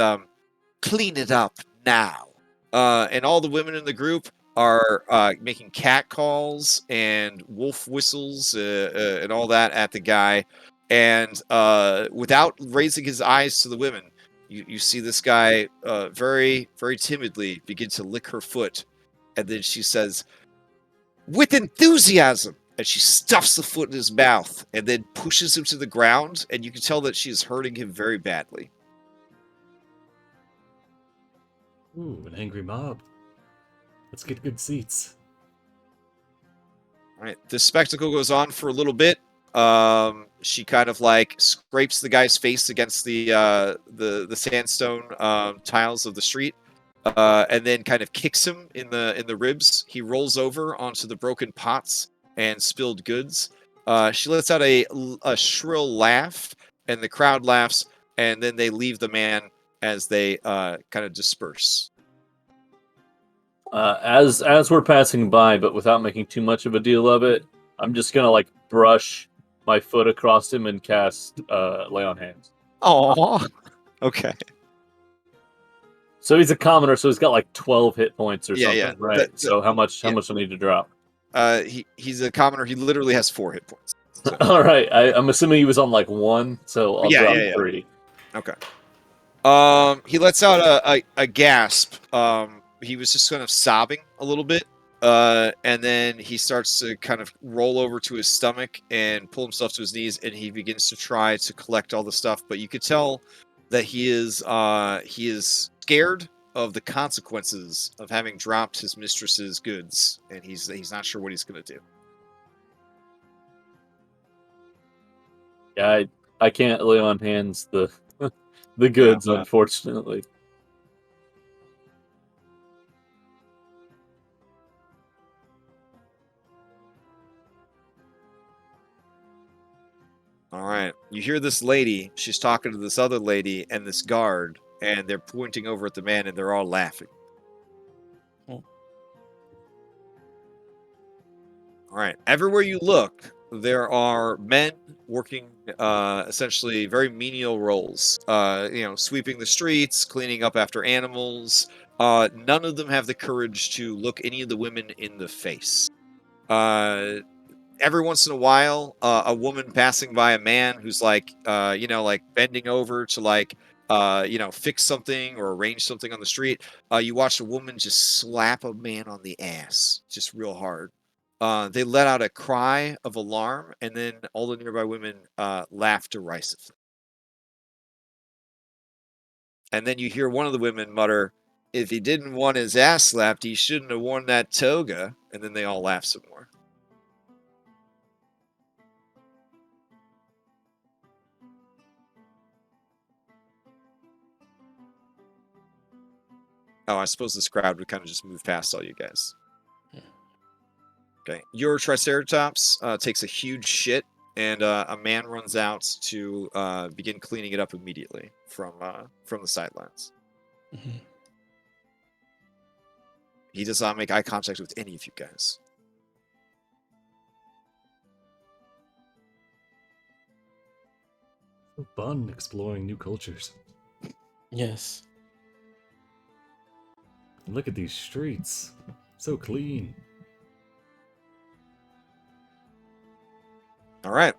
"Clean it up now." And all the women in the group are making cat calls and wolf whistles and all that at the guy. And without raising his eyes to the women, you see this guy very, very timidly begin to lick her foot. And then she says, "With enthusiasm!" And she stuffs the foot in his mouth and then pushes him to the ground. And you can tell that she is hurting him very badly. Ooh, an angry mob. Let's get good seats. All right, this spectacle goes on for a little bit. She kind of scrapes the guy's face against the sandstone tiles of the street, and then kind of kicks him in the ribs. He rolls over onto the broken pots and spilled goods, She lets out a shrill laugh, and the crowd laughs, and then they leave the man as they kind of disperse. As we're passing by, but without making too much of a deal of it, I'm just gonna like brush my foot across him and cast Lay on Hands. Oh, okay. So he's a commoner, so he's got like 12 hit points or Yeah, something, yeah. right? So how much do I need to drop? He's a commoner. He literally has 4 hit points. So. All right, I'm assuming he was on like 1, so I'll drop 3. Okay. He lets out a gasp. He was just kind of sobbing a little bit, and then he starts to kind of roll over to his stomach and pull himself to his knees, and he begins to try to collect all the stuff. But you could tell that he is scared of the consequences of having dropped his mistress's goods, and he's not sure what he's going to do. Yeah, I can't lay on hands the the goods, unfortunately. All right. You hear this lady. She's talking to this other lady and this guard, and they're pointing over at the man, and they're all laughing. Oh. All right. Everywhere you look, there are men working essentially very menial roles. Sweeping the streets, cleaning up after animals. None of them have the courage to look any of the women in the face. Every once in a while, a woman passing by a man who's like bending over to fix something or arrange something on the street. You watch a woman just slap a man on the ass, just real hard. They let out a cry of alarm, and then all the nearby women laugh derisively. And then you hear one of the women mutter, "If he didn't want his ass slapped, he shouldn't have worn that toga." And then they all laugh some more. Oh, I suppose this crowd would kind of just move past all you guys. Yeah. Okay. Your Triceratops takes a huge shit, and a man runs out to begin cleaning it up immediately from the sidelines. Mm-hmm. He does not make eye contact with any of you guys. Fun exploring new cultures. Yes. Look at these streets. So clean. All right.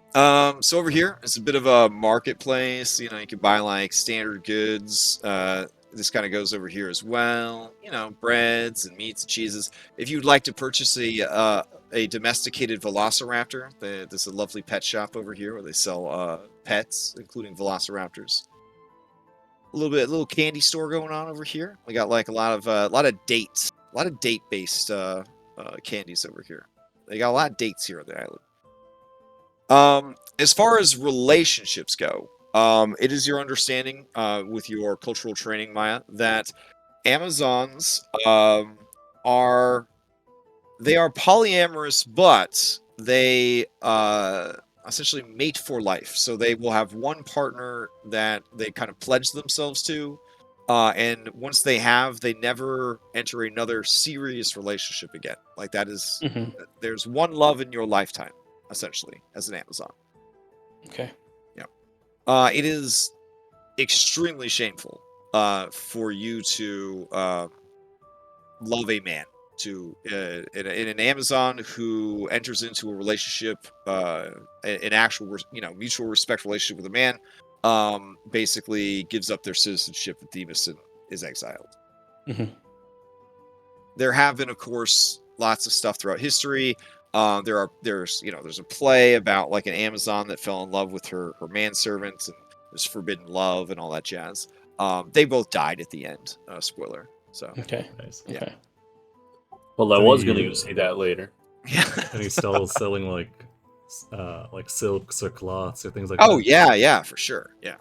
So over here is a bit of a marketplace. You can buy like standard goods. This kind of goes over here as well. Breads and meats and cheeses. If you'd like to purchase a domesticated velociraptor, there's a lovely pet shop over here where they sell pets, including velociraptors. A little candy store going on over here. We got like a lot of date-based candies over here. They got a lot of dates here on the island. As far as relationships go, it is your understanding with your cultural training, Maya, that Amazons are polyamorous, but they essentially mate for life. So they will have one partner that they kind of pledge themselves to, and once they never enter another serious relationship again. Like that is, there's one love in your lifetime, essentially, as an Amazon. Okay. Yeah. It is extremely shameful for you to love a man. In an Amazon who enters into a relationship, an actual mutual respect relationship with a man, basically gives up their citizenship at Themis and is exiled. Mm-hmm. There have been, of course, lots of stuff throughout history. There's a play about like an Amazon that fell in love with her manservant and was forbidden love and all that jazz. They both died at the end. Spoiler. So Okay. Nice. Yeah. Okay. Well, I was going to see that later. yeah. And he's still selling like silks or cloths or things like that. Oh yeah, for sure. Yeah.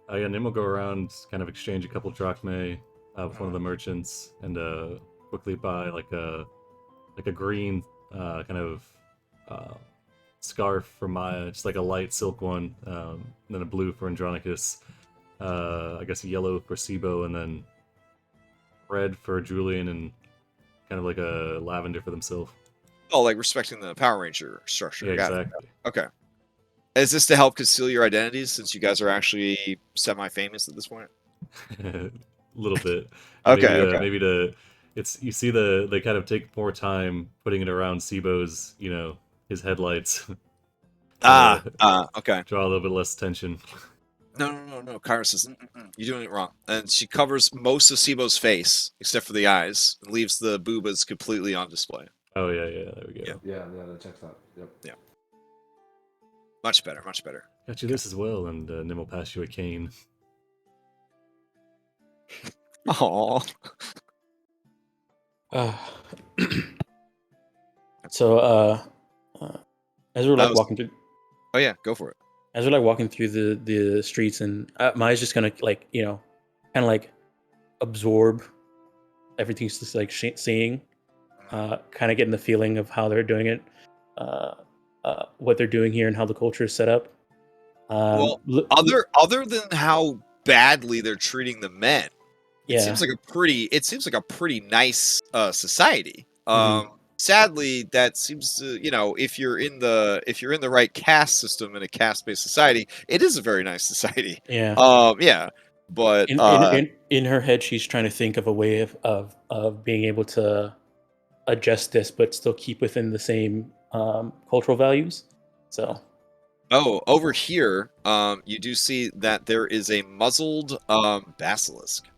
And then we'll go around, kind of exchange a couple drachmae with one of the merchants, and quickly buy like a green kind of scarf for Maya, just like a light silk one, then a blue for Andronicus, I guess a yellow for Sibo, and then red for Julian, and kind of like a lavender for themselves. Oh, like respecting the Power Ranger structure. Yeah, Got exactly. it. Okay. Is this to help conceal your identities since you guys are actually semi-famous at this point? A little bit. Okay, okay. Maybe to it's you see they kind of take more time putting it around Sibo's, his headlights. Okay. Draw a little bit less tension. No. Kyra says, you're doing it wrong. And she covers most of Sibo's face, except for the eyes, and leaves the boobas completely on display. Oh, yeah, there we go. Yeah. Yeah, that checks out. Yep. Yeah. Much better, much better. Got you this as well, and Nim will pass you a cane. Aww. So, as we're like walking through, Oh yeah, go for it. as we're like walking through the streets, and Maya's just gonna like kind of like absorb everything she's just like seeing, kind of getting the feeling of how they're doing it, what they're doing here, and how the culture is set up. Well, other than how badly they're treating the men, yeah, it seems like a pretty nice society. Mhm. Sadly, that seems to, if you're in the right caste system in a caste-based society, it is a very nice society. yeah. Yeah, but In her head, she's trying to think of a way of being able to adjust this, but still keep within the same cultural values. So, over here, you do see that there is a muzzled basilisk.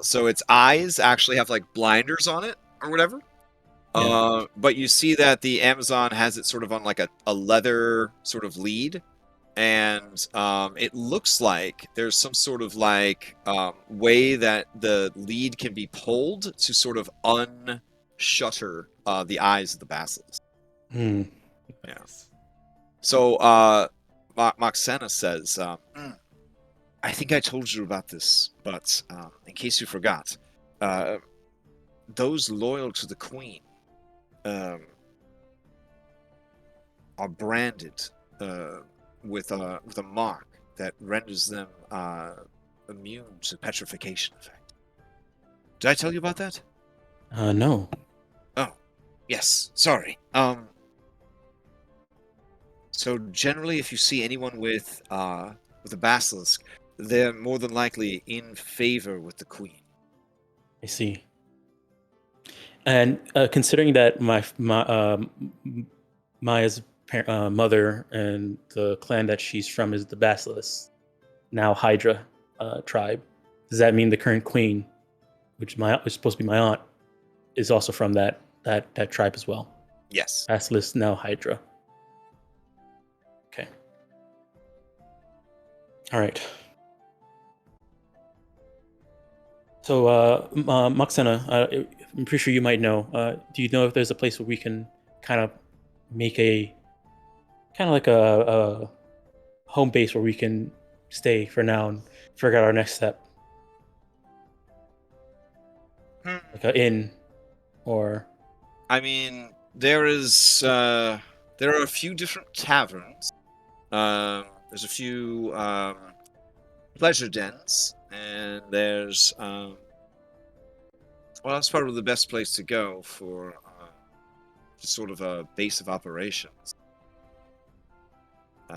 So its eyes actually have like blinders on it or whatever. Yeah. But you see that the Amazon has it sort of on like a leather sort of lead, and it looks like there's some sort of like way that the lead can be pulled to sort of unshutter the eyes of the basilisk. Hmm. Yeah. So Moxena says, I think I told you about this, but in case you forgot, those loyal to the Queen are branded with a mark that renders them immune to petrification effect. Did I tell you about that? No. Oh, yes. Sorry. So generally, if you see anyone with a basilisk, they're more than likely in favor with the Queen. I see. And considering that Maya's mother and the clan that she's from is the Basilisk, now Hydra tribe, does that mean the current queen, which is supposed to be my aunt, is also from that tribe as well? Yes. Basilisk, now Hydra. Okay. All right. So, Moxena, I'm pretty sure you might know. Do you know if there's a place where we can kind of make a kind of like a home base where we can stay for now and figure out our next step, like an inn, or? I mean, there are a few different taverns. There's a few pleasure dens, and there's that's probably the best place to go for just sort of a base of operations. Do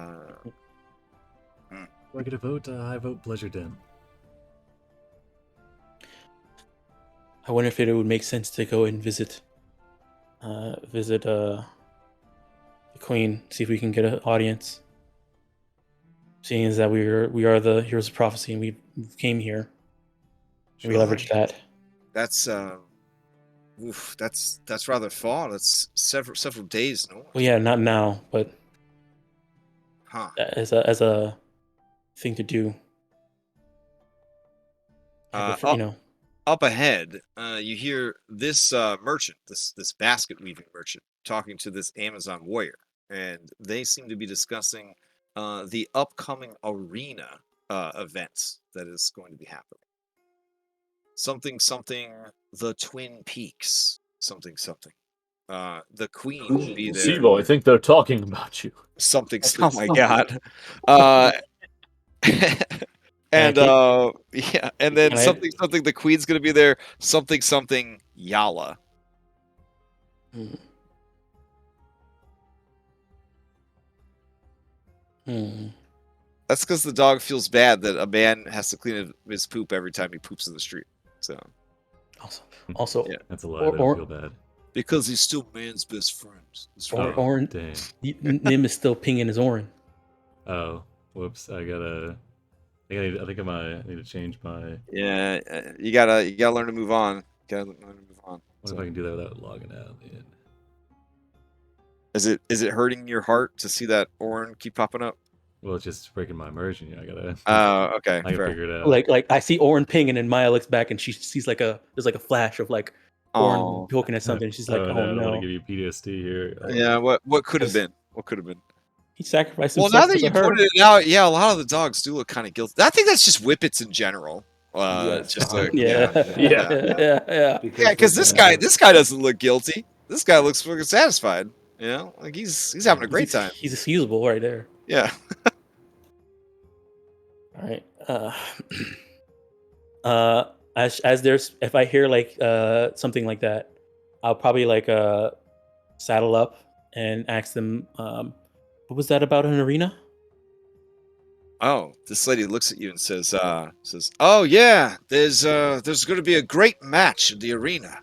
I get a vote? I vote Pleasure Den. I wonder if it would make sense to go and visit the Queen, see if we can get an audience. Seeing as that we are the heroes of prophecy and we came here, we leverage that. That's that's rather far. That's several days north. Well, yeah, not now, but as a thing to do. Up ahead, you hear this merchant, this basket weaving merchant, talking to this Amazon warrior, and they seem to be discussing the upcoming arena event that is going to be happening. Something, the Twin Peaks, something. the queen will be there. Sibo, I think they're talking about you. Something. Oh my god. And yeah, and then Can I- something. The queen's gonna be there. Something Yala. Hmm. Hmm. That's because the dog feels bad that a man has to clean his poop every time he poops in the street. So Also, Yeah. That's a lie. Or- I or- don't feel bad. because he's still man's best friend. That's Or- right. Orin, Dang. Nim is still pinging his Orin. Oh, whoops! I think I need to change my. Yeah, you gotta learn to move on. Gotta learn to move on. What if I can do that without logging out? Man? Is it hurting your heart to see that Orin keep popping up? Well, it's just breaking my immersion. Yeah, I gotta. Oh, okay, I can fair. figure it out. Like I see Orin pinging, and Maya looks back, and she sees there's like a flash of like Orin Oh, poking at something. She's like, oh, oh no, I don't no. want to give you PTSD here. yeah. What could have been? What could have been? He sacrificed Well, himself now that for you her. pointed it out, yeah, a lot of the dogs do look kind of guilty. I think that's just whippets in general. Yes, Just Yeah. Yeah. because this guy doesn't look guilty. This guy looks fucking satisfied. You know, like he's having a great time. He's excusable right there. Yeah. All right. As there's, if I hear like something like that, I'll probably like saddle up and ask them, what was that about an arena? Oh, this lady looks at you and says, "Oh yeah, there's going to be a great match in the arena.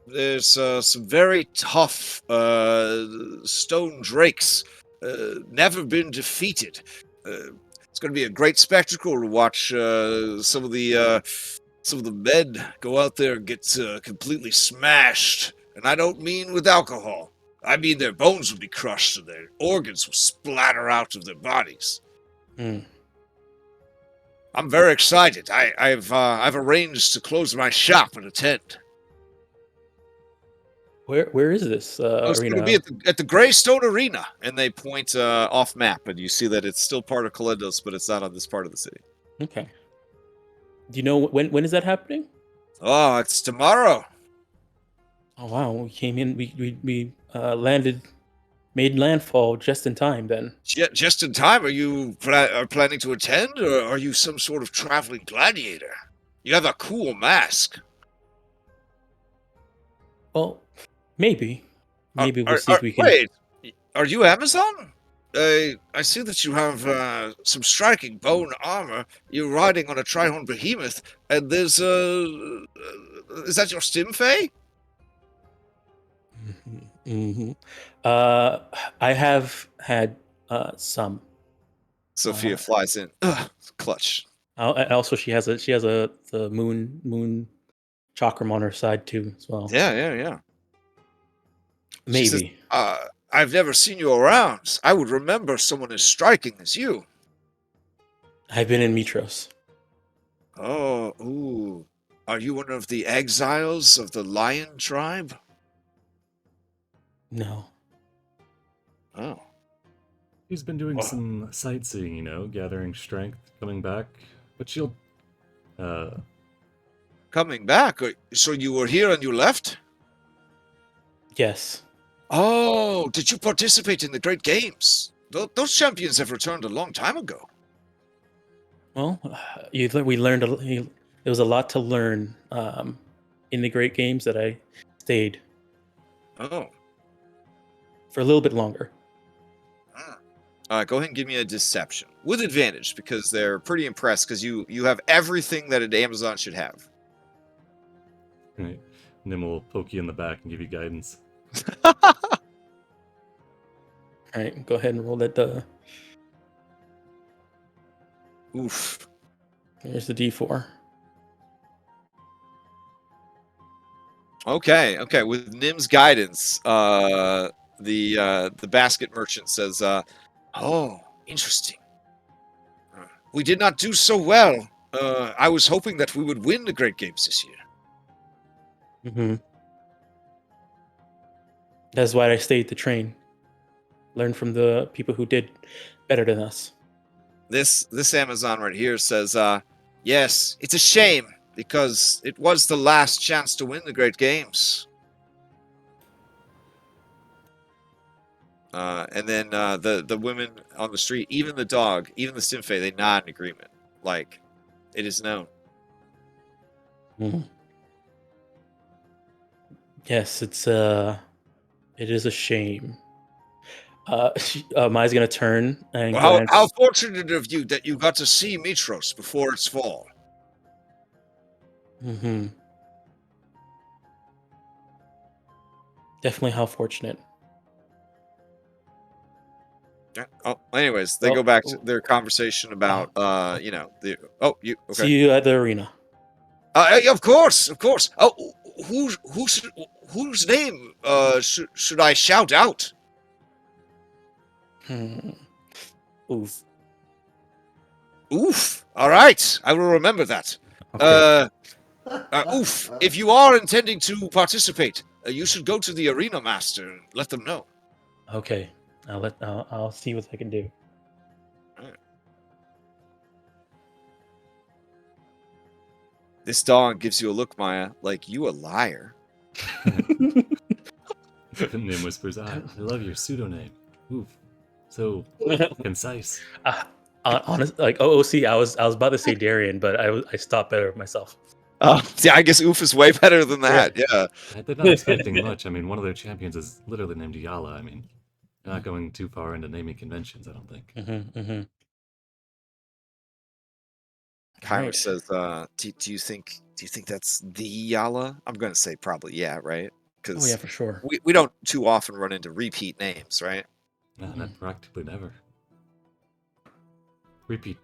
There's some very tough stone drakes, never been defeated. It's going to be a great spectacle to watch some of the men go out there and get completely smashed. And I don't mean with alcohol. I mean their bones will be crushed and their organs will splatter out of their bodies. Hmm. I'm very excited. I've arranged to close my shop and attend. Where is this It's arena? going to be at the Greystone Arena, and they point off map, and you see that it's still part of Calendos, but it's not on this part of the city. Okay. Do you know when is that happening? Oh, it's tomorrow. Oh wow, we came in. We made landfall just in time. Then Just in time. Are you planning to attend, or are you some sort of traveling gladiator? You have a cool mask. well, maybe we'll see if we can. Wait, are you Amazon? I see that you have some striking bone armor. You're riding on a Trihorn behemoth, and there's is that your Stimfay? Mm-hmm. I have had some. Sophia flies in. Ugh, clutch. Also, she has the moon chakram on her side too as well. Yeah. Maybe. She says, I've never seen you around. I would remember someone as striking as you. I've been in Mitros. Oh, ooh. Are you one of the exiles of the Lion tribe? No. Oh. He's been doing some sightseeing, gathering strength, coming back. But she'll. Coming back? So you were here and you left? Yes. Oh, did you participate in the Great Games? Those champions have returned a long time ago. Well, we learned. There was a lot to learn in the Great Games that I stayed Oh. for a little bit longer. Go ahead and give me a deception. With advantage, because they're pretty impressed, because you have everything that an Amazon should have. Right. Nim will poke you in the back and give you guidance. All right, go ahead and roll that. Oof. Here's the D4. Okay. With Nim's guidance, the basket merchant says, "Oh, interesting. We did not do so well. I was hoping that we would win the Great Games this year." Mm-hmm. That's why I stayed to train. Learn from the people who did better than us. This Amazon right here says, "Yes, it's a shame because it was the last chance to win the Great Games." And then the women on the street, even the dog, even the Symphe, they nod in agreement. Like, it is known. Mhm. Yes, it is a shame. Mai's gonna turn and Well, glance. how fortunate of you that you got to see Mitros before its fall. Hmm. Definitely how fortunate. Yeah. Oh, anyways, they Well, go back to their conversation about the okay. see you at the arena. Of course, of course. Oh, whose name should I shout out? Hmm. Oof. Oof. All right, I will remember that. Okay. Oof. If you are intending to participate, you should go to the arena master and let them know. Okay. I'll see what I can do. This dog gives you a look, Maya, like you a liar. Nim whispers, I love your pseudonym. Oof. So concise. Honest, like OOC, I was about to say Darian, but I stopped better myself. Yeah, I guess Oof is way better than that. Yeah. They're not expecting much. I mean, one of their champions is literally named Yala. I mean, they're not going too far into naming conventions, I don't think. Mm-hmm. Kyra Right. says, do you think that's the Yala? I'm gonna say probably yeah, right? Because Oh yeah, for sure. we don't too often run into repeat names, right? Not practically never. Repeat.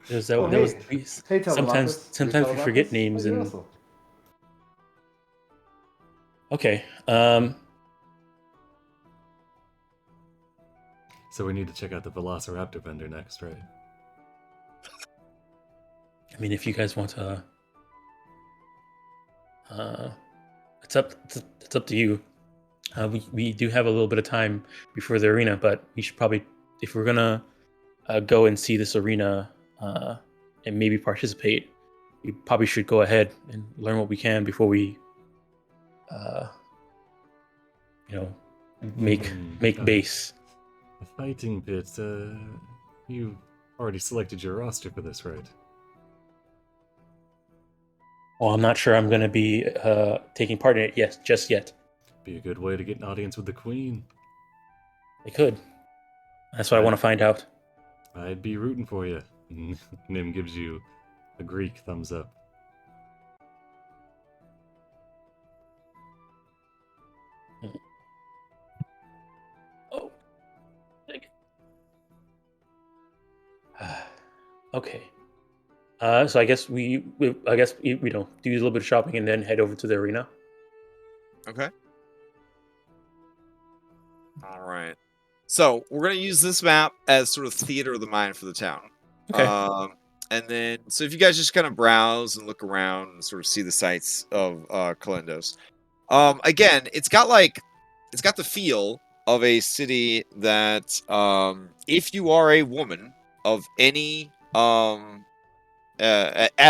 There's Oh, that was hey, Telemachus. sometimes we forget names and okay. So we need to check out the Velociraptor vendor next, right? I mean, if you guys want to, it's up to you. We do have a little bit of time before the arena, but we should probably, if we're gonna go and see this arena and maybe participate, we probably should go ahead and learn what we can before we, make base. A fighting pit. You've already selected your roster for this, right? Well, I'm not sure I'm going to be taking part in it just yet. Be a good way to get an audience with the queen. It could. That's what I want to find out. I'd be rooting for you. Nim gives you a Greek thumbs up. Oh. Okay. So I guess we do a little bit of shopping and then head over to the arena. Okay. All right. So we're gonna use this map as sort of theater of the mind for the town. Okay. And then, so if you guys just kind of browse and look around and sort of see the sights of Calendos. Again, it's got the feel of a city that, if you are a woman of any at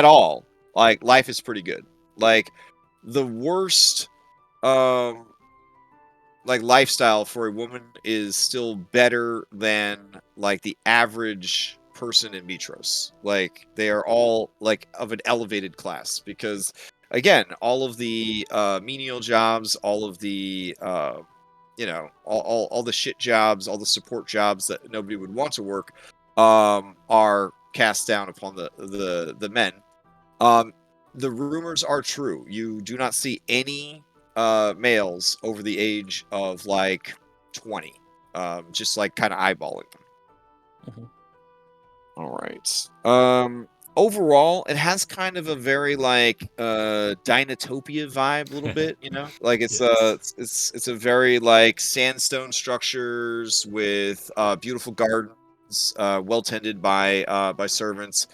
all, like life is pretty good. Like the worst like lifestyle for a woman is still better than like the average person in Mitros. Like they are all like of an elevated class because again, all of the menial jobs, all of the all the shit jobs, all the support jobs that nobody would want to work are cast down upon the men. The rumors are true. You do not see any males over the age of like 20, just like kind of eyeballing them. Mhm. All right. Overall, it has kind of a very like Dinotopia vibe, a little bit. Like it's Yes. it's a very like sandstone structures with beautiful gardens, well tended by servants.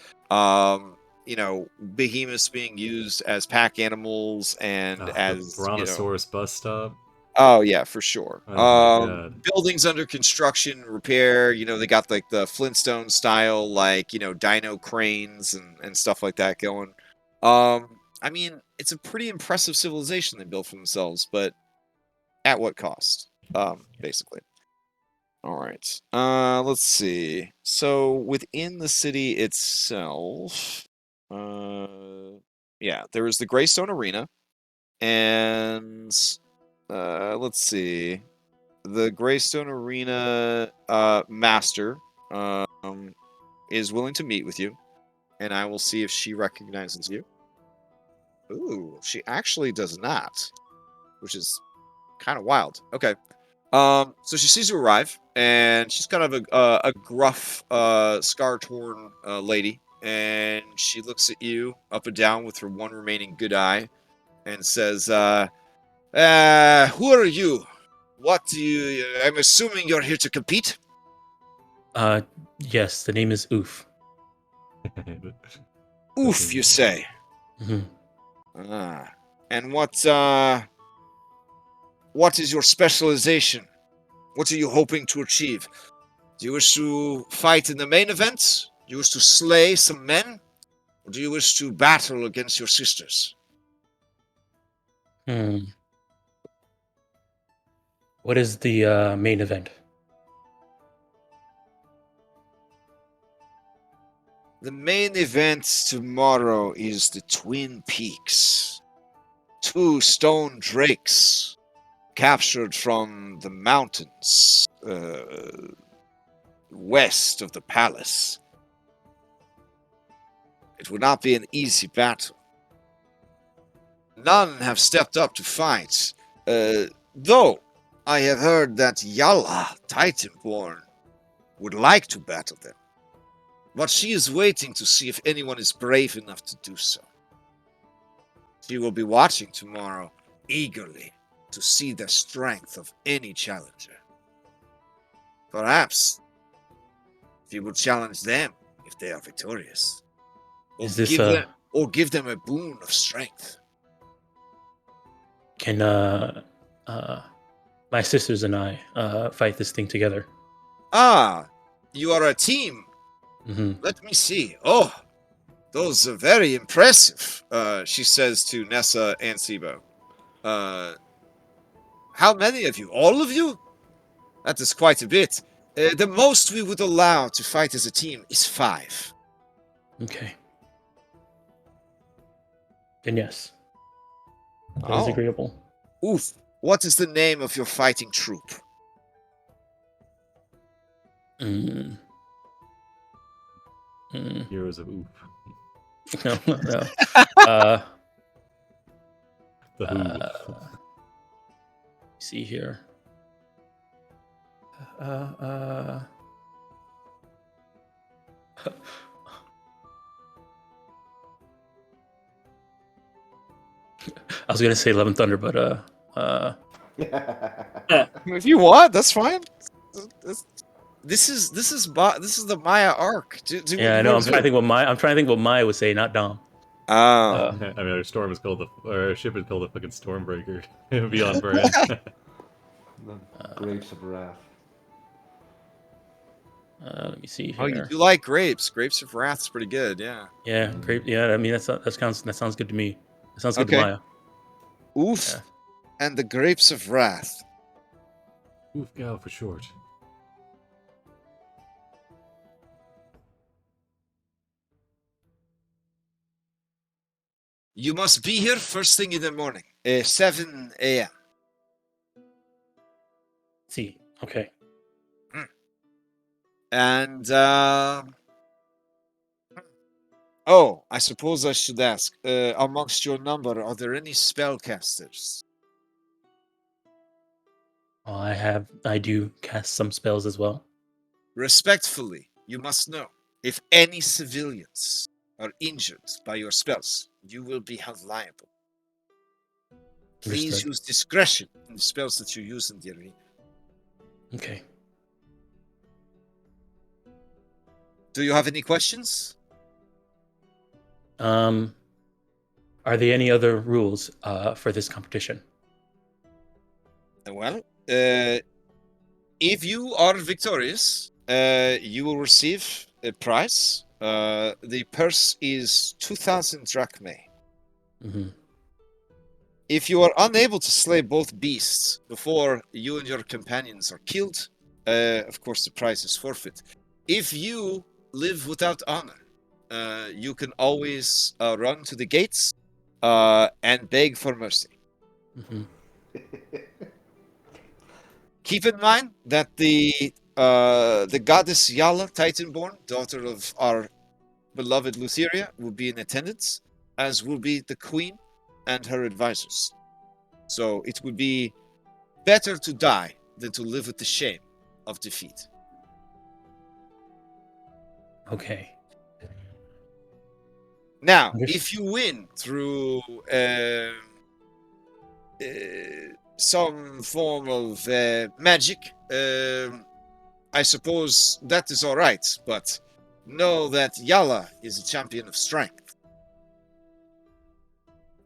Behemoths being used as pack animals and The as Brontosaurus bus stop. Oh yeah, for sure. Oh my god. Buildings under construction, repair. They got like the Flintstone style, like dino cranes and stuff like that going. I mean, it's a pretty impressive civilization they built for themselves, but at what cost? Basically. All right. Let's see. So within the city itself, yeah, there is the Greystone Arena, and let's see, the Greystone Arena master is willing to meet with you, and I will see if she recognizes you. Ooh, she actually does not, which is kind of wild. Okay. So she sees you arrive, and she's kind of a gruff, scar-torn lady, and she looks at you up and down with her one remaining good eye, and says, "Who are you? What do you? I'm assuming you're here to compete." Yes, the name is Oof. Oof, you say? Hmm. Ah, and what is your specialization? What are you hoping to achieve? Do you wish to fight in the main event? Do you wish to slay some men? Or do you wish to battle against your sisters? What is the main event? The main event tomorrow is the Twin Peaks. 2 stone drakes captured from the mountains west of the palace. It would not be an easy battle. None have stepped up to fight, though I have heard that Yala, Titanborn, would like to battle them. But she is waiting to see if anyone is brave enough to do so. She will be watching tomorrow eagerly to see the strength of any challenger. Perhaps she will challenge them if they are victorious. Or Is this give them a boon of strength. Can my sisters and I fight this thing together? Ah, you are a team. Hmm. Let me see. Oh, those are very impressive, she says to Nessa and Sibo. How many of you? All of you? That is quite a bit. The most we would allow to fight as a team is 5. Okay. Then yes. That is Oh. agreeable. Oof. What is the name of your fighting troop? Mm. Heroes of Oof. No, no. The Who. See here. I was gonna say Eleven Thunder, but If you want, that's fine. This is the Maya arc. yeah, I know. I'm trying to think what Maya would say, not Dom. Oh. I mean, our storm is called our ship is called the fucking Stormbreaker. It would be on brand. The Grapes of Wrath. Let me see here. Oh, you do like grapes. Grapes of Wrath's pretty good, yeah. Yeah, great. Yeah, I mean that sounds good to me. That sounds good Okay. to Maya. Oof. Yeah. And the Grapes of Wrath. Oof Gal for short. You must be here first thing in the morning. 7 a.m. See, okay. And oh, I suppose I should ask, amongst your number, are there any spellcasters? Well, I do cast some spells as well. Respectfully, you must know, if any civilians are injured by your spells, you will be held liable. Please Understood. use discretion in the spells that you use in the arena. Okay. Do you have any questions? Are there any other rules for this competition? Well, if you are victorious, you will receive a prize. The purse is 2,000 drachmae. Mm-hmm. If you are unable to slay both beasts before you and your companions are killed, of course, the prize is forfeit. If you live without honor, you can always run to the gates and beg for mercy. Mhm. Keep in mind that the goddess Yala, Titanborn, daughter of our beloved Lutheria, will be in attendance, as will be the queen and her advisors. So it would be better to die than to live with the shame of defeat. Okay. Now, Yes. if you win through some form of magic, I suppose that is all right, but know that Yala is a champion of strength.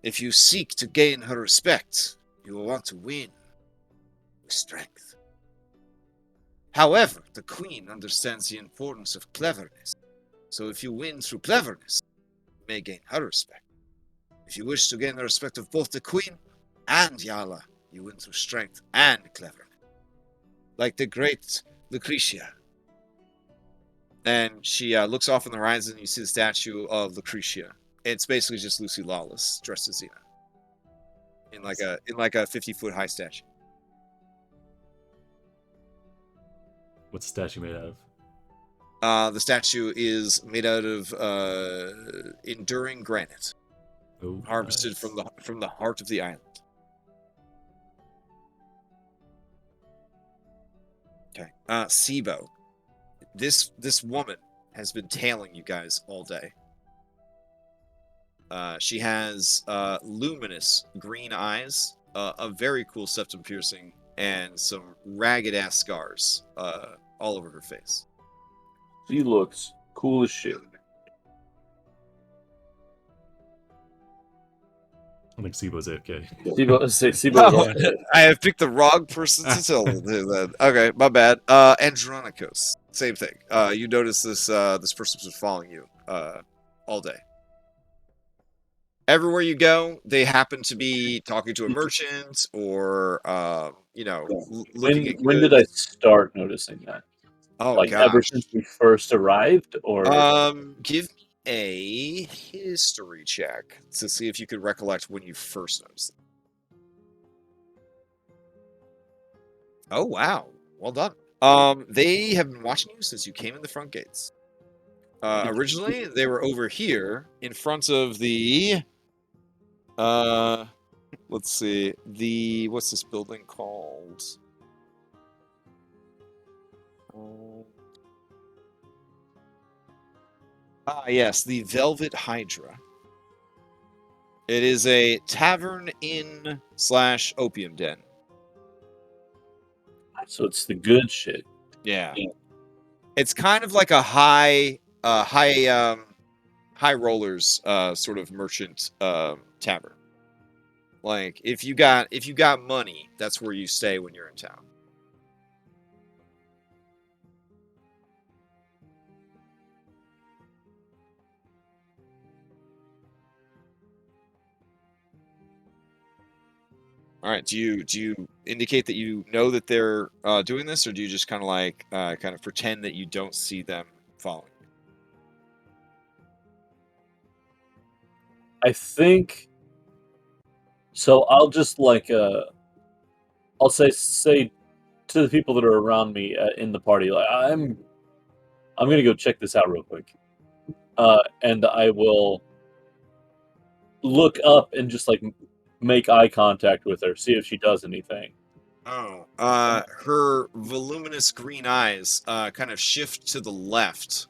If you seek to gain her respect, you will want to win with strength. However, the queen understands the importance of cleverness, so if you win through cleverness, you may gain her respect. If you wish to gain the respect of both the queen and Yala, you win through strength and cleverness. Like the great Lucretia. And she looks off on the horizon, and you see the statue of Lucretia. It's basically just Lucy Lawless dressed as Xena. In like a 50-foot high statue. What's the statue made out of? The statue is made out of enduring granite, Oh, harvested nice. from the heart of the island. Okay. Sibo. This woman has been tailing you guys all day. She has luminous green eyes, a very cool septum piercing, and some ragged ass scars all over her face. She looks cool as shit. I think Sibo's AFK. Sibo, I have picked the wrong person to tell them that. Okay, my bad. Andronikos, same thing. You notice this person's been following you all day. Everywhere you go, they happen to be talking to a merchant or looking at when did I goods. start noticing that? Oh Like gosh. ever since we first arrived, or Give me a history check to see if you could recollect when you first noticed it. Oh wow, well done. They have been watching you since you came in the front gates. Originally, they were over here in front of the. Let's see, what's this building called? Yes, the Velvet Hydra. It is a tavern inn / opium den. so it's the good shit. Yeah. Yeah. It's kind of like a high rollers sort of merchant tavern. Like if you got money, that's where you stay when you're in town. All right. Do you indicate that you know that they're doing this, or do you just kind of pretend that you don't see them following? I think so. I'll just I'll say to the people that are around me in the party, like I'm gonna go check this out real quick, and I will look up and just make eye contact with her, see if she does anything. Oh, her voluminous green eyes kind of shift to the left,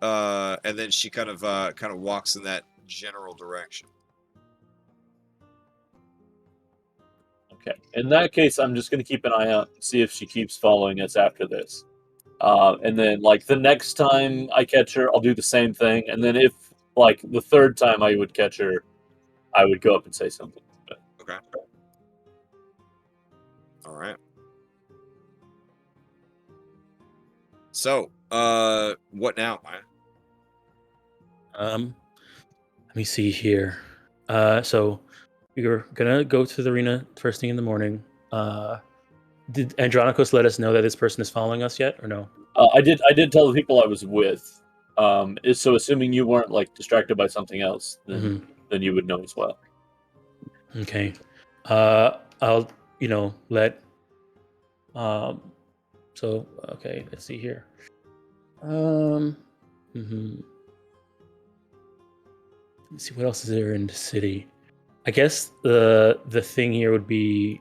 and then she kind of walks in that general direction. Okay. In that case, I'm just gonna keep an eye out, see if she keeps following us after this, and then the next time I catch her, I'll do the same thing, and then if the third time I would catch her, I would go up and say something. But, Okay. All right. So, what now, Maya? Let me see here. So you're gonna go to the arena first thing in the morning. Did Andronikos let us know that this person is following us yet, or no? I did tell the people I was with. So assuming you weren't like distracted by something else, then you would know as well. Okay. I'll let. So okay, let's see here. Let's see what else is there in the city. I guess the thing here would be.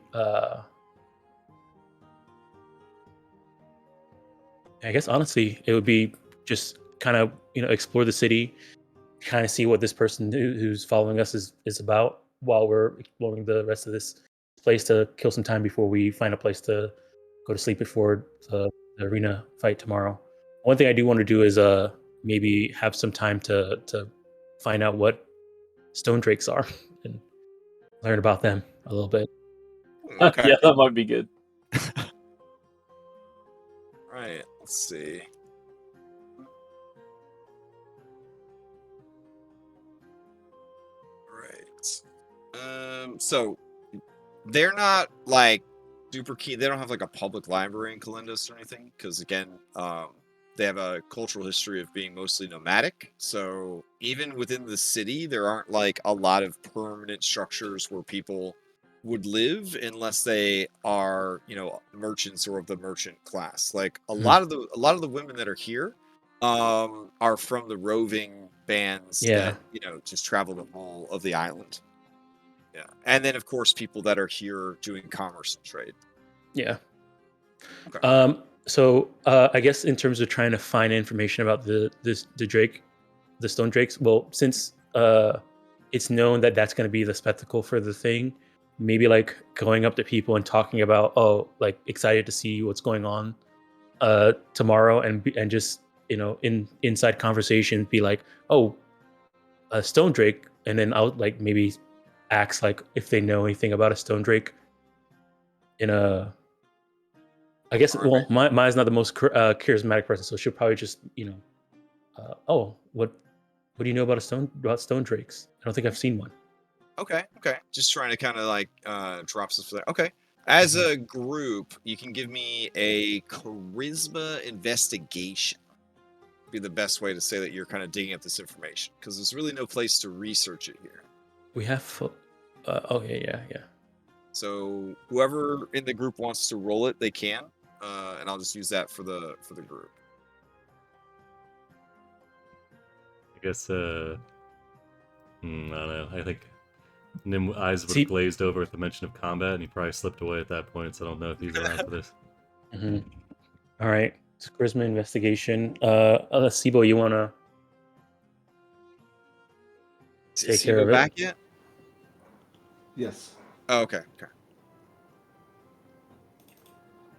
I guess honestly, it would be just kind of explore the city, kind of see what this person who's following us is about while we're exploring the rest of this place to kill some time before we find a place to go to sleep before the arena fight tomorrow. One thing I do want to do is maybe have some time to find out what stone drakes are and learn about them a little bit. Okay. Yeah, that might be good. Right. Let's see. Right. So they're not like super key. They don't have like a public library in Calendos or anything, because again, they have a cultural history of being mostly nomadic. So even within the city, there aren't like a lot of permanent structures where people would live unless they are, merchants or of the merchant class. Like a lot of the women that are here are from the roving bands that just travel the whole of the island. Yeah, and then of course people that are here doing commerce and trade. Yeah. Okay. So I guess in terms of trying to find information about the stone drakes, well, since it's known that that's going to be the spectacle for the thing, maybe like going up to people and talking about, like excited to see what's going on tomorrow, and just inside conversations be like, a stone drake, and then I'll like maybe ask like if they know anything about a stone drake in a. I guess Maya's not the most charismatic person, so she'll probably just what do you know about stone drakes? I don't think I've seen one. Okay. Just trying to kind of like drop stuff there. Okay. As a group, you can give me a charisma investigation. Be the best way to say that you're kind of digging up this information, because there's really no place to research it here. We have. Okay. Yeah. So whoever in the group wants to roll it, they can, and I'll just use that for the group. I guess. I don't know. I think Nim's eyes would have glazed over at the mention of combat, and he probably slipped away at that point. So I don't know if he's around for this. All right. It's charisma investigation. Sibo, you wanna take care of it? Back yet? Yes. Oh, okay.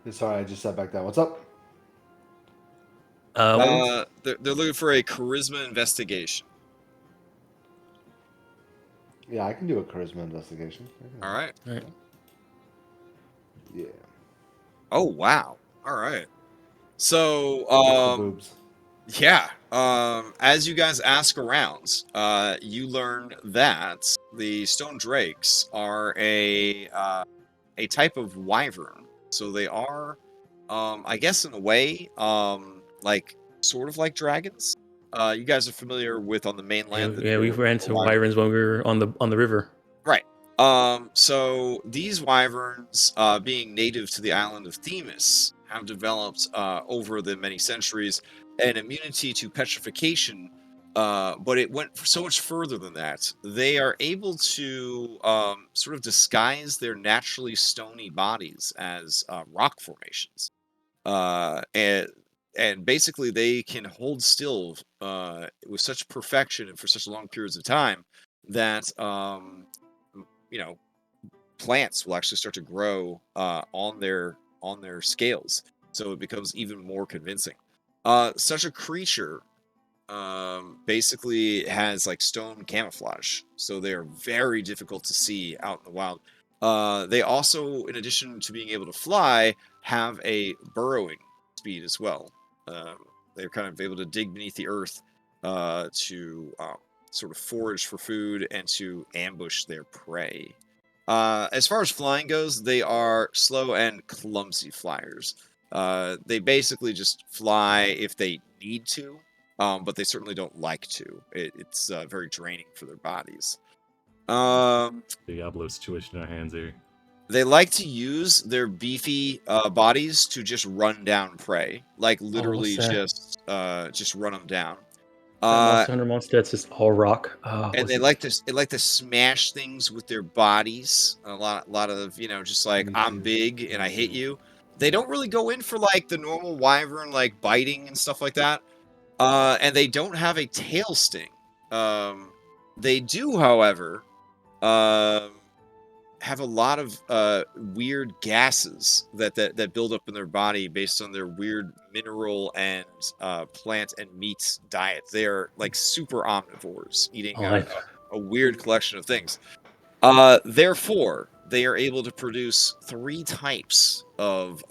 Sorry, I just sat back down. What's up? They're looking for a charisma investigation. Yeah, I can do a charisma investigation. All right. Yeah. Oh wow. All right. So boobs. yeah. As you guys ask around, you learn that the stone drakes are a type of wyvern. So they are, I guess in a way, like sort of like dragons. You guys are familiar with on the mainland. Yeah, we ran into wyverns when we were on the river. Right. So these wyverns, being native to the island of Themis, have developed over the many centuries an immunity to petrification, but it went so much further than that. They are able to sort of disguise their naturally stony bodies as rock formations, and basically they can hold still with such perfection and for such long periods of time that plants will actually start to grow on their scales, so it becomes even more convincing. Such a creature basically has like stone camouflage, so they are very difficult to see out in the wild. They also, in addition to being able to fly, have a burrowing speed as well. They're kind of able to dig beneath the earth to sort of forage for food and to ambush their prey. As far as flying goes, they are slow and clumsy flyers. They basically just fly if they need to, but they certainly don't like to. It's very draining for their bodies. Diablo situation in our hands here. They like to use their beefy bodies to just run down prey, like literally what's just run them down. Monster Hunter monster that's just all rock. And they like to smash things with their bodies. A lot of just like Me I'm too. big and I hit you. They don't really go in for like the normal wyvern like biting and stuff like that. And they don't have a tail sting. They do, however, have a lot of weird gases that build up in their body based on their weird mineral and plant and meat diet. They're like super omnivores, eating a weird collection of things. Therefore, they are able to produce 3 types of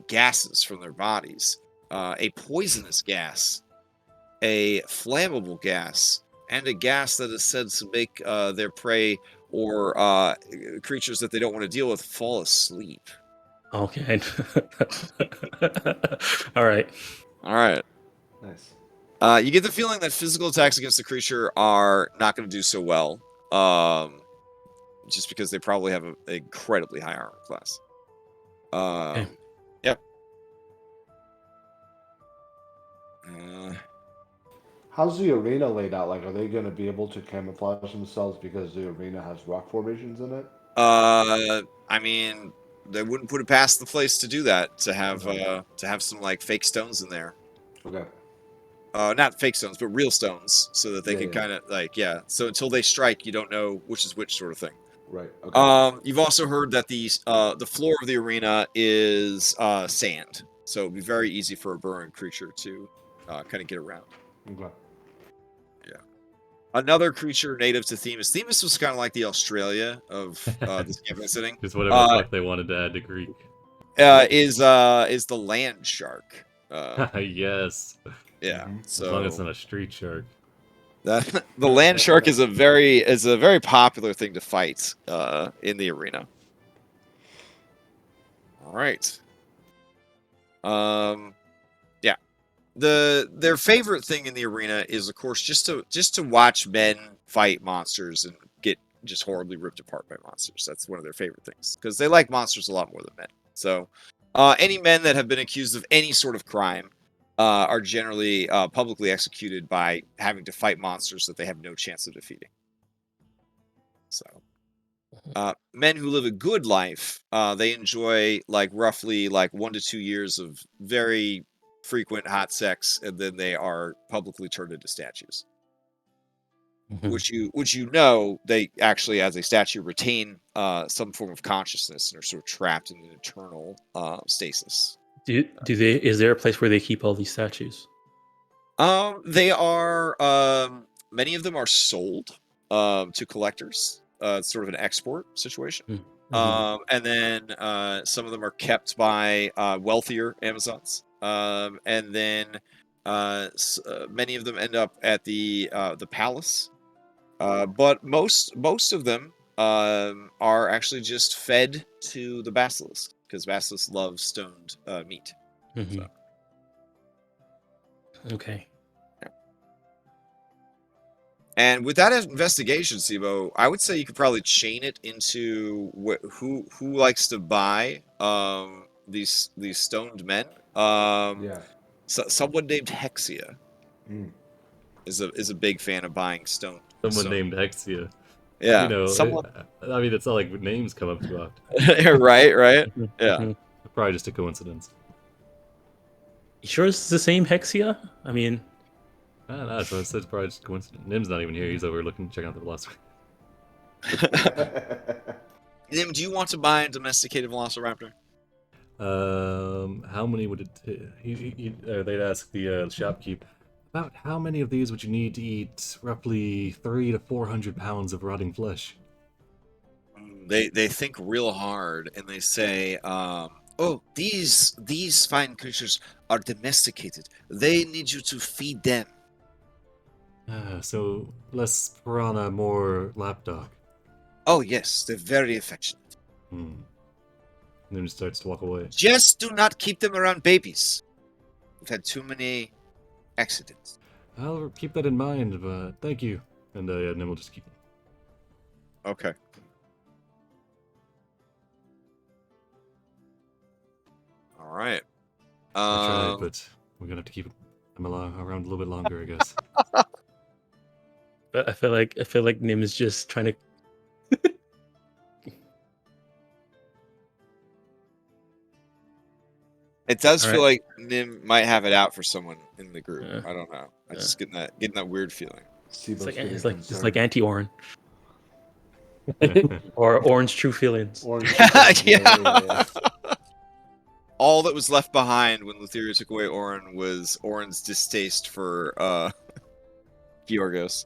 gases from their bodies: a poisonous gas, a flammable gas, and a gas that is said to make their prey or creatures that they don't want to deal with fall asleep. Okay. All right. All right. Nice. You get the feeling that physical attacks against the creature are not going to do so well, just because they probably have an incredibly high armor class. Okay. Yep. How's the arena laid out? Like, are they going to be able to camouflage themselves because the arena has rock formations in it? I mean, they wouldn't put it past the place to do that. To have some like fake stones in there. Okay. Not fake stones, but real stones, so that they can Yeah. kind of So until they strike, you don't know which is which, sort of thing. Right. Okay. You've also heard that the floor of the arena is sand, so it'd be very easy for a burrowing creature to kind of get around. Okay. Another creature native to Themis. Themis was kind of like the Australia of this campaign setting. Just whatever the fuck they wanted to add to Greek. Is the land shark. Yes. Yeah. Mhm. So As long as it's not a street shark. the land shark is a very popular thing to fight in the arena. All right. Yeah. Their favorite thing in the arena is, of course, just to watch men fight monsters and get just horribly ripped apart by monsters. That's one of their favorite things, because they like monsters a lot more than men. So any men that have been accused of any sort of crime are generally publicly executed by having to fight monsters that they have no chance of defeating. So men who live a good life, they enjoy like roughly like 1 to 2 years of very frequent hot sex, and then they are publicly turned into statues. Which they actually, as a statue, retain some form of consciousness and are sort of trapped in an eternal stasis. Is there a place where they keep all these statues? They are many of them are sold to collectors. It's sort of an export situation. Mm-hmm. And then some of them are kept by wealthier Amazons. And then many of them end up at the palace. But most of them are actually just fed to the basilisk, because basilisk loves stoned meat. Mm-hmm. So. Okay. And with that investigation, Sibo, I would say you could probably chain it into who likes to buy these stoned men. Yeah. So someone named Hexia Mm. is a big fan of buying stone. Someone named Hexia. Yeah. You know, someone... I mean, it's not like names come up too often. right. Mm-hmm. Yeah. Probably just a coincidence. You sure it's the same Hexia? I mean, I don't know. So it's probably just a coincidence. Nim's not even here. He's over looking, checking out the velociraptor. Nim, do you want to buy a domesticated velociraptor? How many would it? They'd ask the shopkeep. About how many of these would you need to eat roughly 300 to 400 pounds of rotting flesh? They think real hard and they say, "Oh, these fine creatures are domesticated. They need you to feed them." So less piranha, more lapdog. Oh yes, they're very affectionate. Hmm. And then he starts to walk away. Just do not keep them around babies. We've had too many accidents. I'll keep that in mind, but thank you. And yeah, then we'll just keep it. Okay. All right. I tried, but we're gonna have to keep them around a little bit longer, I guess. But I feel like Nim is just trying to. It does All feel right. like Nim might have it out for someone in the group. Yeah. I don't know. I'm Yeah. just getting that weird feeling. It's like anti-Orin or Orin's true feelings. Orange. Yeah. All that was left behind when Lutheria took away Orin was Orin's distaste for Georgos.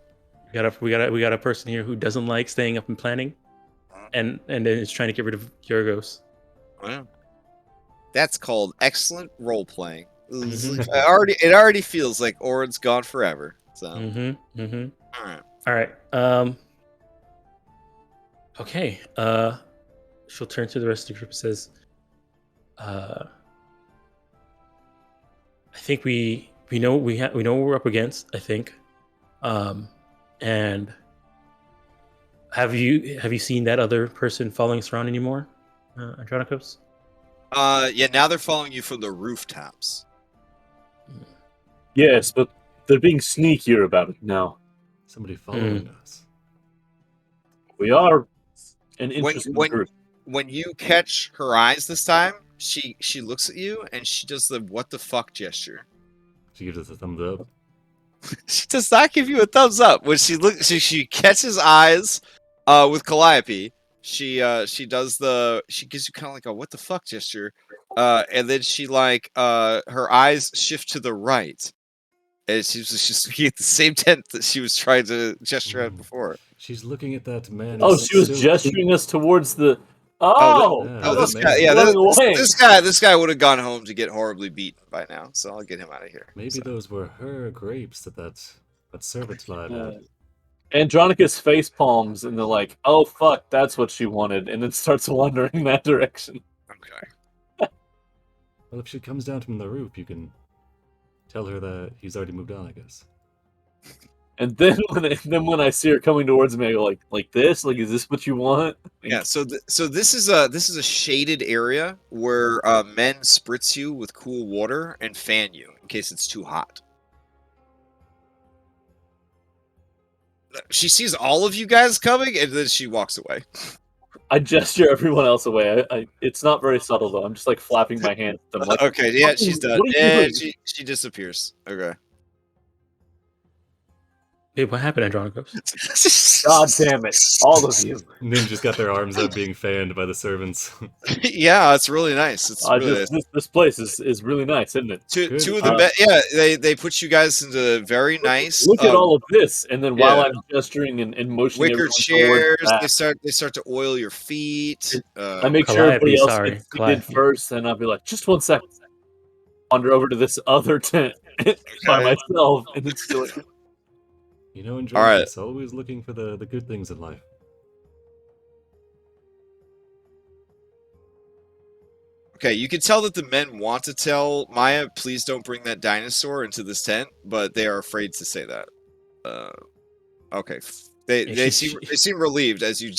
We got a person here who doesn't like staying up and planning, and then is trying to get rid of Georgos. Wow. That's called excellent role playing. Mhm. It already feels like Orin's gone forever. So all right. All right. Okay. She'll turn to the rest of the group and says, I think we know we know what we're up against. I think, and have you seen that other person following us around anymore, Andronikos? Yeah, now they're following you from the rooftops. Yes, but they're being sneakier about it now. Somebody following us. We are an interesting group. When you catch her eyes this time, she looks at you and she does the what the fuck gesture. She gives us a thumbs up. She does not give you a thumbs up. When she catches eyes with Calliope, she gives you kind of like a what the fuck gesture, and then she her eyes shift to the right, and she's just looking at the same tent that she was trying to gesture at before. She's looking at that man. Oh, she was gesturing us towards the. Oh, this man. guy, yeah, running away. this guy would have gone home to get horribly beaten by now. So I'll get him out of here. Maybe those were her grapes that servant lad had. Andronicus face palms and they're like, "Oh fuck, that's what she wanted," and then starts wandering that direction. Okay. Well, if she comes down from the roof, you can tell her that he's already moved on, I guess. And then when I see her coming towards me, I go like this, like, is this what you want? Yeah. So this is a shaded area where men spritz you with cool water and fan you in case it's too hot. She sees all of you guys coming, and then she walks away. I gesture everyone else away. It's not very subtle though. I'm just like flapping my hands. I'm like, Okay, yeah, she's done. What are you Yeah, doing? she disappears. Okay. Hey, what happened, Andronikos? God damn it, all of you. Nim just got their arms up being fanned by the servants. Yeah, it's really nice. It's really nice. This place is really nice, isn't it? Two Good. of the they put you guys into very nice. Look at all of this, and then while yeah. I'm gesturing and motioning wicker everyone chairs. towards that, They start to oil your feet. I make sure Calliope, everybody else sorry, gets seated Calliope. first, and I'll be like, just 1 second. Wander over to this other tent by myself, and it's still like, You know, enjoy All right. this. Always looking for the good things in life. Okay, you can tell that the men want to tell Maya, please don't bring that dinosaur into this tent, but they are afraid to say that. Okay, they seem relieved as you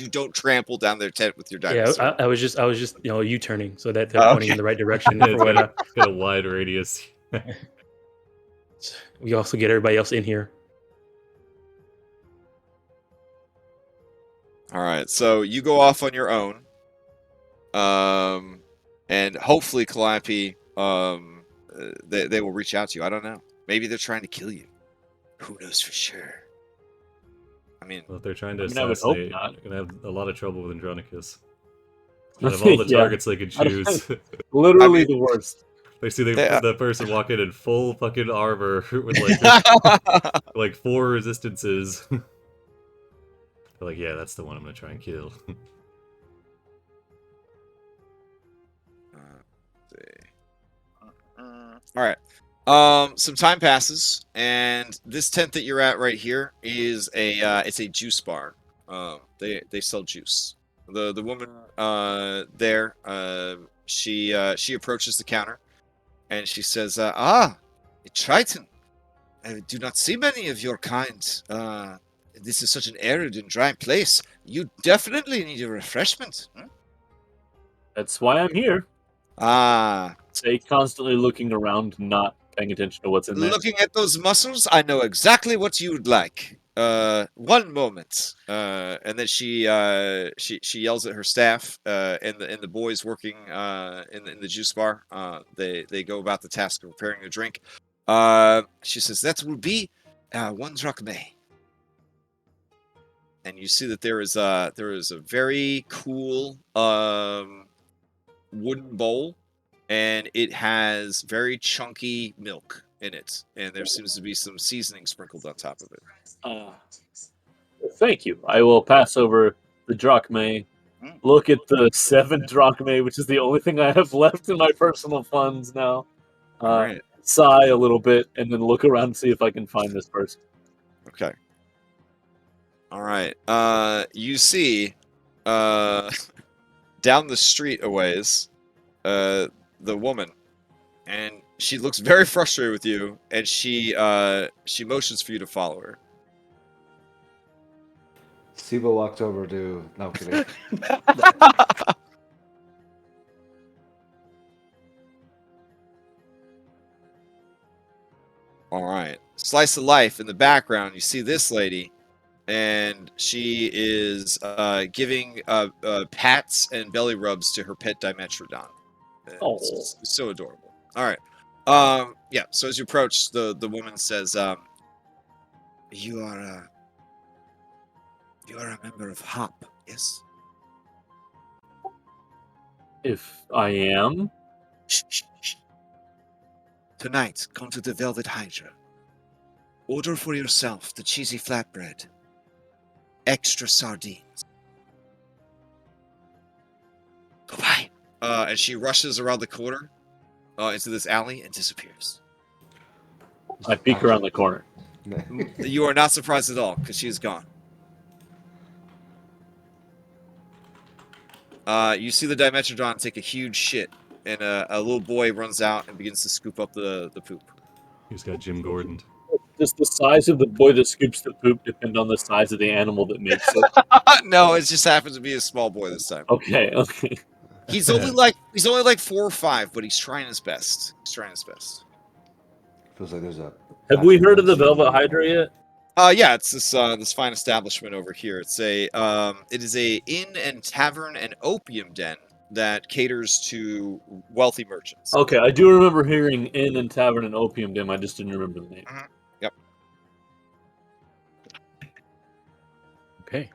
don't trample down their tent with your dinosaur. Yeah, I was just U-turning so that they're pointing in the right direction. For It's when, got a wide radius. we also get everybody else in here. All right, so you go off on your own, and hopefully Calliope, they will reach out to you. I don't know. Maybe they're trying to kill you. Who knows for sure? I mean, Well, if they're trying to I would hope assassinate, not. they're going to have a lot of trouble with Andronicus. Out of all the Yeah. targets they could choose, literally the worst. they see the person walk in full fucking armor with like 4 resistances. They're like, yeah, that's the one I'm going to try and kill. all right. Some time passes, and this tent that you're at right here is it's a juice bar. They sell juice. The woman there, she approaches the counter, and she says, Triton, I do not see many of your kind. This is such an arid and dry place. You definitely need a refreshment. Hmm? That's why I'm here. Ah, Say constantly looking around, not paying attention to what's in there. looking at those muscles, I know exactly what you would like. One moment. And then she yells at her staff, and the boys working in the juice bar. They go about the task of preparing a drink. She says that will be 1 drachma. And you see that there is a very cool wooden bowl, and it has very chunky milk in it, and there seems to be some seasoning sprinkled on top of it. Thank you. I will pass over the drachma. Look at the 7 drachma, which is the only thing I have left in my personal funds now. All right. Sigh a little bit, and then look around and see if I can find this person. Okay. All right. You see, down the street a ways, the woman, and she looks very frustrated with you, and she motions for you to follow her. Siba walks over to. No kidding. All right. Slice of life in the background. You see this lady, and she is giving pats and belly rubs to her pet Dimetrodon. It's so adorable. All right. Yeah. So as you approach, the woman says, "You are a member of Hop, yes?" If I am, Shh, shh, shh. Tonight, come to the Velvet Hydra. Order for yourself the cheesy flatbread, extra sardines. Goodbye. And she rushes around the corner into this alley and disappears. I peek around the corner. You are not surprised at all because she is gone. You see the Dimetrodon take a huge shit, and a little boy runs out and begins to scoop up the poop. He's got Jim Gordon. Does the size of the boy that scoops the poop depend on the size of the animal that makes it? No, it just happens to be a small boy this time. Okay. He's only like 4 or 5, but he's trying his best. Feels like there's a. Have we heard of the Velvet Hydra yet? Yeah, it's this fine establishment over here. It is a inn and tavern and opium den that caters to wealthy merchants. Okay, I do remember hearing inn and tavern and opium den. I just didn't remember the name. Yep. Okay.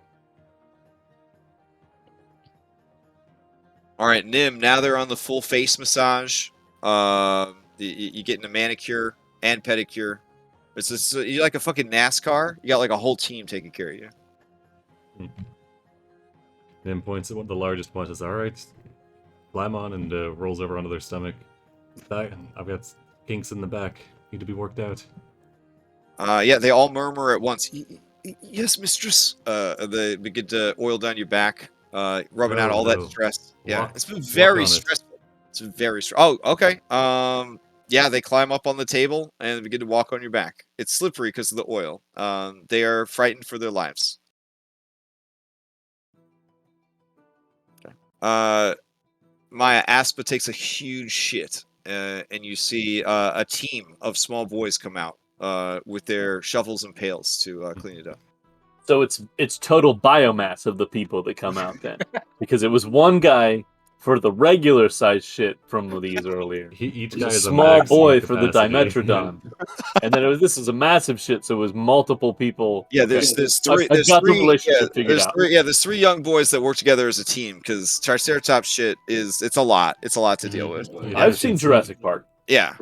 All right, Nim. Now they're on the full face massage. You getting a manicure and pedicure. You're like a fucking NASCAR. You got like a whole team taking care of you. Then points at what the largest one says, "Alright, climb on," and rolls over onto their stomach. I've got kinks in the back. Need to be worked out. Yeah, they all murmur at once. Yes, mistress. They begin to oil down your back, rubbing out all that stress. Yeah, it's been very stressful. It's been very stressful. Oh, okay. Yeah, they climb up on the table and begin to walk on your back. It's slippery because of the oil. They are frightened for their lives. Okay. Maya Aspa takes a huge shit, and you see a team of small boys come out with their shovels and pails to clean it up. So it's total biomass of the people that come out then, because it was one guy for the regular size shit from these earlier. Each guy is a small maximum boy for the capacity. Dimetrodon, and then this is a massive shit. So it was multiple people. Yeah, there's three. I've got the relationship figured out. There's 3 young boys that work together as a team because Triceratops shit it's a lot. It's a lot to deal with. Yeah, I've seen Jurassic Park. Yeah.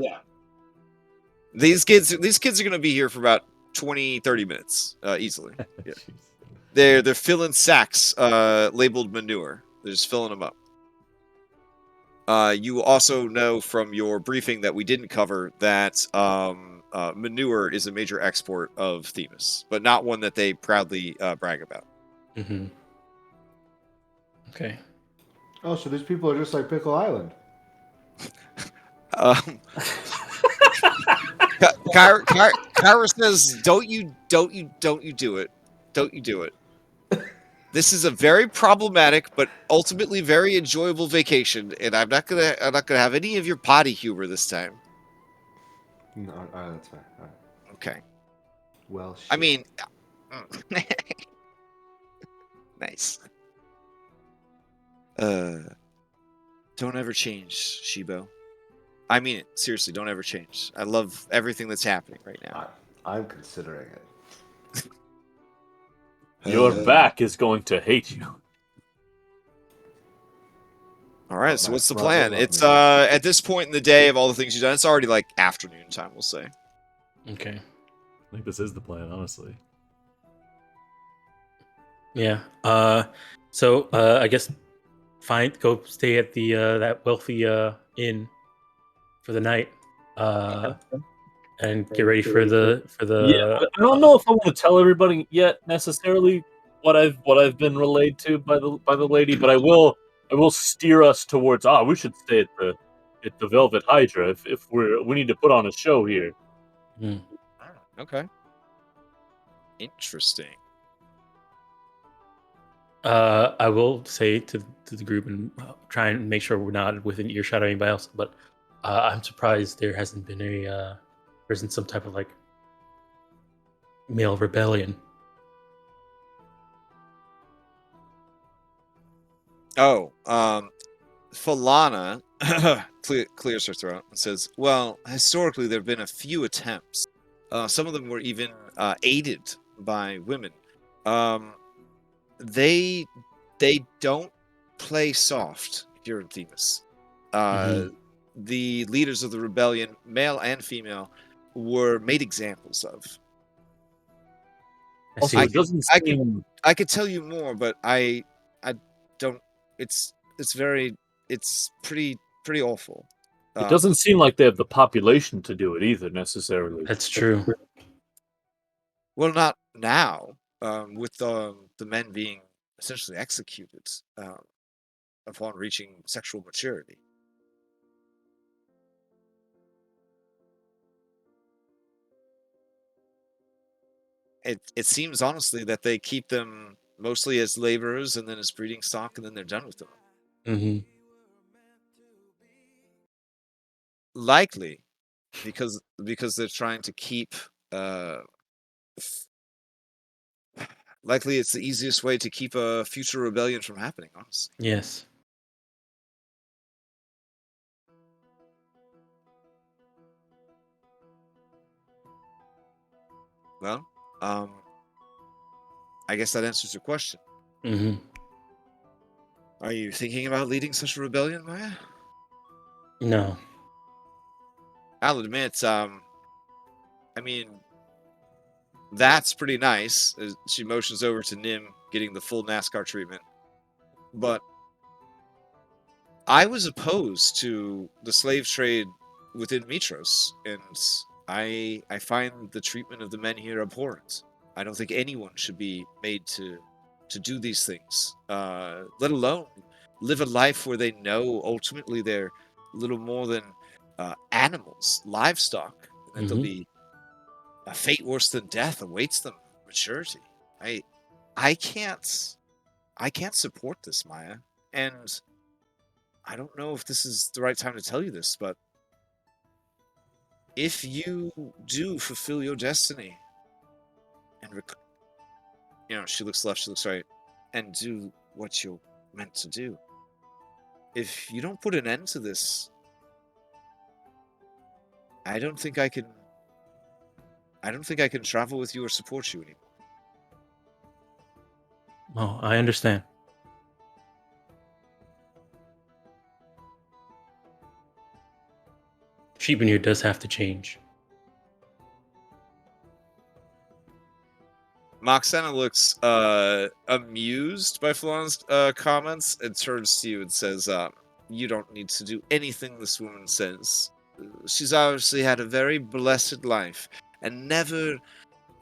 These kids are gonna be here for about 20-30 minutes easily. Yeah. They're filling sacks labeled manure. They're just filling them up. You also know from your briefing that we didn't cover that manure is a major export of Themis, but not one that they proudly brag about. Mm-hmm. Okay. Oh, so these people are just like Pickle Island. Kyra says, "Don't you do it? Don't you do it? This is a very problematic, but ultimately very enjoyable vacation, and I'm not gonna have any of your potty humor this time." No, all right, that's fine. All right. Okay. Well, I shit. mean, nice. Don't ever change, Shibo. I mean it. Seriously, don't ever change. I love everything that's happening right now. I'm considering it. Your back is going to hate you. All right, so what's the Well, plan? well, It's maybe. at this point in the day of all the things you've done, it's already like afternoon time, we'll say. Okay. I think this is the plan, honestly. Yeah. So I guess go stay at the that wealthy inn for the night. And get ready for the Yeah, I don't know if I want to tell everybody yet necessarily what I've been relayed to by the lady, but I will steer us towards we should stay at the Velvet Hydra if we need to put on a show here. Hmm. Okay. Interesting. I will say to the group and try and make sure we're not within earshot of anybody else, but I'm surprised there hasn't been there isn't some type of like male rebellion. Oh, Falana clears her throat and says, "Well, historically there have been a few attempts. Some of them were even aided by women. They don't play soft here in Themis. The leaders of the rebellion, male and female, were made examples of. I see. Also, it doesn't seem I could tell you more, but I don't. It's pretty awful. it doesn't seem like they have the population to do it either necessarily. That's true. Well, not now. With the men being essentially executed upon reaching sexual maturity. It seems honestly that they keep them mostly as laborers and then as breeding stock, and then they're done with them. Mm-hmm. Likely, because they're trying to keep. Likely, it's the easiest way to keep a future rebellion from happening. Honestly. Yes. Well, I guess that answers your question. Mm-hmm. Are you thinking about leading such a rebellion, Maya? No. I'll admit, I mean, that's pretty nice. She motions over to Nim, getting the full NASCAR treatment. But I was opposed to the slave trade within Mitros, and I find the treatment of the men here abhorrent. I don't think anyone should be made to do these things, let alone live a life where they know ultimately they're little more than animals, livestock, and that there'll be a fate worse than death awaits them. Maturity. I can't support this, Maya, and I don't know if this is the right time to tell you this, but if you do fulfill your destiny and she looks left, she looks right, and do what you're meant to do, if you don't put an end to this, I don't think I can travel with you or support you anymore. Oh, I understand. Sheepin here does have to change. Moxena looks amused by Fallon's comments and turns to you and says, "You don't need to do anything this woman says. She's obviously had a very blessed life and never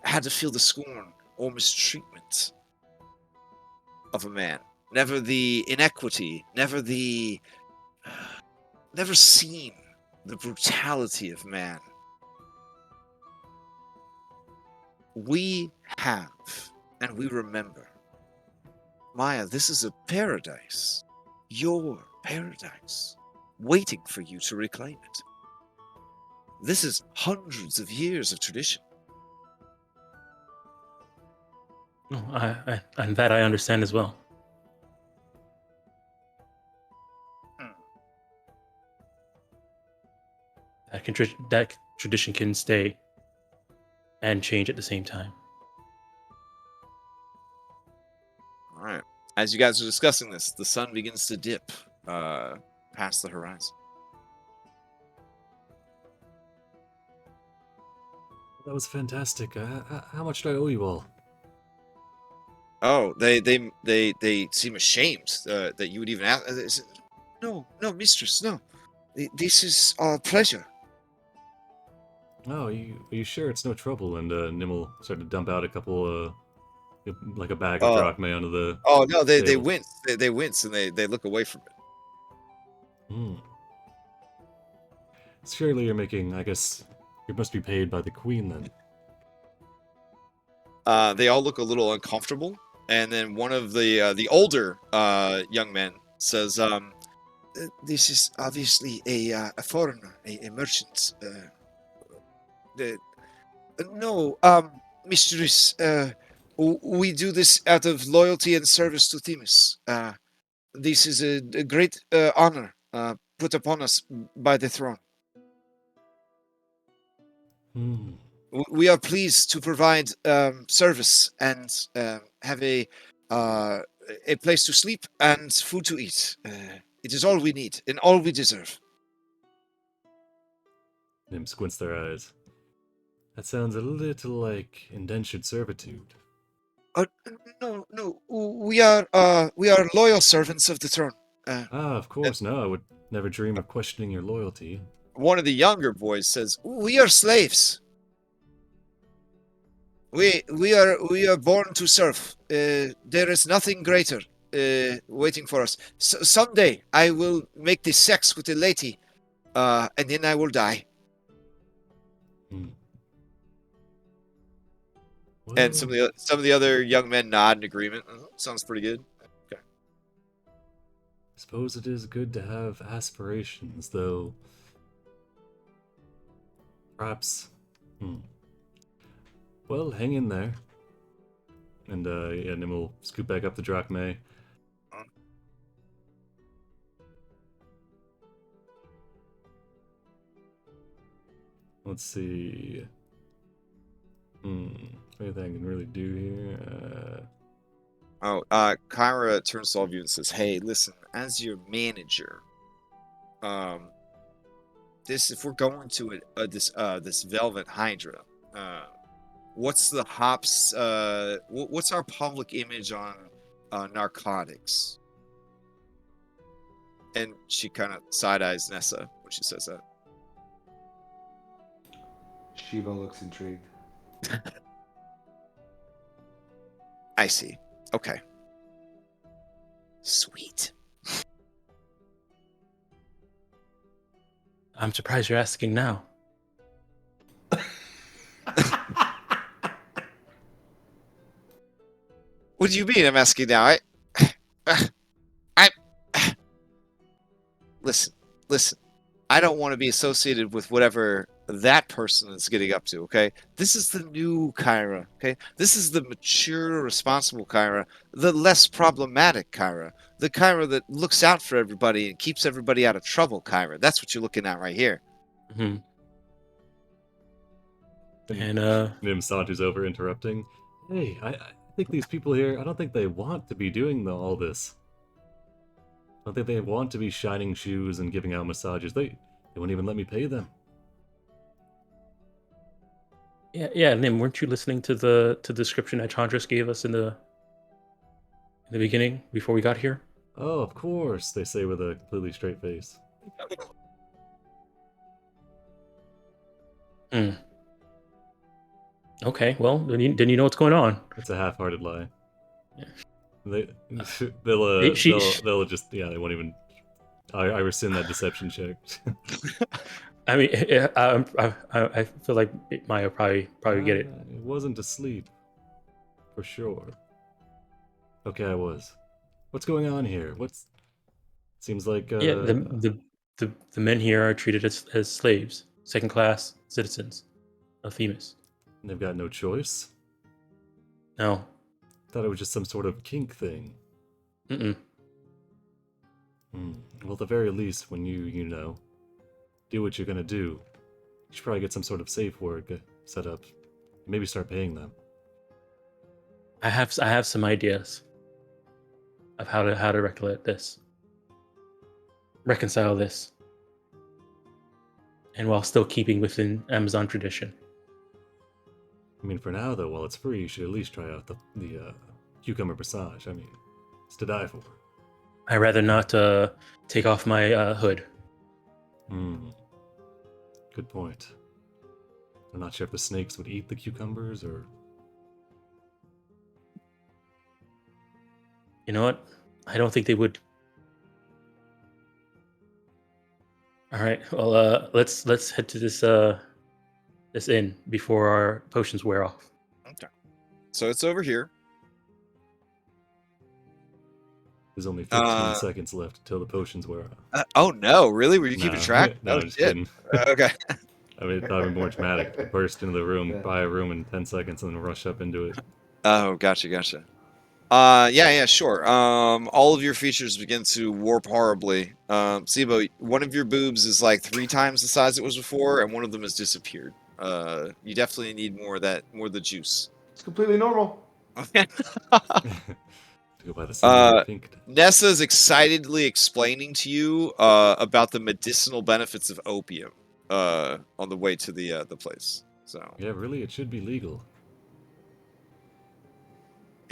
had to feel the scorn or mistreatment of a man, never the inequity, never seen the brutality of man. We have, and we remember. Maya, this is a paradise. Your paradise. Waiting for you to reclaim it. This is hundreds of years of tradition. And that I understand as well. That tradition can stay and change at the same time. All right. As you guys are discussing this, the sun begins to dip past the horizon. That was fantastic. How much do I owe you all? Oh, they seem ashamed that you would even ask. No, mistress, no. This is our pleasure. Oh, are you sure it's no trouble? And Nim will start to dump out a couple, like a bag of drachmae onto the. Oh no, they table. wince. They wince and they look away from it. Hmm. Surely you're making. I guess you must be paid by the queen then. They all look a little uncomfortable, and then one of the older young men says, "This is obviously a foreigner, a merchant. No, mistress. We do this out of loyalty and service to Themis. This is a great honor put upon us by the throne. Hmm. We are pleased to provide service and have a place to sleep and food to eat. It is all we need and all we deserve." Nim squints their eyes. That sounds a little like indentured servitude. No. We are loyal servants of the throne. Of course, no. I would never dream of questioning your loyalty. One of the younger boys says, "We are slaves. We are born to serve. There is nothing greater waiting for us. Someday I will make the sex with a lady, and then I will die." Hmm. And some of the other young men nod in agreement. Sounds pretty good. Okay. Suppose it is good to have aspirations, though. Perhaps. Well, hang in there. And Nim will scoop back up the drachmae. Let's see. Anything I can really do here? Kyra turns to all of you and says, "Hey, listen, as your manager, if we're going to this Velvet Hydra, what's the hops? What's our public image on narcotics?" And she kind of side eyes Nessa when she says that. Shiva looks intrigued. I see. Okay. Sweet. I'm surprised you're asking now. What do you mean? I'm asking now. Listen. I don't want to be associated with whatever that person is getting up to, okay? This is the new Kyra, okay? This is the mature, responsible Kyra, the less problematic Kyra, the Kyra that looks out for everybody and keeps everybody out of trouble Kyra. That's what you're looking at right here. Mm-hmm. And Nim saunters over, interrupting. Hey, I think these people here, I don't think they want to be doing all this. I don't think they want to be shining shoes and giving out massages. They won't even let me pay them. yeah, Nim, weren't you listening to the description that Chandras gave us in the beginning before we got here? Oh, of course, they say with a completely straight face. Okay, well, then you know what's going on. It's a half-hearted lie. Yeah. They'll just they won't even. I rescind that deception check. I mean, I feel like Maya probably get it. It wasn't asleep, for sure. Okay, I was. What's going on here? Seems like Yeah, the men here are treated as slaves, second class citizens of Themis. They've got no choice. No. Thought it was just some sort of kink thing. Mm-mm. Well, at the very least, when you do what you're gonna do, you should probably get some sort of safe word set up. Maybe start paying them. I have some ideas of how to reconcile this, and while still keeping within Amazon tradition. I mean, for now though, while it's free, you should at least try out the cucumber passage. I mean, it's to die for. I'd rather not take off my hood. Good point. I'm not sure if the snakes would eat the cucumbers or. You know what? I don't think they would. All right. Well, let's head to this inn before our potions wear off. Okay. So it's over here. There's only 15 seconds left until the potions wear off. Oh no! Really? Were you keeping track? No, Oh, just shit. kidding. Okay. I mean, it thought it'd be more dramatic. Burst into the room, buy a room in 10 seconds, and then rush up into it. Oh, gotcha. Yeah, sure. All of your features begin to warp horribly. Sibo, one of your boobs is like 3 times the size it was before, and one of them has disappeared. You definitely need more of the juice. It's completely normal. Okay. To go by the pink. Nessa's excitedly explaining to you about the medicinal benefits of opium on the way to the place. So Yeah, really, it should be legal.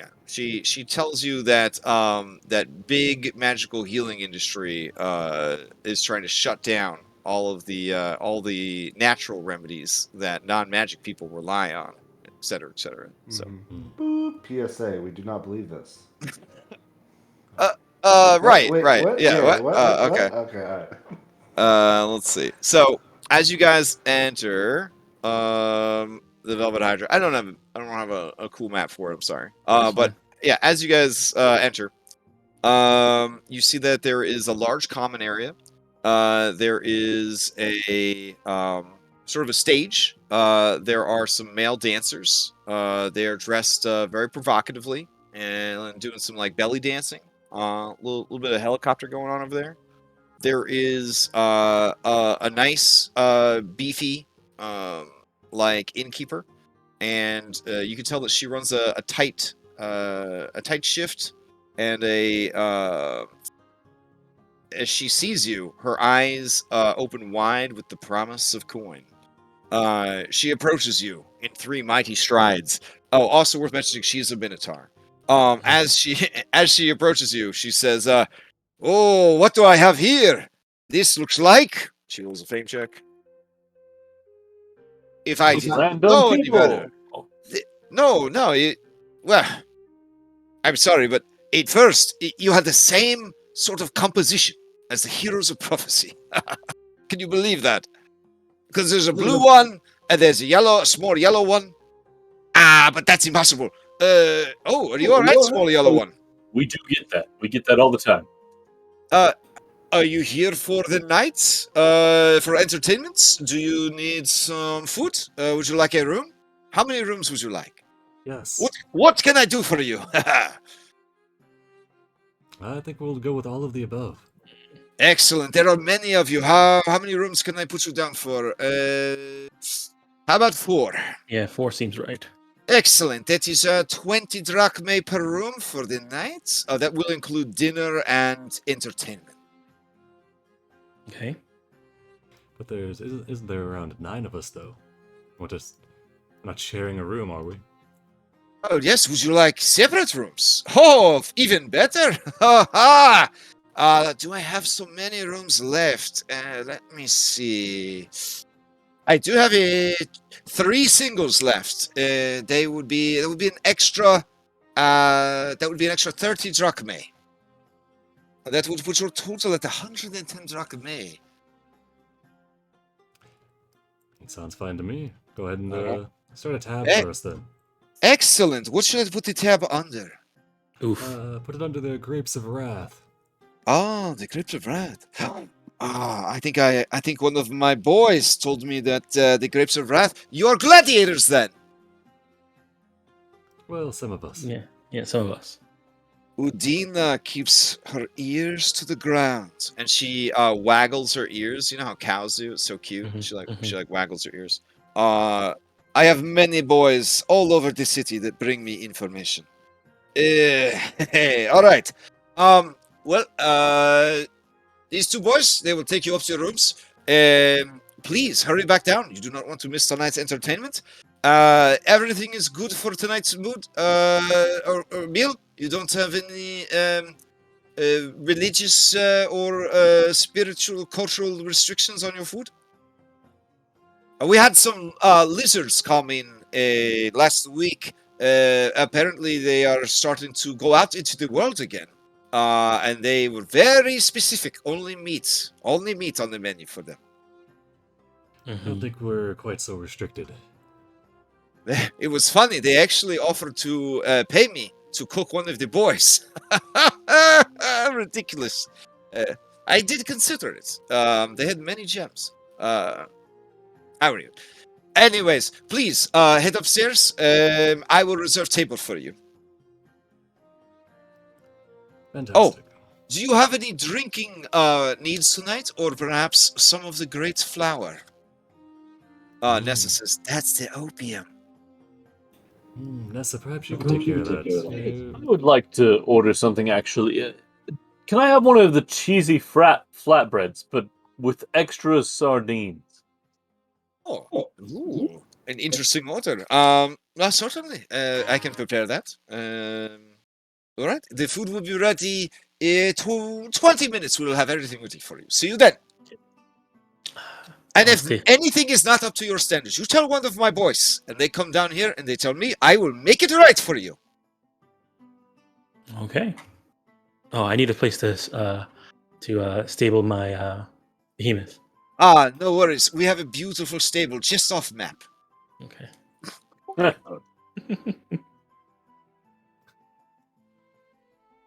yeah, she tells you that that big magical healing industry is trying to shut down all the natural remedies that non-magic people rely on, et cetera, et cetera. So Boop, PSA, we do not believe this. right. What? Yeah, what? okay. Okay, all right. Let's see. So as you guys enter the Velvet Hydra, I don't have a cool map for it, I'm sorry. But yeah, as you guys enter, you see that there is a large common area. There is a sort of a stage. There are some male dancers. They are dressed very provocatively and doing some like belly dancing. Little bit of helicopter going on over there. There is a nice beefy like innkeeper, and you can tell that she runs a tight shift, and as she sees you, her eyes open wide with the promise of coin. She approaches you in 3 mighty strides. Oh, also worth mentioning, she's a Minotaur. As she approaches you, she says, "Oh, what do I have here? This looks like." She rolls a fame check. If I didn't know any better. No. Well, I'm sorry, but at first you had the same sort of composition as the heroes of prophecy. Can you believe that? Because there's a blue one and there's a small yellow one. But that's impossible. Are you all right, small yellow one? We do get that. We get that all the time. Are you here for the night? For entertainment? Do you need some food? Would you like a room? How many rooms would you like? Yes. What can I do for you? I think we'll go with all of the above. Excellent. There are many of you. How many rooms can I put you down for? How about 4? Yeah, 4 seems right. Excellent. That is 20 drachmae per room for the night. That will include dinner and entertainment. Okay. But isn't there around 9 of us though? We're not sharing a room, are we? Oh yes. Would you like separate rooms? Oh, even better. Ha ha. Do I have so many rooms left? Let me see. I do have 3 singles left. There would be an extra That would be an extra 30 drachmae. That would put your total at 110 drachmae. It sounds fine to me. Go ahead and Uh-huh. start a tab Hey. for us then. Excellent. What should I put the tab under? Oof. Put it under the Grapes of Wrath. Oh, the Grapes of Wrath. I think one of my boys told me that the Grapes of Wrath. You're gladiators then. Well, some of us. Yeah, some of us. Udina keeps her ears to the ground, and she waggles her ears. You know how cows do? It's so cute. Mhm, She waggles her ears. I have many boys all over the city that bring me information. All right. Well, these two boys, they will take you up to your rooms. Please hurry back down. You do not want to miss tonight's entertainment. Everything is good for tonight's mood or meal. You don't have any religious or spiritual, cultural restrictions on your food? We had some lizards come in last week. Apparently, they are starting to go out into the world again. And they were very specific. Only meat on the menu for them. I don't think we're quite so restricted. It was funny. They actually offered to pay me to cook one of the boys. Ridiculous. I did consider it. They had many gems. How are you? Anyways, please head upstairs. I will reserve table for you. Fantastic. Do you have any drinking needs tonight, or perhaps some of the great flour? Nessa says, that's the opium. Nessa, perhaps you can take care of that. I would like to order something actually. Can I have one of the cheesy flatbreads, but with extra sardines? Ooh, an interesting order. Certainly, I can prepare that. All right, the food will be ready in 20 minutes. We will have everything ready for you. See you then. And if anything is not up to your standards, you tell one of my boys, and they come down here and they tell me, I will make it right for you. Okay. Oh, I need a place to stable my behemoth. No worries. We have a beautiful stable just off map. Okay.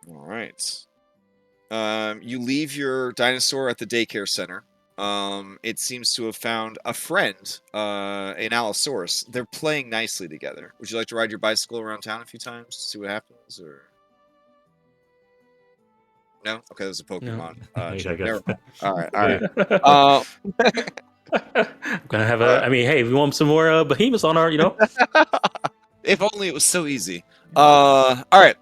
All right. You leave your dinosaur at the daycare center. It seems to have found a friend, an Allosaurus. They're playing nicely together. Would you like to ride your bicycle around town a few times to see what happens, or no? Okay, there's a Pokemon. All right. I'm gonna have I mean, hey, we want some more behemoths on our, If only it was so easy. All right.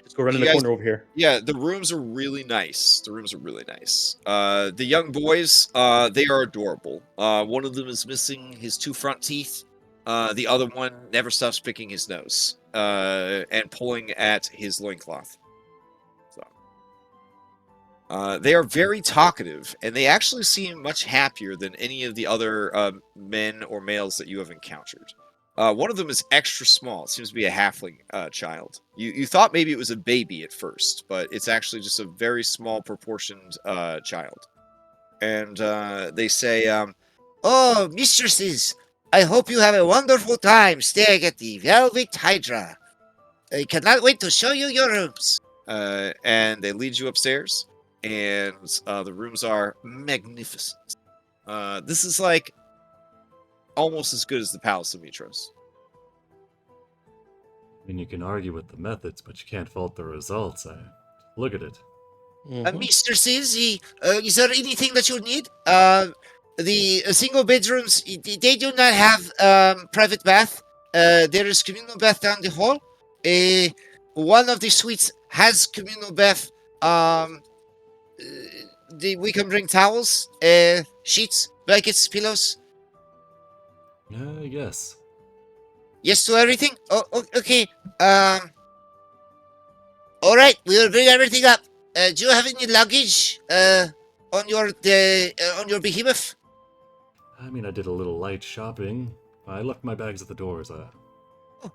Let's go run in the corner over here. Yeah, the rooms are really nice. The young boys, they are adorable. One of them is missing his 2 front teeth. The other one never stops picking his nose and pulling at his loincloth. They are very talkative, and they actually seem much happier than any of the other men or males that you have encountered. One of them is extra small. It seems to be a halfling child. You thought maybe it was a baby at first, but it's actually just a very small proportioned child. And they say, oh, mistresses, I hope you have a wonderful time staying at the Velvet Hydra. I cannot wait to show you your rooms. And they lead you upstairs, and the rooms are magnificent. This is like almost as good as the Palace of Mitros. I mean, you can argue with the methods, but you can't fault the results. Look at it. Mistresses, is there anything that you need? The single bedrooms, they do not have private bath. There is communal bath down the hall. One of the suites has communal bath. We can bring towels, sheets, blankets, pillows. Yes. Yes to everything? Oh, okay. All right, we will bring everything up. Do you have any luggage on your behemoth? I mean, I did a little light shopping. I left my bags at the doors.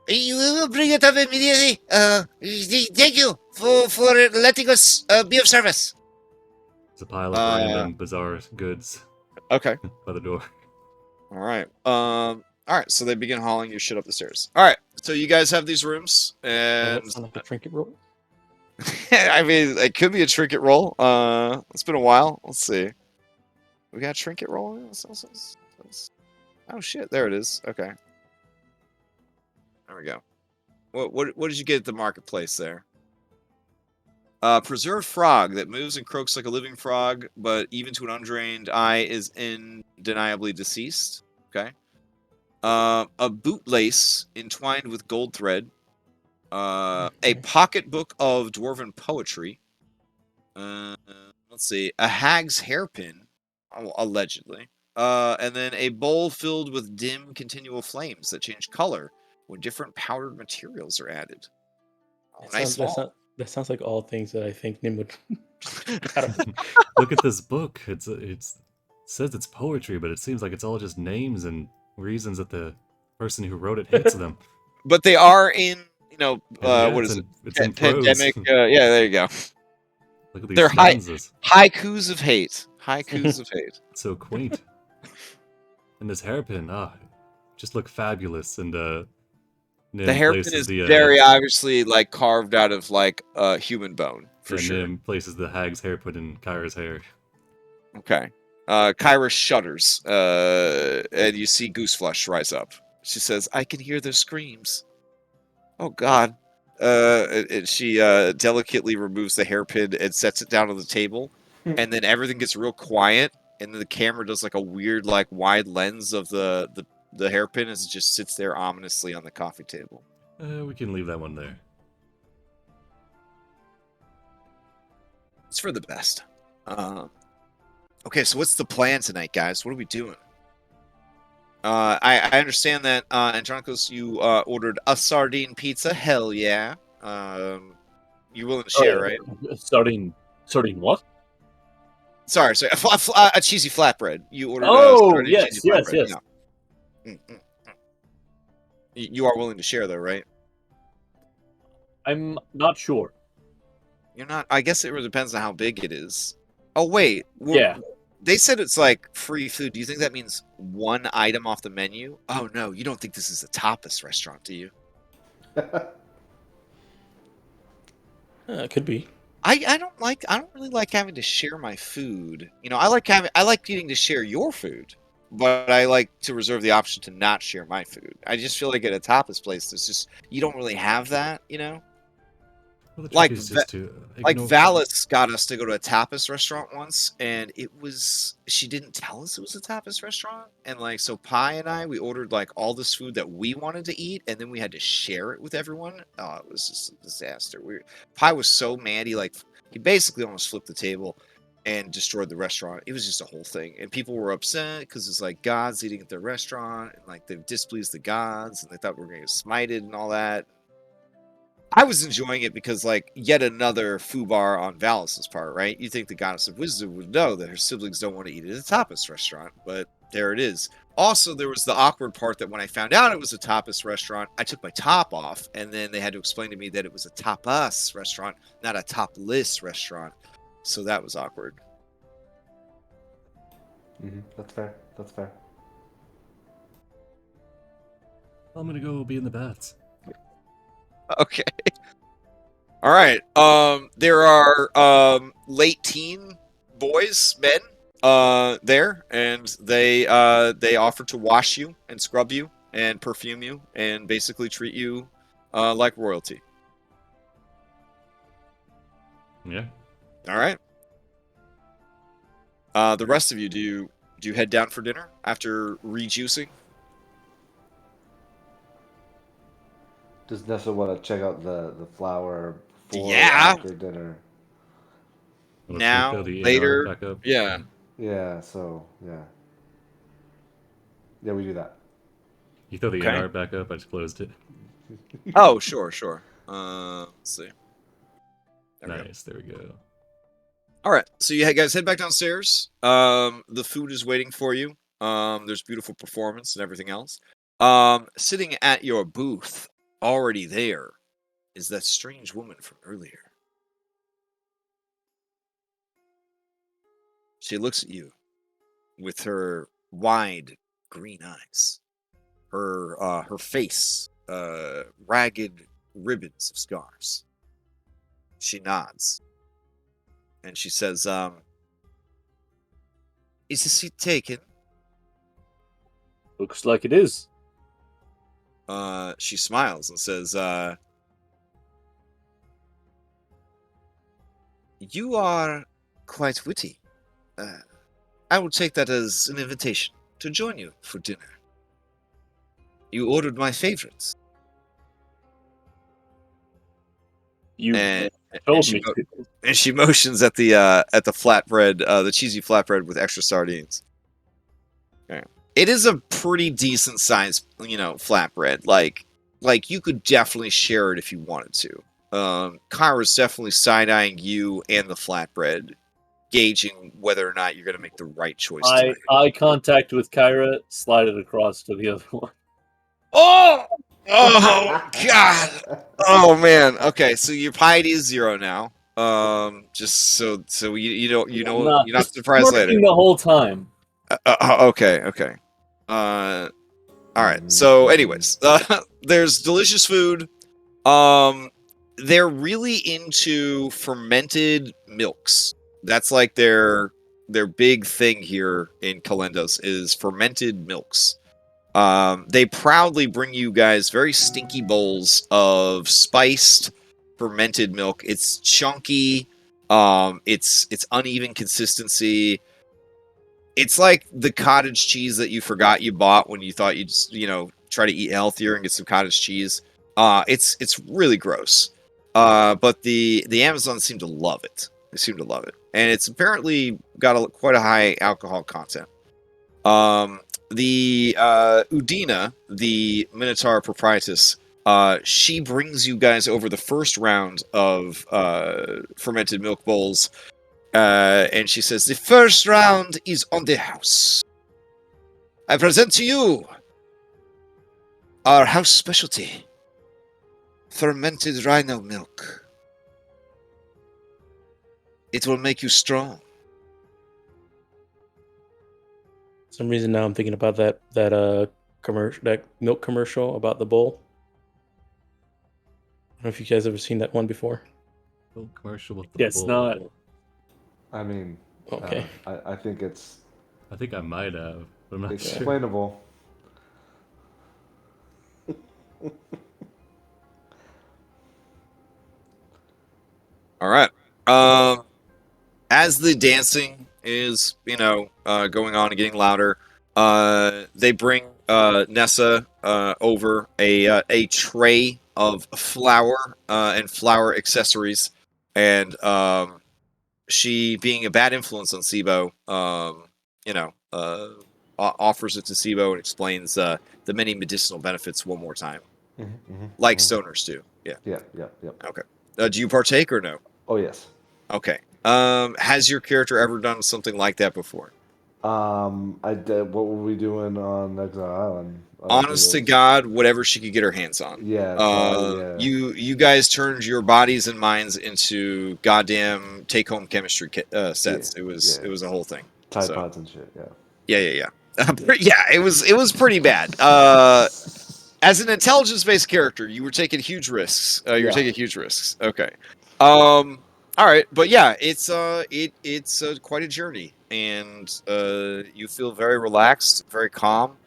You will bring it up immediately. Thank you for letting us be of service. It's a pile of random bizarre goods Okay. by the door. All right. All right. So they begin hauling your shit up the stairs. All right. So you guys have these rooms, and That sound like a trinket roll. I mean, it could be a trinket roll. It's been a while. Let's see. We got a trinket roll. Oh shit! There it is. Okay. There we go. What did you get at the marketplace there? Preserved frog that moves and croaks like a living frog, but even to an undrained eye is undeniably deceased. Okay. A bootlace entwined with gold thread. A pocketbook of dwarven poetry. Let's see. A hag's hairpin, allegedly. And then a bowl filled with dim continual flames that change color when different powdered materials are added. Oh, nice. That sounds like all things that I think Nim would. Look at this book. It says it's poetry, but it seems like it's all just names and reasons that the person who wrote it hates them. But they are in, Yeah, what is it's in Pandemic. prose. Yeah, there you go. Look at these They're stanzas. haikus of hate. Haikus of hate. It's so quaint. And this hairpin, just look fabulous. And Nim The hairpin places is very obviously like carved out of like human bone for and sure. Nim places the hag's hairpin in Kyra's hair. Okay. Kyra shudders, and you see Gooseflesh rise up. She says, "I can hear their screams." Oh God. And she delicately removes the hairpin and sets it down on the table, and then everything gets real quiet, and then the camera does like a weird, like wide lens of the hairpin as it just sits there ominously on the coffee table. We can leave that one there. It's for the best. Okay, so what's the plan tonight, guys? What are we doing? I understand that, Andronicos, you ordered a sardine pizza. Hell yeah. You willing to share, right? Starting what? Sorry, a cheesy flatbread. You ordered Oh, sardine yes, cheesy yes, flatbread. yes. Yeah. You are willing to share, though, right? I'm not sure. You're not. I guess it really depends on how big it is. Oh wait, Yeah. They said it's like free food. Do you think that means one item off the menu? Oh no, you don't think this is a tapas restaurant, do you? It could be. I don't really like having to share my food. I like getting to share your food, but I like to reserve the option to not share my food. I just feel like at a tapas place, you don't really have that, Well, the trick Like is just to Like ignore- Valis got us to go to a tapas restaurant once, and she didn't tell us it was a tapas restaurant, and so Pi and I, we ordered like all this food that we wanted to eat, and then we had to share it with everyone. Oh, it was just a disaster. Pi was so mad, he basically almost flipped the table and destroyed the restaurant. It was just a whole thing, and people were upset because it's like gods eating at their restaurant, and like they've displeased the gods, and they thought we were going to get smited and all that. I was enjoying it because, yet another foobar on Valis' part, right? You think the goddess of wisdom would know that her siblings don't want to eat at a tapas restaurant, but there it is. Also, there was the awkward part that when I found out it was a tapas restaurant, I took my top off, and then they had to explain to me that it was a tapas restaurant, not a topless restaurant. So that was awkward. That's fair. That's fair. I'm gonna go be in the bats. Okay. All right. There are late teen men there, and they offer to wash you and scrub you and perfume you and basically treat you like royalty. Yeah. All right. The rest of you, do you head down for dinner after rejuicing? Does Nessa want to check out the flower before or Yeah. after dinner? Let's Now, fill the later, AR back up. yeah. Yeah, so, yeah. Yeah, we do that. You throw the Okay. NR back up, I just closed it. Oh, sure. Let's see. There we go. Nice, there we go. All right, so you guys head back downstairs. The food is waiting for you. There's beautiful performance and everything else. Sitting at your booth, already there is that strange woman from earlier. She looks at you with her wide green eyes, her face, ragged ribbons of scars. She nods, and she says, "Is the seat taken?" Looks like it is. She smiles and says, "You are quite witty. I will take that as an invitation to join you for dinner. You ordered my favorites." You And told she me. and she motions at the flatbread, the cheesy flatbread with extra sardines. Okay. It is a pretty decent size, flatbread. Like you could definitely share it if you wanted to. Kyra's definitely side-eyeing you and the flatbread, gauging whether or not you're going to make the right choice tonight. Eye contact with Kyra, slide it across to the other one. Oh God! Oh man. Okay, so your piety is 0 now. Just so you're not surprised later. The whole time. Okay. All right. So, anyways, there's delicious food. They're really into fermented milks. That's like their big thing here in Calendos is fermented milks. They proudly bring you guys very stinky bowls of spiced fermented milk. It's chunky. It's uneven consistency. It's like the cottage cheese that you forgot you bought when you thought you'd try to eat healthier and get some cottage cheese. It's really gross. But the Amazons seem to love it. They seem to love it, and it's apparently got quite a high alcohol content. The Udina, the Minotaur proprietress, she brings you guys over the first round of fermented milk bowls, and she says, "The first round is on the house. I present to you our house specialty, fermented rhino milk. It will make you strong." For some reason now I'm thinking about that commercial, that milk commercial about the bowl. I don't know if you guys ever seen that one before. Little commercial with the Yes, bull. not. I mean, Okay. I think it's I think I might have, but I'm not sure. explainable. All right. As the dancing is, going on and getting louder, they bring Nessa over a tray of flour and flour accessories, and she, being a bad influence on Sibo, offers it to Sibo and explains the many medicinal benefits one more time, like stoners do. Yeah. Yep. Okay. Do you partake or no? Oh yes. Okay. Has your character ever done something like that before? I did. What were we doing on Exile Island? Honest to God, whatever she could get her hands on. Yeah. You guys turned your bodies and minds into goddamn take-home chemistry sets. Yeah, It was a whole thing. Tide Pods and shit. Yeah. Yeah. It was pretty bad. As an intelligence-based character, you were taking huge risks. Okay. All right, but yeah, it's quite a journey, and you feel very relaxed, very calm,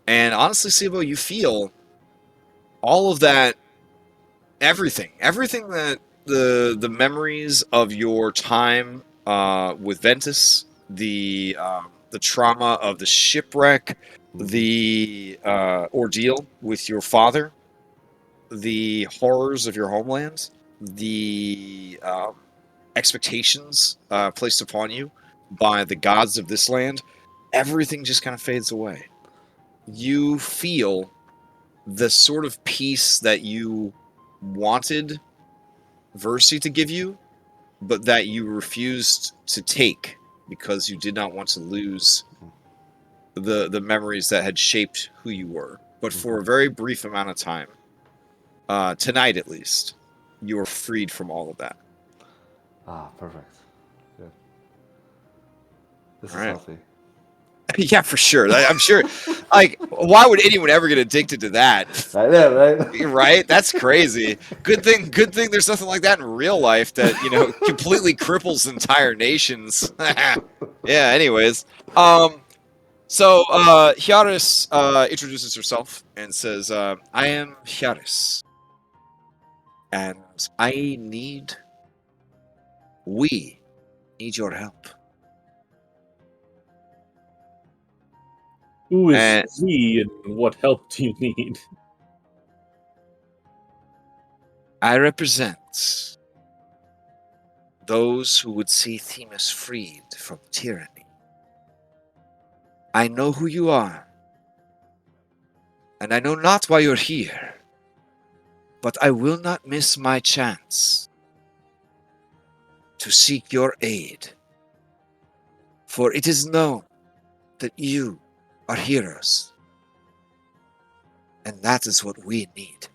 and honestly, Sibo, you feel all of that, everything that the memories of your time with Ventus, the trauma of the shipwreck, the ordeal with your father, the horrors of your homeland, the expectations placed upon you by the gods of this land, everything just kind of fades away. You feel the sort of peace that you wanted Versi to give you, but that you refused to take because you did not want to lose the memories that had shaped who you were. But for a very brief amount of time, tonight at least, you are freed from all of that. Ah, perfect. Good. This All is right. healthy. Yeah, for sure. I'm sure. Like, why would anyone ever get addicted to that? I know, right? Right? That's crazy. Good thing. There's nothing like that in real life that completely cripples entire nations. Yeah. Anyways, so Hyaris introduces herself and says, "I am Hyaris, and we need your help." Who is And we and what help do you need? I represent those who would see Themis freed from tyranny. I know who you are, and I know not why you're here, but I will not miss my chance to seek your aid, for it is known that you are heroes, and that is what we need.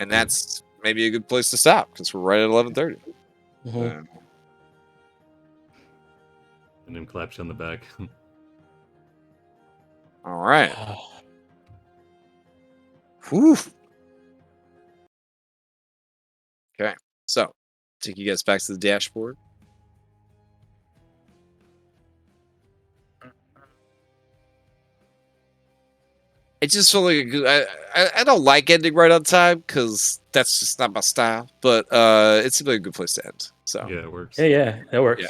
and that's maybe a good place to stop because we're right at 11:30. Mhm. And then claps you on the back. All right. Whew. Okay, so take you guys back to the dashboard. It just felt like a good. I don't like ending right on time because that's just not my style. But it seemed like a good place to end. So Yeah, it works. Yeah, that works. Yeah.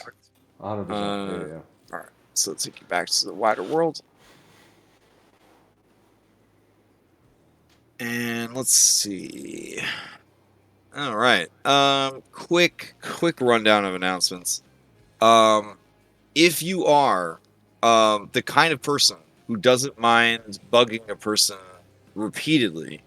100%. Yeah. all right, so let's take you back to the wider world. And let's see. All right. Quick rundown of announcements. If you are the kind of person who doesn't mind bugging a person repeatedly,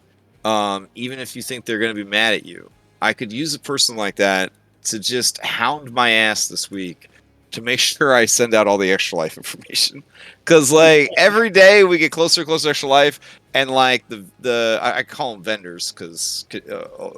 even if you think they're going to be mad at you, I could use a person like that to just hound my ass this week to make sure I send out all the extra life information. Because like every day we get closer and closer to extra life, and like I call them vendors because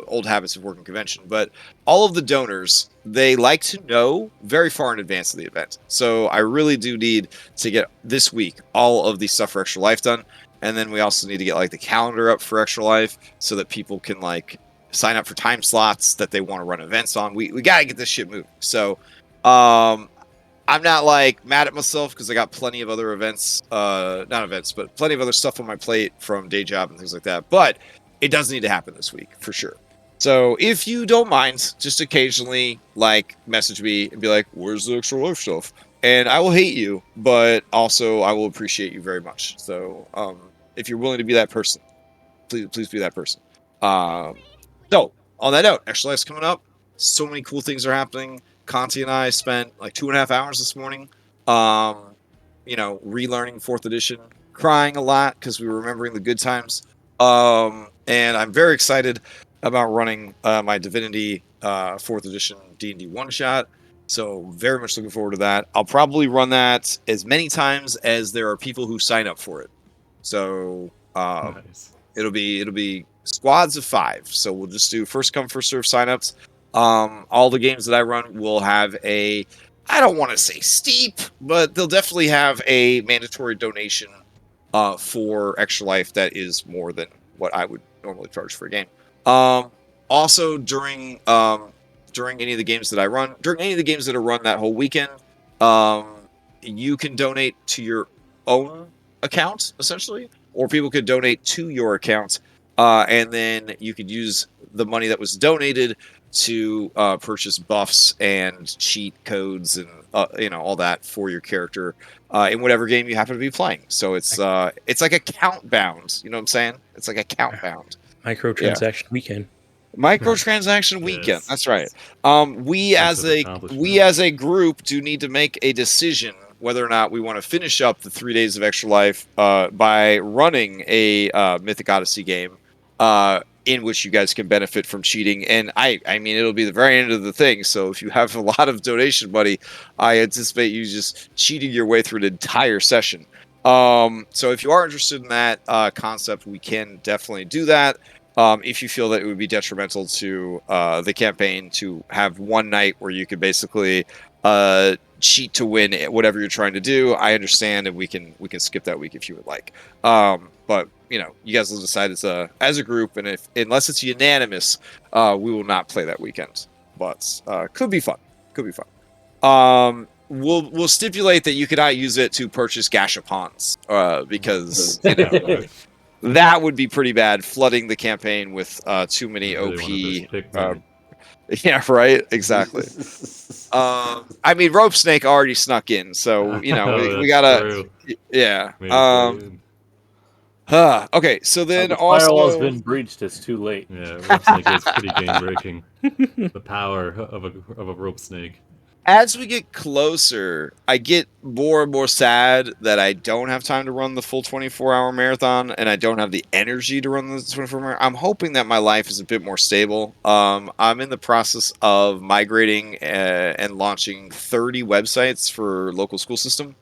old habits of working convention, but all of the donors, they like to know very far in advance of the event. So I really do need to get this week all of the stuff for extra life done, and then we also need to get like the calendar up for extra life so that people can like sign up for time slots that they want to run events on. We gotta get this shit moving. So I'm not like mad at myself because I got plenty of other events, not events, but plenty of other stuff on my plate from day job and things like that. But it does need to happen this week for sure. So if you don't mind, just occasionally like message me and be like, "Where's the extra life stuff?" And I will hate you, but also I will appreciate you very much. So if you're willing to be that person, please be that person. So on that note, extra life's coming up. So many cool things are happening. Conti and I spent like 2.5 hours this morning, relearning 4th edition, crying a lot because we were remembering the good times. And I'm very excited about running my Divinity 4th edition D&D one-shot. So very much looking forward to that. I'll probably run that as many times as there are people who sign up for it. So Nice. it'll be squads of 5. So we'll just do first come first serve signups. All the games that I run will have I don't want to say steep, but they'll definitely have a mandatory donation for extra life that is more than what I would normally charge for a game. Also during any of the games that I run, during any of the games that are run that whole weekend, you can donate to your own account essentially, or people could donate to your account, and then you could use the money that was donated to purchase buffs and cheat codes and all that for your character in whatever game you happen to be playing. So it's like a count bound. You know what I'm saying? It's like a count bound. Microtransaction weekend. Microtransaction weekend. Yes. That's right. We Sense as of accomplishment. as a group do need to make a decision whether or not we want to finish up the 3 days of extra life by running a Mythic Odyssey game in which you guys can benefit from cheating. And I mean, it'll be the very end of the thing. So if you have a lot of donation money, I anticipate you just cheating your way through an entire session. So if you are interested in that concept, we can definitely do that. If you feel that it would be detrimental to the campaign to have one night where you could basically cheat to win whatever you're trying to do, I understand, and we can skip that week if you would like. But you know, you guys will decide as a group, and unless it's unanimous, we will not play that weekend. But could be fun. Could be fun. We'll stipulate that you cannot use it to purchase gashapons, because you know, that would be pretty bad, flooding the campaign with too many OP. Yeah, right. Exactly. I mean, Rope Snake already snuck in, so you know we gotta. True. Yeah. Yeah, Okay, so then The firewall's also been breached. It's too late. rope snake is pretty game breaking. The power of a rope snake. as we get closer, I get more and more sad that I don't have time to run the full 24-hour marathon, and I don't have the energy to run the 24-hour marathon. I'm hoping that my life is a bit more stable. I'm in the process of migrating and launching 30 websites for local school system,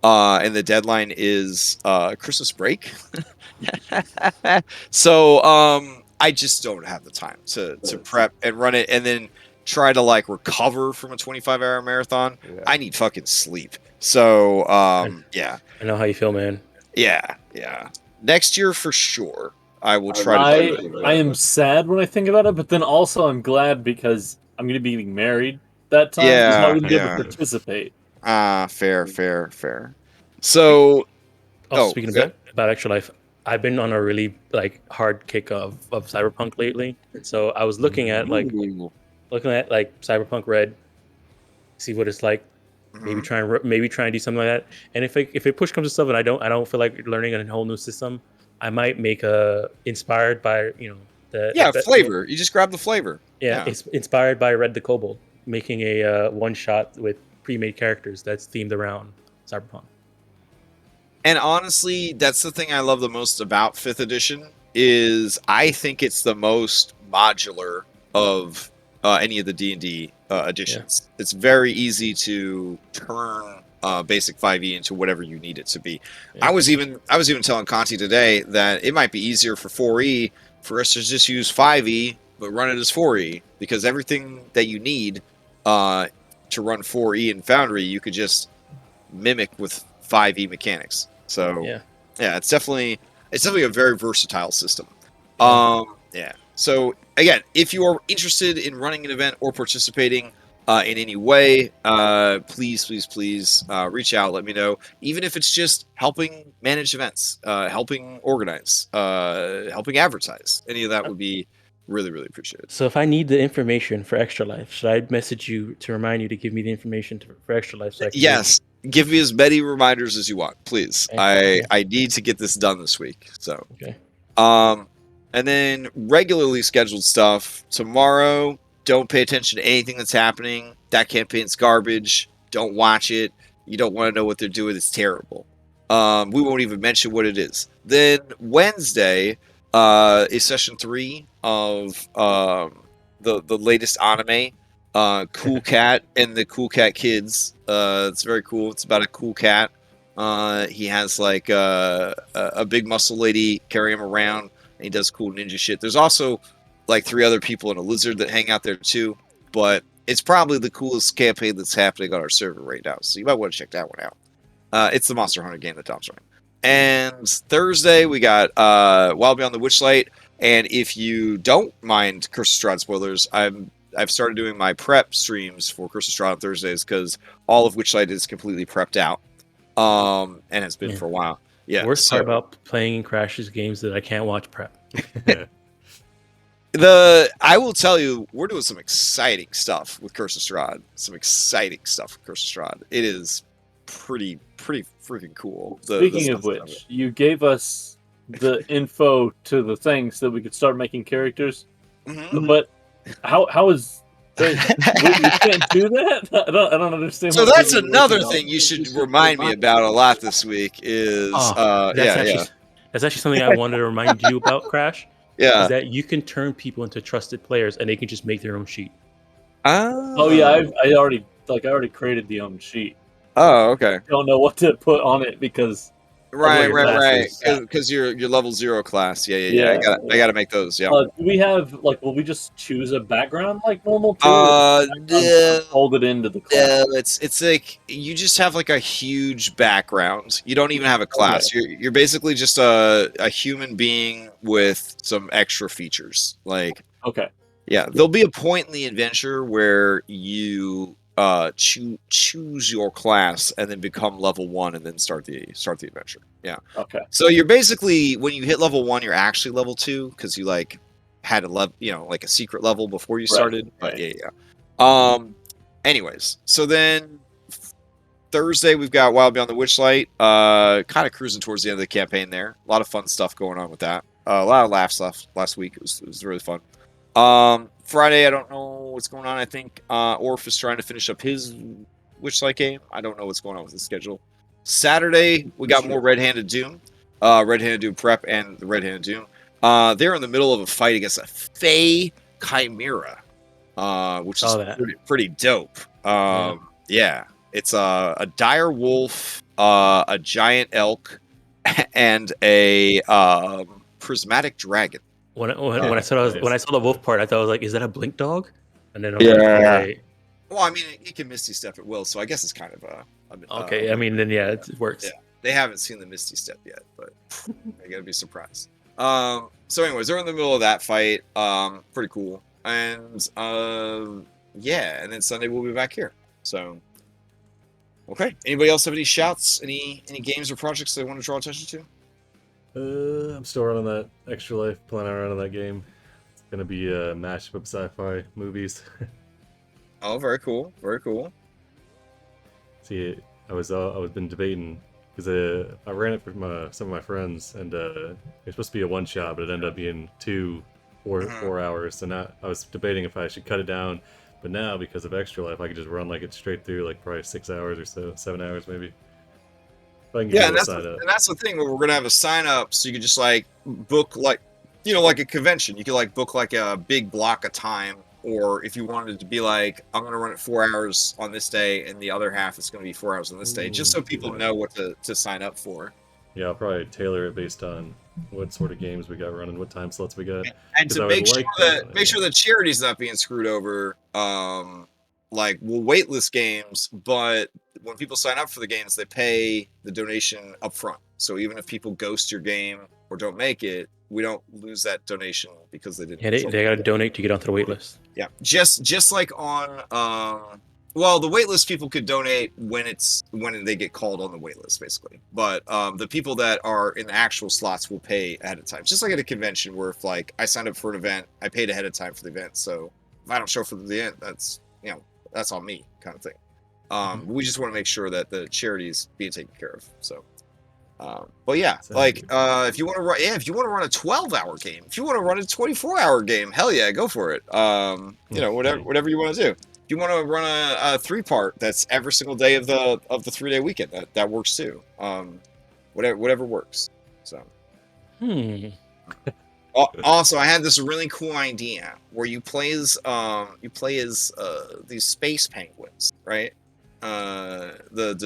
and the deadline is Christmas break. So I just don't have the time to prep and run it, and then try to like recover from a 25-hour marathon. Yeah. I need fucking sleep. So yeah, I know how you feel, man. yeah. Next year for sure, I will try to. I am sad when I think about it, but then also I'm glad because I'm going to be getting married that time. Yeah, so I'm going to be able yeah. to participate. Fair. So, Speaking about Extra Life, I've been on a really like hard kick of Cyberpunk lately. So I was looking at like Cyberpunk Red, see what it's like. Maybe try and do something like that. And if it push comes to stuff and I don't feel like learning a whole new system, I might make inspired by the flavor. You just grab the flavor. It's inspired by Red the Kobold, making a one shot with pre-made characters that's themed around Cyberpunk. And honestly, that's the thing I love the most about 5th edition is I think it's the most modular of any of the D&D editions. It's very easy to turn basic 5e into whatever you need it to be. I was even telling Conti today that it might be easier for 4e for us to just use 5e but run it as 4e, because everything that you need to run 4e in Foundry you could just mimic with 5e mechanics. So it's definitely a very versatile system. So again, if you are interested in running an event or participating in any way, please reach out. Let me know. Even if it's just helping manage events, helping organize, helping advertise, any of that would be really, really appreciated. So if I need the information for Extra Life, should I message you to remind you to give me the information for Extra Life? So I can Yes. Give me as many reminders as you want, please. Okay. I need to get this done this week. So Okay. And then regularly scheduled stuff. Tomorrow, don't pay attention to anything that's happening. That campaign's garbage. Don't watch it. You don't want to know what they're doing. It's terrible. We won't even mention what it is. Then Wednesday is session 3 of the latest anime, Cool Cat and the Cool Cat Kids. It's very cool. It's about a cool cat. He has like a big muscle lady carry him around. And he does cool ninja shit. There's also like 3 other people and a lizard that hang out there too. But it's probably the coolest campaign that's happening on our server right now. So you might want to check that one out. It's the Monster Hunter game that Dom's running. And Thursday we got Wild Beyond the Witchlight. And if you don't mind Curse of Strahd spoilers, I've started doing my prep streams for Curse of Strahd on Thursdays because all of Witchlight is completely prepped out. And has been for a while. Yeah. Worst part about playing in Crash's games that I can't watch prep. I will tell you, we're doing some exciting stuff with Curse of Strahd. It is pretty freaking cool. Speaking of which, you gave us the info to the thing so that we could start making characters. Mm-hmm. But how is we can't do that? I don't understand. So that's another thing you should remind me about a lot this week is that's actually something I wanted to remind you about, Crash. Yeah. is that you can turn people into trusted players, and they can just make their own sheet. Oh yeah, I already created the own sheet. Oh, okay. I don't know what to put on it because Right, your right, right. classes. Because you're level 0 class. Yeah. Yeah. I gotta make those. Yeah. Do we have will we just choose a background like normal too? No, Fold it into the class. no, it's like you just have like a huge background. You don't even have a class. You're basically just a human being with some extra features. Like, Okay. yeah, there'll be a point in the adventure where you choose your class and then become level 1 and then start the adventure. Yeah. Okay. So you're basically, when you hit level 1, you're actually level 2 because you like had a level, like a secret level before you started. But right. yeah. Anyways, so then Thursday we've got Wild Beyond the Witchlight. Kind of cruising towards the end of the campaign there. A lot of fun stuff going on with that. A lot of laughs last week. It was really fun. Friday, I don't know what's going on. I think Orf is trying to finish up his Witchlight game. I don't know what's going on with his schedule. Saturday, we got more Red-Handed Doom. Red-Handed Doom Prep and the Red-Handed Doom. They're in the middle of a fight against a Fey Chimera, which is pretty dope. Yeah. It's a dire wolf, a giant elk, and a prismatic dragon. When I saw the wolf part, I thought I was like, "Is that a blink dog?" And then I was Yeah. like, "Wait." Well, I mean, it can Misty Step at will, so I guess it's kind of okay. I mean, then yeah, it works. Yeah, they haven't seen the Misty Step yet, but they're gonna be surprised. So, anyways, they're in the middle of that fight. Pretty cool, and yeah, and then Sunday we'll be back here. So, okay. Anybody else have any shouts? Any games or projects they want to draw attention to? I'm still running that Extra Life, playing around on that game. It's gonna be a mashup of sci-fi movies. Oh, very cool, very cool. See, I was been debating because I ran it for some of my friends, and it's supposed to be a one shot, but it ended up being 4 hours. So now I was debating if I should cut it down, but now because of Extra Life, I could just run like it straight through, like probably 6 hours or so, 7 hours maybe. Yeah, and that's the thing where we're gonna have a sign up, so you can just like book like like a convention. You could like book like a big block of time, or if you wanted to be like, I'm gonna run it 4 hours on this day, and the other half is gonna be 4 hours on this day, just so people know what to sign up for. Yeah, I'll probably tailor it based on what sort of games we got running, what time slots we got, and to make sure that charity's not being screwed over. Like we'll waitlist games, but when people sign up for the games, they pay the donation up front. So even if people ghost your game or don't make it, we don't lose that donation because they didn't. Yeah, they got to donate to get onto the waitlist. Yeah, just like on well, the waitlist people could donate when they get called on the waitlist, basically. But the people that are in the actual slots will pay ahead of time, just like at a convention where if like I signed up for an event, I paid ahead of time for the event. So if I don't show up for the event, that's on me, kind of thing. We just want to make sure that the charity is being taken care of. So, but yeah, like if you want to run, run a 12-hour game, if you want to run a 24-hour game, hell yeah, go for it. Whatever you want to do. If you want to run a 3-part that's every single day of the 3-day weekend, that works too. Whatever works. So. Also, I had this really cool idea where you play as these space penguins, right? I don't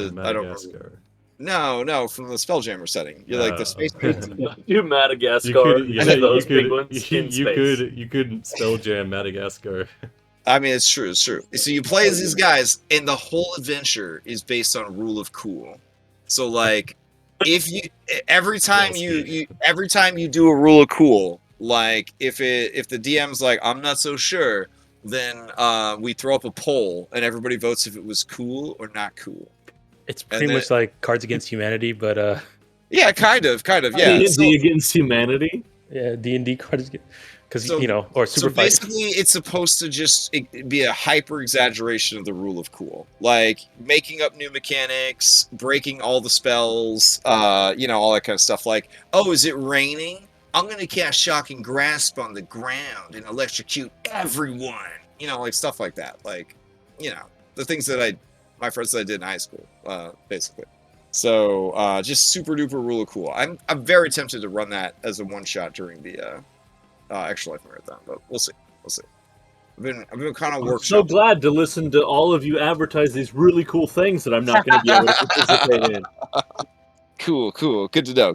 know. No, from the Spelljammer setting. You're like the space penguins. You Madagascar. You could Spelljam Madagascar. I mean, it's true. So you play as these guys, and the whole adventure is based on rule of cool. So like. Every time you do a rule of cool, like if the DM's like I'm not so sure, then we throw up a poll and everybody votes if it was cool or not cool. It's pretty much like Cards Against Humanity, but yeah, kind of, yeah. D&D Against Humanity. Yeah, D&D Cards, because or Super Fight. Basically, it's supposed to just be a hyper exaggeration of the rule of cool, like making up new mechanics, breaking all the spells, all that kind of stuff. Like, oh, is it raining? I'm gonna cast Shocking Grasp on the ground and electrocute everyone. Like stuff like that. Like, the things that my friends that I did in high school, basically. So, just super duper rule of cool. I'm very tempted to run that as a one shot during the Extra Life Marathon, but we'll see. We'll see. I've been kind of I'm working. so glad to listen to all of you advertise these really cool things that I'm not going to be able to participate in. Cool. Good to know.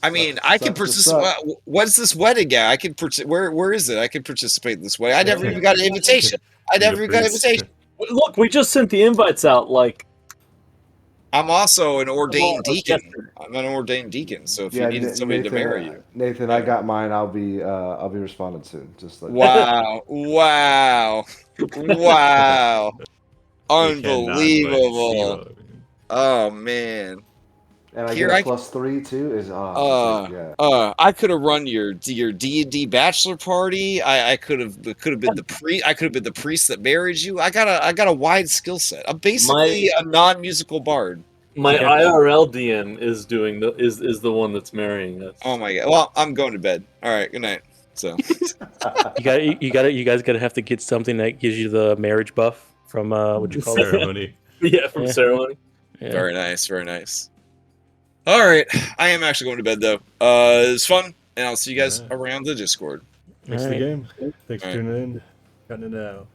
I mean, I can Sucks to participate. suck. What's this wedding at? I can where is it? I can participate in this wedding. I never even got an invitation. I never even got an invitation. Look, we just sent the invites out. Like, I'm also an ordained Well, deacon. yesterday. I'm an ordained deacon. So if Yeah, you needed somebody Nathan, to marry you, Nathan, I got mine. I'll be responding soon. Just like wow, unbelievable. Oh man. And I Here get a I- +3 too. Is yeah. I could have run your D&D bachelor party. I could have been the priest that married you. I got a wide skill set. I'm basically a non-musical bard. My Yeah. IRL DM is doing is the one that's marrying us. Oh my god. Well, I'm going to bed. All right. Good night. So You guys gotta have to get something that gives you the marriage buff from what you call it? ceremony. Yeah, from Yeah. ceremony. Yeah. very nice. Very nice. All right. I am actually going to bed though. It was fun, and I'll see you guys Alright. around the Discord. Thanks for the Alright. game. Thanks for Alright. tuning in. Cutting it out.